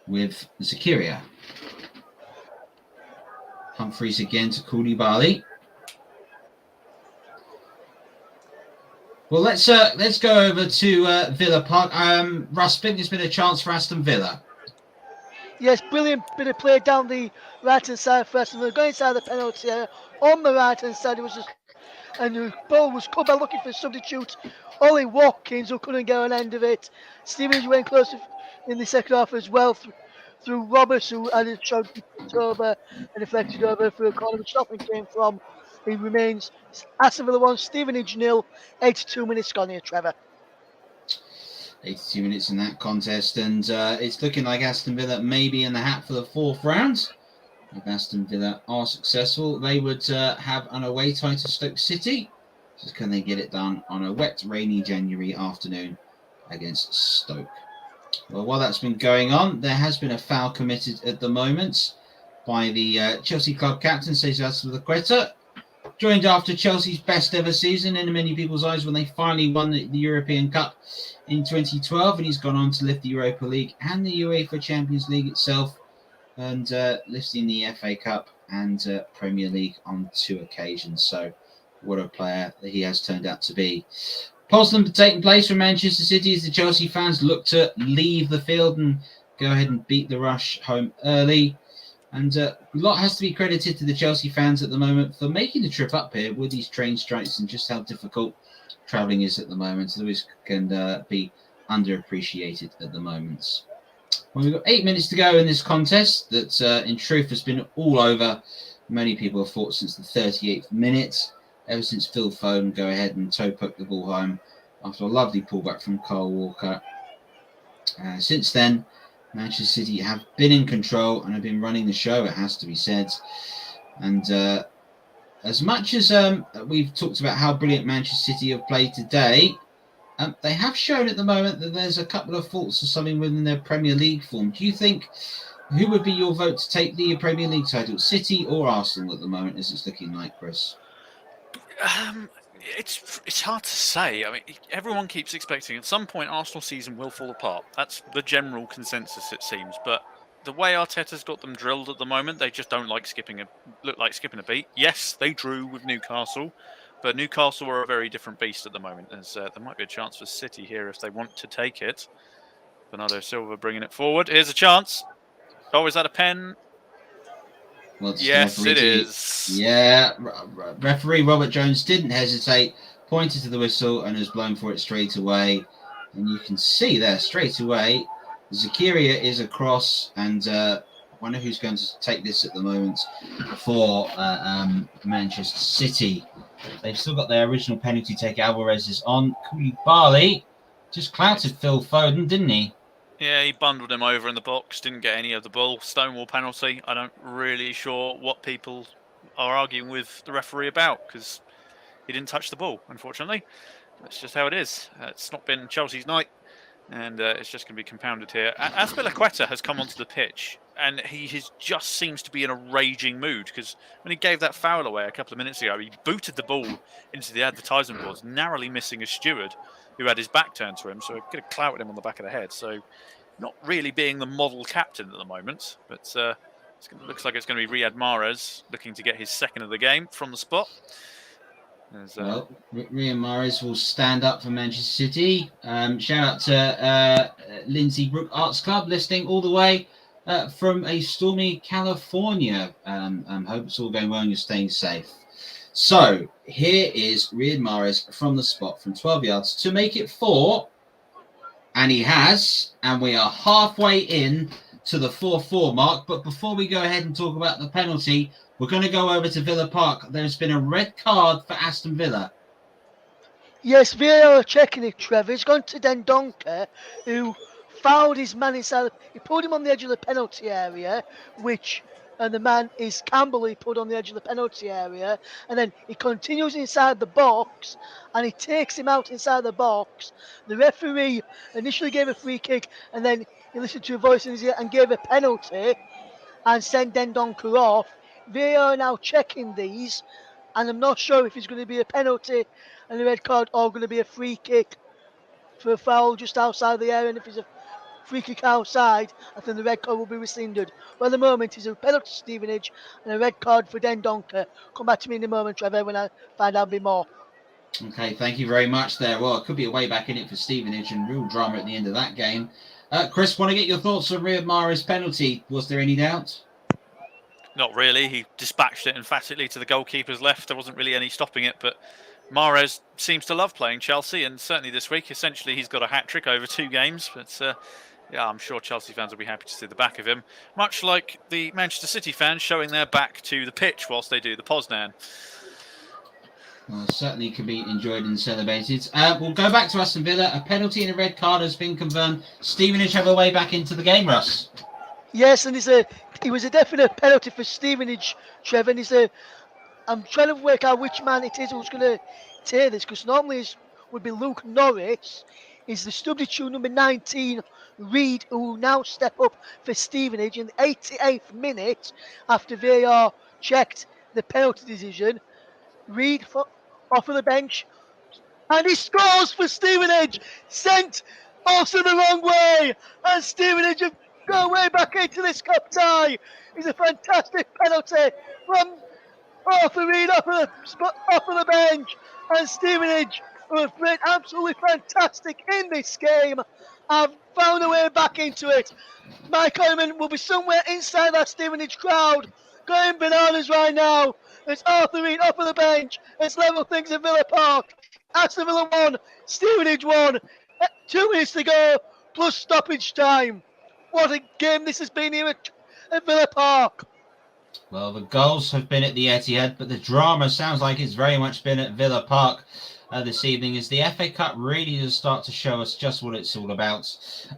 with Zakaria. Humphreys again to Koulibaly. Well, let's go over to Villa Park. Russ, there's been a chance for Aston Villa. Yes, brilliant bit of play down the right-hand side for Aston Villa. Going inside the penalty area. On the right-hand side, it was just, and the ball was covered looking for a substitute. Ollie Watkins, who couldn't get an end of it. Stevens went close in the second half as well through Roberts, who had a shot over and deflected over for a corner, which nothing came from. He remains Aston Villa 1, Stevenage 0, 82 minutes gone here, Trevor. 82 minutes in that contest, and it's looking like Aston Villa may be in the hat for the 4th round. If Aston Villa are successful, they would have an away tie to Stoke City. So can they get it done on a wet, rainy January afternoon against Stoke? Well, while that's been going on, there has been a foul committed at the moment. by the Chelsea club captain, Cesar Azpilicueta. Joined after Chelsea's best ever season in many people's eyes when they finally won the European Cup in 2012, and he's gone on to lift the Europa League and the UEFA Champions League itself, and lifting the FA Cup and Premier League on 2 occasions. So what a player that he has turned out to be. Poznan taking place for Manchester City as the Chelsea fans look to leave the field and go ahead and beat the rush home early. And a lot has to be credited to the Chelsea fans at the moment for making the trip up here with these train strikes and just how difficult travelling is at the moment. So this can be underappreciated at the moment. Well, we've got 8 minutes to go in this contest that in truth has been all over. Many people have thought since the 38th minute, ever since Phil Foden go ahead and toe poke the ball home after a lovely pullback from Kyle Walker. Since then, Manchester City have been in control and have been running the show, it has to be said. And as much as we've talked about how brilliant Manchester City have played today, they have shown at the moment that there's a couple of faults or something within their Premier League form. Do you think, who would be your vote to take the Premier League title, City or Arsenal at the moment as it's looking like, Chris? It's hard to say. I mean, everyone keeps expecting at some point Arsenal season will fall apart. That's the general consensus, it seems. But the way Arteta's got them drilled at the moment, they just don't look like skipping a beat. Yes, they drew with Newcastle, but Newcastle are a very different beast at the moment. There might be a chance for City here if they want to take it. Bernardo Silva bringing it forward. Here's a chance. Oh, is that a pen? Well, yes, it is. Yeah, referee Robert Jones didn't hesitate, pointed to the whistle and has blown for it straight away. And you can see there straight away, Zakaria is across, and I wonder who's going to take this at the moment for Manchester City. They've still got their original penalty take. Alvarez is on. Koulibaly just clouted Phil Foden, didn't he? Yeah, he bundled him over in the box, didn't get any of the ball. Stonewall penalty. I'm not really sure what people are arguing with the referee about because he didn't touch the ball, unfortunately. That's just how it is. It's not been Chelsea's night, and it's just going to be compounded here. Azpilicueta has come onto the pitch, and he just seems to be in a raging mood because when he gave that foul away a couple of minutes ago, he booted the ball into the advertisement boards, narrowly missing a steward who had his back turned to him, so it could have clouted him on the back of the head. So not really being the model captain at the moment, but looks like it's going to be Riyad Mahrez looking to get his second of the game from the spot. Well, Riyad Mahrez will stand up for Manchester City. Shout out to Lindsay Brook Arts Club, listening all the way from a stormy California. Hope it's all going well and you're staying safe. So here is Riyad Mahrez from the spot from 12 yards to make it 4. And he has, and we are halfway in to the 4-4 mark. But before we go ahead and talk about the penalty, we're going to go over to Villa Park. There's been a red card for Aston Villa. Yes, VAR are checking it, Trevor. It's gone to Dendoncker, who fouled his man inside. He pulled him on the edge of the penalty area, and the man is Campbell. He put on the edge of the penalty area, and then he continues inside the box, and he takes him out inside the box. The referee initially gave a free kick, and then he listened to a voice in his ear and gave a penalty, and sent Dendoncker off. They are now checking these, and I'm not sure if it's going to be a penalty and a red card or going to be a free kick for a foul just outside the area. And if it's a free kick outside, I think the red card will be rescinded. But at the moment, it's a penalty to Stevenage and a red card for Dendoncker. Come back to me in a moment, Trevor, when I find out a bit more. Okay, thank you very much there. Well, it could be a way back in it for Stevenage and real drama at the end of that game. Chris, want to get your thoughts on Riyad Mahrez's penalty? Was there any doubt? Not really. He dispatched it emphatically to the goalkeeper's left. There wasn't really any stopping it, but Mahrez seems to love playing Chelsea, and certainly this week, essentially, he's got a hat-trick over 2 games. But yeah, I'm sure Chelsea fans will be happy to see the back of him, much like the Manchester City fans showing their back to the pitch whilst they do the Poznan. Well, certainly can be enjoyed and celebrated. We'll go back to Aston Villa. A penalty and a red card has been confirmed. Stevenage have a way back into the game, Russ. Yes, and it was a definite penalty for Stevenage, Trevor. And I'm trying to work out which man it is who's going to take this, because normally it would be Luke Norris. is the substitute number 19, Reed, who will now step up for Stevenage in the 88th minute after VAR checked the penalty decision. Reed off of the bench, and he scores for Stevenage. Sent also the wrong way, and Stevenage have gone way back into this cup tie. It's a fantastic penalty from Arthur Reed off of the bench, and Stevenage, who have played absolutely fantastic in this game, have found a way back into it. Mike Coleman will be somewhere inside that Stevenage crowd, going bananas right now. It's Arthur Reed off of the bench. It's level things at Villa Park. Aston Villa 1, Stevenage 1. 2 minutes to go, plus stoppage time. What a game this has been here at Villa Park. Well, the goals have been at the Etihad, but the drama sounds like it's very much been at Villa Park this evening, as the FA Cup really does start to show us just what it's all about.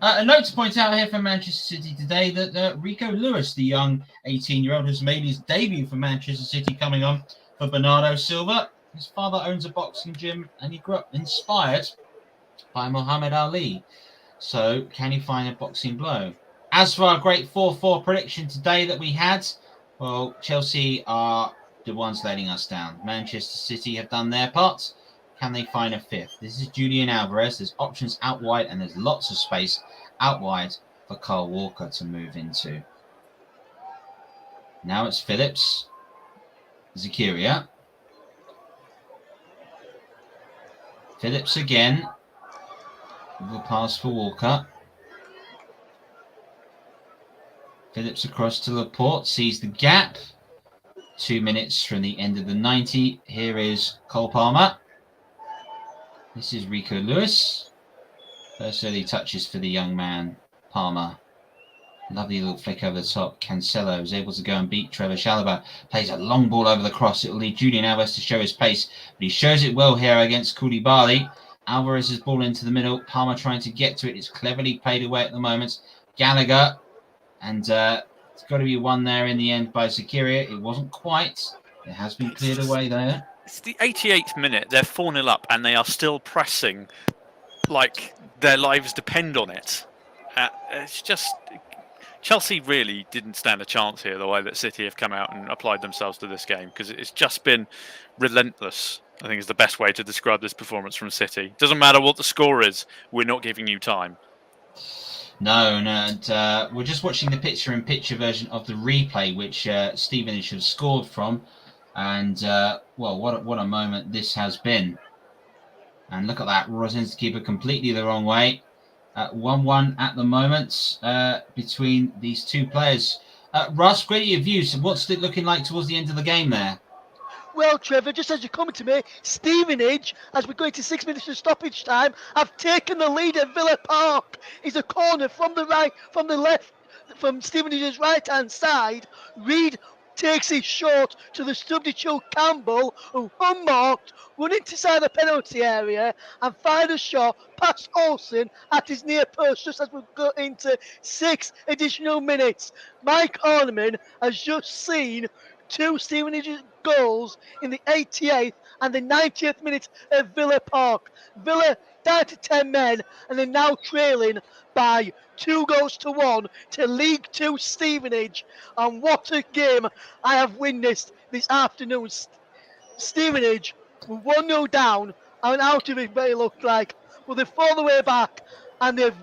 A note to point out here from Manchester City today that Rico Lewis, the young 18-year-old, has made his debut for Manchester City, coming on for Bernardo Silva. His father owns a boxing gym, and he grew up inspired by Muhammad Ali. So, can he find a boxing blow? As for our great 4-4 prediction today that we had, well, Chelsea are the ones letting us down. Manchester City have done their part. Can they find a fifth? This is Julian Alvarez. There's options out wide, and there's lots of space out wide for Kyle Walker to move into. Now it's Phillips. Zakaria. Phillips again. Will pass for Walker. Phillips across to Laporte. Sees the gap. 2 minutes from the end of the 90. Here is Cole Palmer. This is Rico Lewis. First early touches for the young man, Palmer. Lovely little flick over the top. Cancelo is able to go and beat Trevor Chalobah. Plays a long ball over the cross. It will lead Julian Alvarez to show his pace, but he shows it well here against Koulibaly. Alvarez's ball into the middle. Palmer trying to get to it. It's cleverly played away at the moment. Gallagher. And it's got to be won there in the end by Zakaria. It wasn't quite. It has been cleared away there. It's the 88th minute. They're 4-0 up, and they are still pressing like their lives depend on it. It's just... Chelsea really didn't stand a chance here, the way that City have come out and applied themselves to this game, because it's just been relentless, I think is the best way to describe this performance from City. Doesn't matter what the score is, we're not giving you time. No, and we're just watching the picture-in-picture version of the replay, which Stevenage have scored from. And, well, what a moment this has been. And look at that, Rosin's keeper completely the wrong way. 1-1 at the moment between these two players. Russ, great your views. What's it looking like towards the end of the game there? Well, Trevor, just as you're coming to me, Stevenage, as we're going to 6 minutes of stoppage time, have taken the lead at Villa Park. It's a corner from the right, from the left, from Stevenage's right-hand side. Reed takes it short to the substitute Campbell, who unmarked, run inside the penalty area and fired a shot past Olsen at his near post just as we go into 6 additional minutes. Mike Orneman has just seen 2 Stevenage goals in the 88th and the 90th minute at Villa Park. Villa down to 10 men, and they're now trailing by 2-1 to League Two Stevenage. And what a game I have witnessed this afternoon. Stevenage were 1-0 down and out of it, they looked like. Well, they've fallen the way back and they've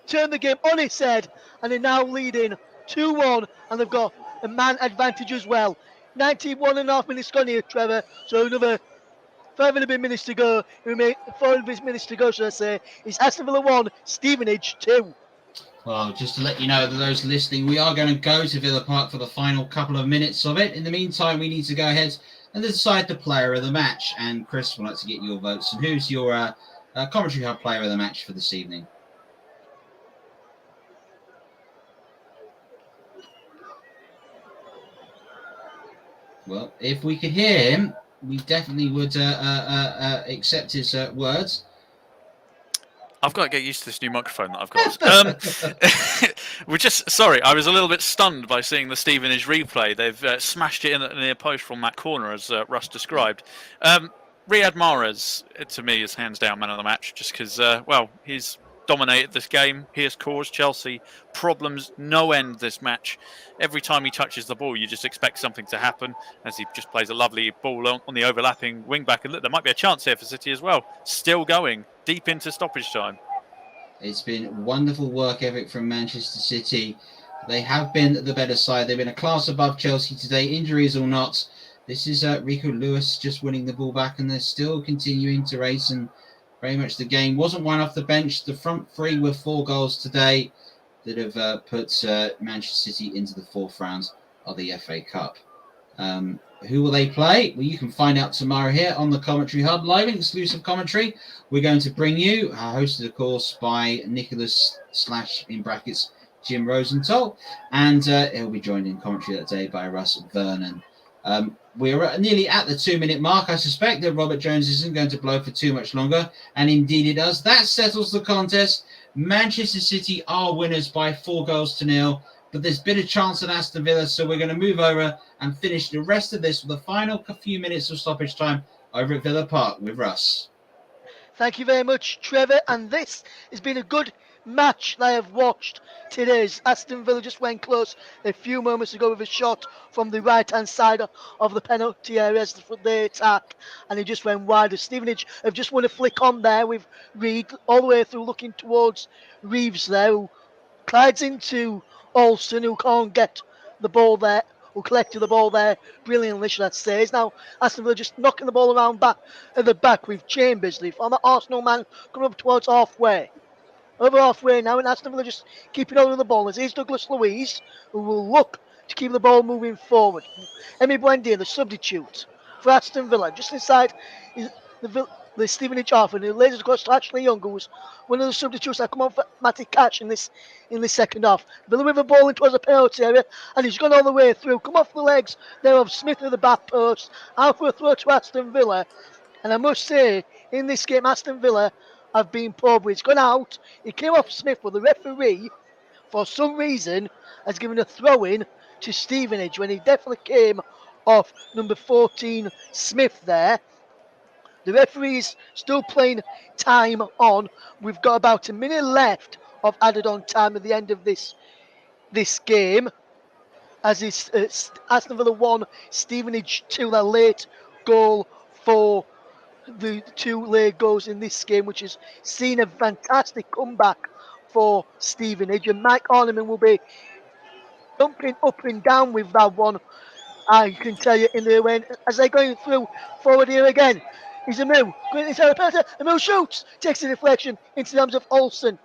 turned the game on its head, and they're now leading 2-1, and they've got a man advantage as well. 91.5 minutes gone here, Trevor. So another 5 and a bit minutes to go. 4 minutes to go, should I say. It's Aston Villa 1, Stevenage 2. Well, just to let you know, that those listening, we are going to go to Villa Park for the final couple of minutes of it. In the meantime, we need to go ahead and decide the player of the match. And Chris, would like to get your votes. And who's your commentary hub player of the match for this evening? Well, if we could hear him, we definitely would accept his words. I've got to get used to this new microphone that I've got. We're just sorry. I was a little bit stunned by seeing the Stevenage replay. They've smashed it in at the near post from that corner, as Russ described. Riyad Mahrez, to me, is hands down man of the match, just because, he's dominated this game. He has caused Chelsea problems no end this match. Every time he touches the ball, you just expect something to happen, as he just plays a lovely ball on the overlapping wing back. And look, there might be a chance here for City as well. Still going deep into stoppage time. It's been wonderful work, Eric, from Manchester City. They have been the better side. They've been a class above Chelsea today, injuries or not. This is Rico Lewis just winning the ball back, and they're still continuing to race, and very much the game wasn't won off the bench. The front three were 4 goals today that have put Manchester City into the 4th round of the FA Cup. Who will they play? Well, you can find out tomorrow here on the Commentary Hub, live exclusive commentary. We're going to bring you, hosted of course by Nicholas / in brackets Jim Rosenthal, and he'll be joined in commentary that day by Russ Vernon. We're nearly at the 2-minute mark. I suspect that Robert Jones isn't going to blow for too much longer, and indeed it does. That settles the contest. Manchester City are winners by 4-0, but there's been a chance at Aston Villa, so we're going to move over and finish the rest of this with the final few minutes of stoppage time over at Villa Park with Russ. Thank you very much, Trevor. And this has been a good match that I have watched today. Aston Villa just went close a few moments ago with a shot from the right-hand side of the penalty area as they attack, and he just went wide. Stevenage have just won a flick on there with Reed all the way through, looking towards Reeves there, who glides into Olsen, who can't get the ball there, who collected the ball there brilliantly, should I say. Is now Aston Villa just knocking the ball around back at the back with Chambers, the former Arsenal man, coming up towards halfway. Over halfway now, and Aston Villa just keeping hold of the ball. As here's Douglas Luiz, who will look to keep the ball moving forward. Emi Buendia, the substitute for Aston Villa, just inside the Stevenage half, and he lays it across to Ashley Young, who was one of the substitutes that come on for Matty Catch in this second half. Villa with the ball into the penalty area, and he's gone all the way through. Come off the legs there of Smith at the back post, out for a throw to Aston Villa. And I must say, in this game, Aston Villa have been poor, but he's gone out. He came off Smith, but the referee, for some reason, has given a throw-in to Stevenage when he definitely came off number 14 Smith there. The referee's still playing time on. We've got about a minute left of added on time at the end of this game. As it's Aston Villa 1, Stevenage 2, that late goal for the 2 late goals in this game, which has seen a fantastic comeback for Stevenage. And Mike Orneman will be jumping up and down with that one, I can tell you, in the way as they're going through forward here again. He's Amu going inside the penalty. Amu shoots, takes the deflection into the arms of Olsen,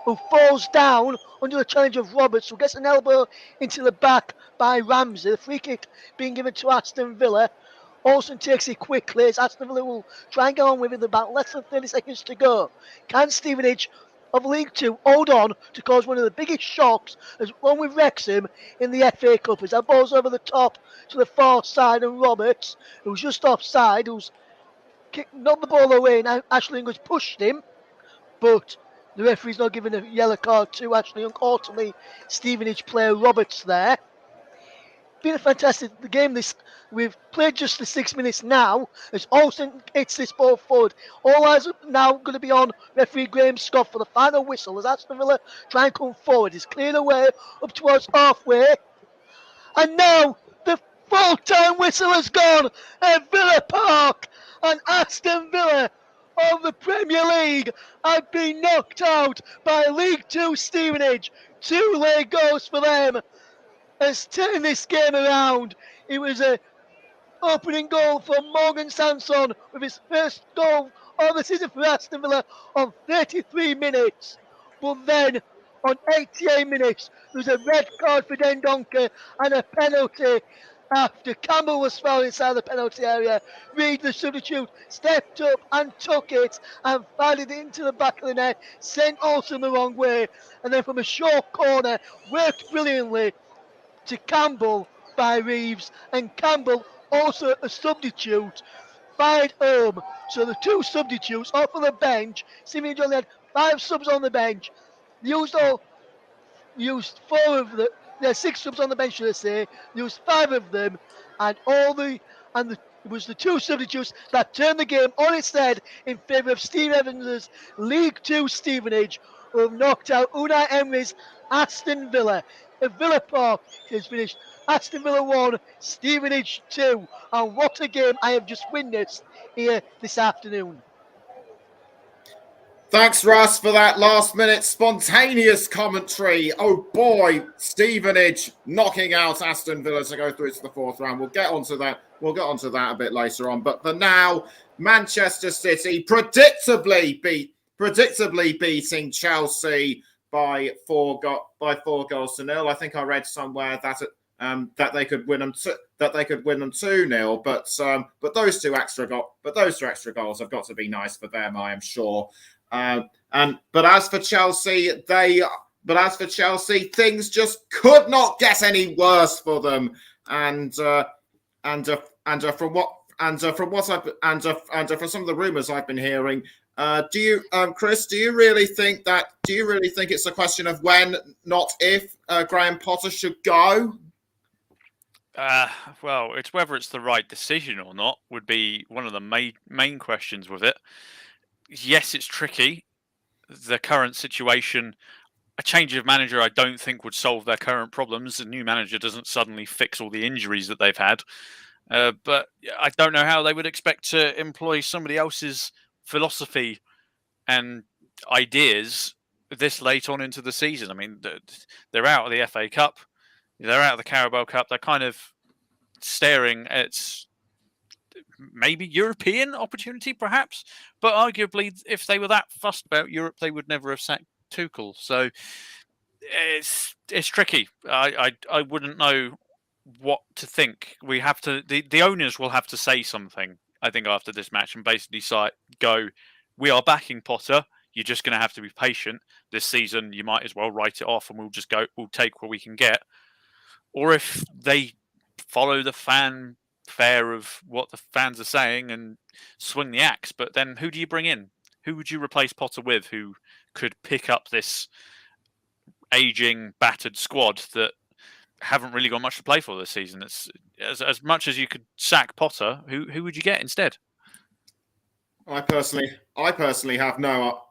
who falls down under the challenge of Roberts, who gets an elbow into the back by Ramsey. The free kick being given to Aston Villa. Olsen takes it quickly as Aston Villa will try and get on with it about less than 30 seconds to go. Can Stevenage of League Two hold on to cause one of the biggest shocks, as one with Wrexham in the FA Cup, as that ball's over the top to the far side, and Roberts, who's just offside, who's knocked the ball away, now Ashley Young has pushed him, but the referee's not giving a yellow card to Ashley Young or to the Stevenage player Roberts there. Been a fantastic game. We've played just the 6 minutes now as Olsen hits this ball forward. All eyes are now going to be on referee Graham Scott for the final whistle as Aston Villa try and come forward. He's cleared away up towards halfway, and now the full-time whistle has gone at Villa Park, and Aston Villa of the Premier League have been knocked out by League Two Stevenage. 2 late goals for them has turned this game around. It was a opening goal for Morgan Sanson with his first goal of the season for Aston Villa on 33 minutes. But then on 88 minutes, there was a red card for Dendoncker and a penalty after Campbell was fouled inside the penalty area. Reed, the substitute, stepped up and took it and fired it into the back of the net, sent Olsen the wrong way, and then from a short corner, worked brilliantly to Campbell by Reeves, and Campbell, also a substitute, fired home. So the 2 substitutes off of the bench, Stevenage only had 5 subs on the bench, used 4 of the, there are 6 subs on the bench, should I say, used 5 of them, and the It was the two substitutes that turned the game on its head in favour of Steve Evans' League Two Stevenage, who have knocked out Unai Emery's Aston Villa. At Villa Park is finished Aston Villa 1, Stevenage 2. And what a game I have just witnessed here this afternoon. Thanks, Russ, for that last-minute spontaneous commentary. Oh boy, Stevenage knocking out Aston Villa to go through to the fourth round. We'll get onto that. We'll get onto that a bit later on. But for now, Manchester City predictably beating Chelsea by four goals to nil. I think I read somewhere that they could win them 2-0. But those two extra goals have got to be nice for them, I am sure. But as for Chelsea, things just could not get any worse for them. And from some of the rumours I've been hearing, Chris, do you really think it's a question of when, not if, Graham Potter should go? Well, it's whether it's the right decision or not would be one of the main questions with it. Yes, it's tricky. The current situation, a change of manager, I don't think would solve their current problems. A new manager doesn't suddenly fix all the injuries that they've had. But I don't know how they would expect to employ somebody else's philosophy and ideas this late on into the season. I mean, they're out of the FA Cup. They're out of the Carabao Cup. They're kind of staring at maybe European opportunity, perhaps. But arguably, if they were that fussed about Europe, they would never have sacked Tuchel. So it's tricky. I wouldn't know what to think. We have to. The owners will have to say something, I think, after this match and basically go, we are backing Potter. You're just going to have to be patient this season. You might as well write it off, and we'll take what we can get. Or if they follow the fan fare of what the fans are saying and swing the axe, but then who do you bring in? Who would you replace Potter with who could pick up this aging, battered squad that haven't really got much to play for this season? It's as much as you could sack Potter, who would you get instead? I personally have no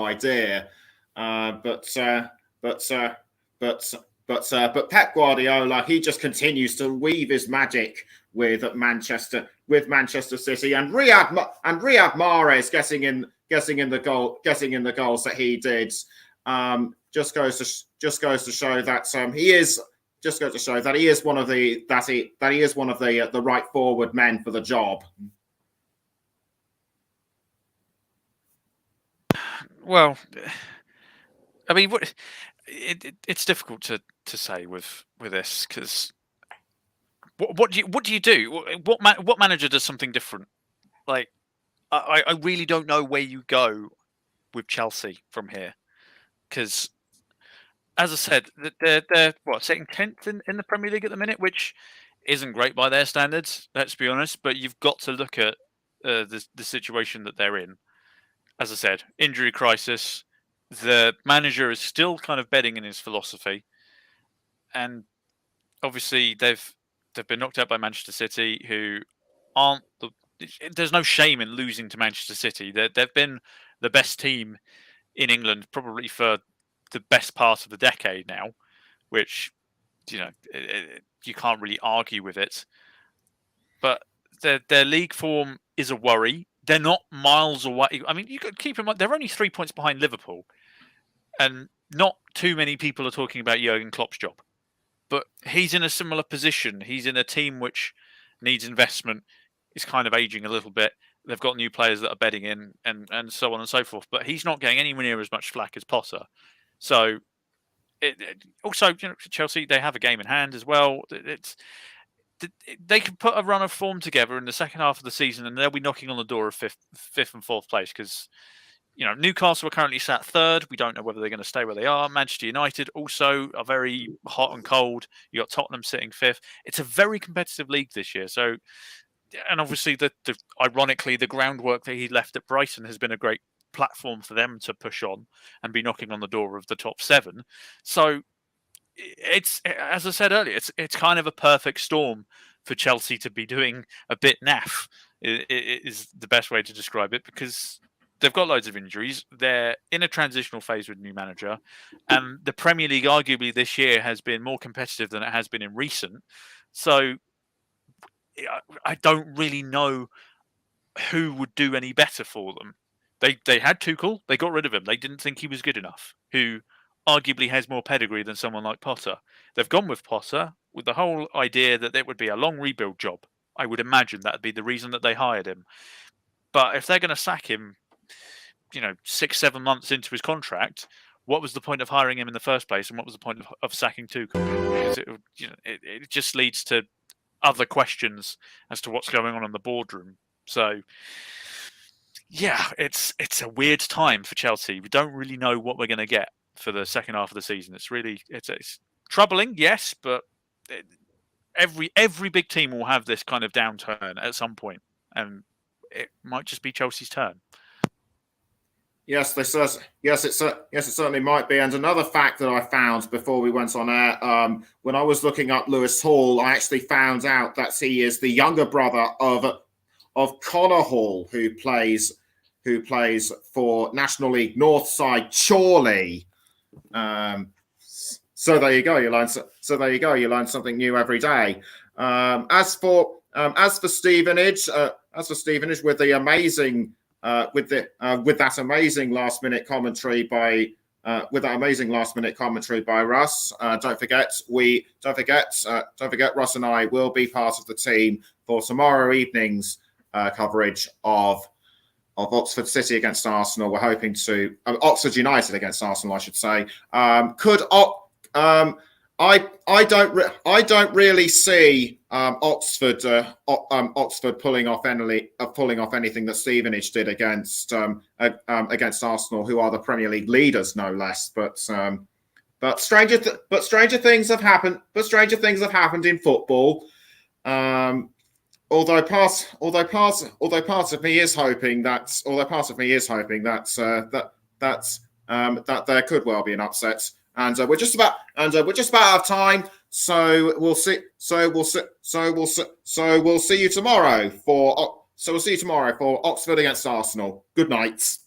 idea. But Pep Guardiola, he just continues to weave his magic with Manchester City, and Riyad Mahrez getting in the goals that he did just goes to show that he is one of the right forward men for the job. Well, I mean, it's difficult to say with this, because what do you do? What manager does something different? Like, I really don't know where you go with Chelsea from here, because as I said, they're sitting 10th in the Premier League at the minute, which isn't great by their standards. Let's be honest, but you've got to look at the situation that they're in. As I said, injury crisis. The manager is still kind of betting in his philosophy, and obviously they've been knocked out by Manchester City, who aren't there's no shame in losing to Manchester City. They've been the best team in England probably for the best part of the decade now, which you can't really argue with it. But their league form is a worry. They're not miles away. I mean, you could keep in mind they're only 3 points behind Liverpool, and not too many people are talking about Jurgen Klopp's job. But he's in a similar position. He's in a team which needs investment, is kind of aging a little bit. They've got new players that are bedding in, and so on and so forth. But he's not getting anywhere near as much flack as Potter. So, also, Chelsea, they have a game in hand as well. They can put a run of form together in the second half of the season, and they'll be knocking on the door of fifth and fourth place, because Newcastle are currently sat third. We don't know whether they're going to stay where they are. Manchester United also are very hot and cold. You got Tottenham sitting fifth. It's a very competitive league this year. So, and obviously, ironically, the groundwork that he left at Brighton has been a great platform for them to push on and be knocking on the door of the top 7. So, it's, as I said earlier, it's kind of a perfect storm for Chelsea to be doing a bit naff. Is the best way to describe it, because they've got loads of injuries. They're in a transitional phase with new manager, and the Premier League arguably this year has been more competitive than it has been in recent. So I don't really know who would do any better for them. They had Tuchel, they got rid of him. They didn't think he was good enough, who arguably has more pedigree than someone like Potter. They've gone with Potter with the whole idea that it would be a long rebuild job. I would imagine that'd be the reason that they hired him. But if they're going to sack him, 6-7 months into his contract, what was the point of hiring him in the first place, and what was the point of sacking Tuchel? Because it just leads to other questions as to what's going on in the boardroom. So, yeah, it's a weird time for Chelsea. We don't really know what we're going to get for the second half of the season. It's troubling, yes, but every big team will have this kind of downturn at some point, and it might just be Chelsea's turn. Yes, it certainly might be. And another fact that I found before we went on air, when I was looking up Lewis Hall, I actually found out that he is the younger brother of Connor Hall, who plays for National League Northside Chorley. So there you go. You learn something new every day. As for Stevenage, with the amazing. With that amazing last minute commentary by Russ. Don't forget, Russ and I will be part of the team for tomorrow evening's coverage of Oxford City against Arsenal. We're hoping to Oxford United against Arsenal, I should say. I don't really see Oxford pulling off anything that Stevenage did against Arsenal, who are the Premier League leaders, no less. But stranger things have happened. But stranger things have happened in football. Although part of me is hoping that there could well be an upset. And we're just about out of time. So we'll see you tomorrow for Oxford against Arsenal. Good night.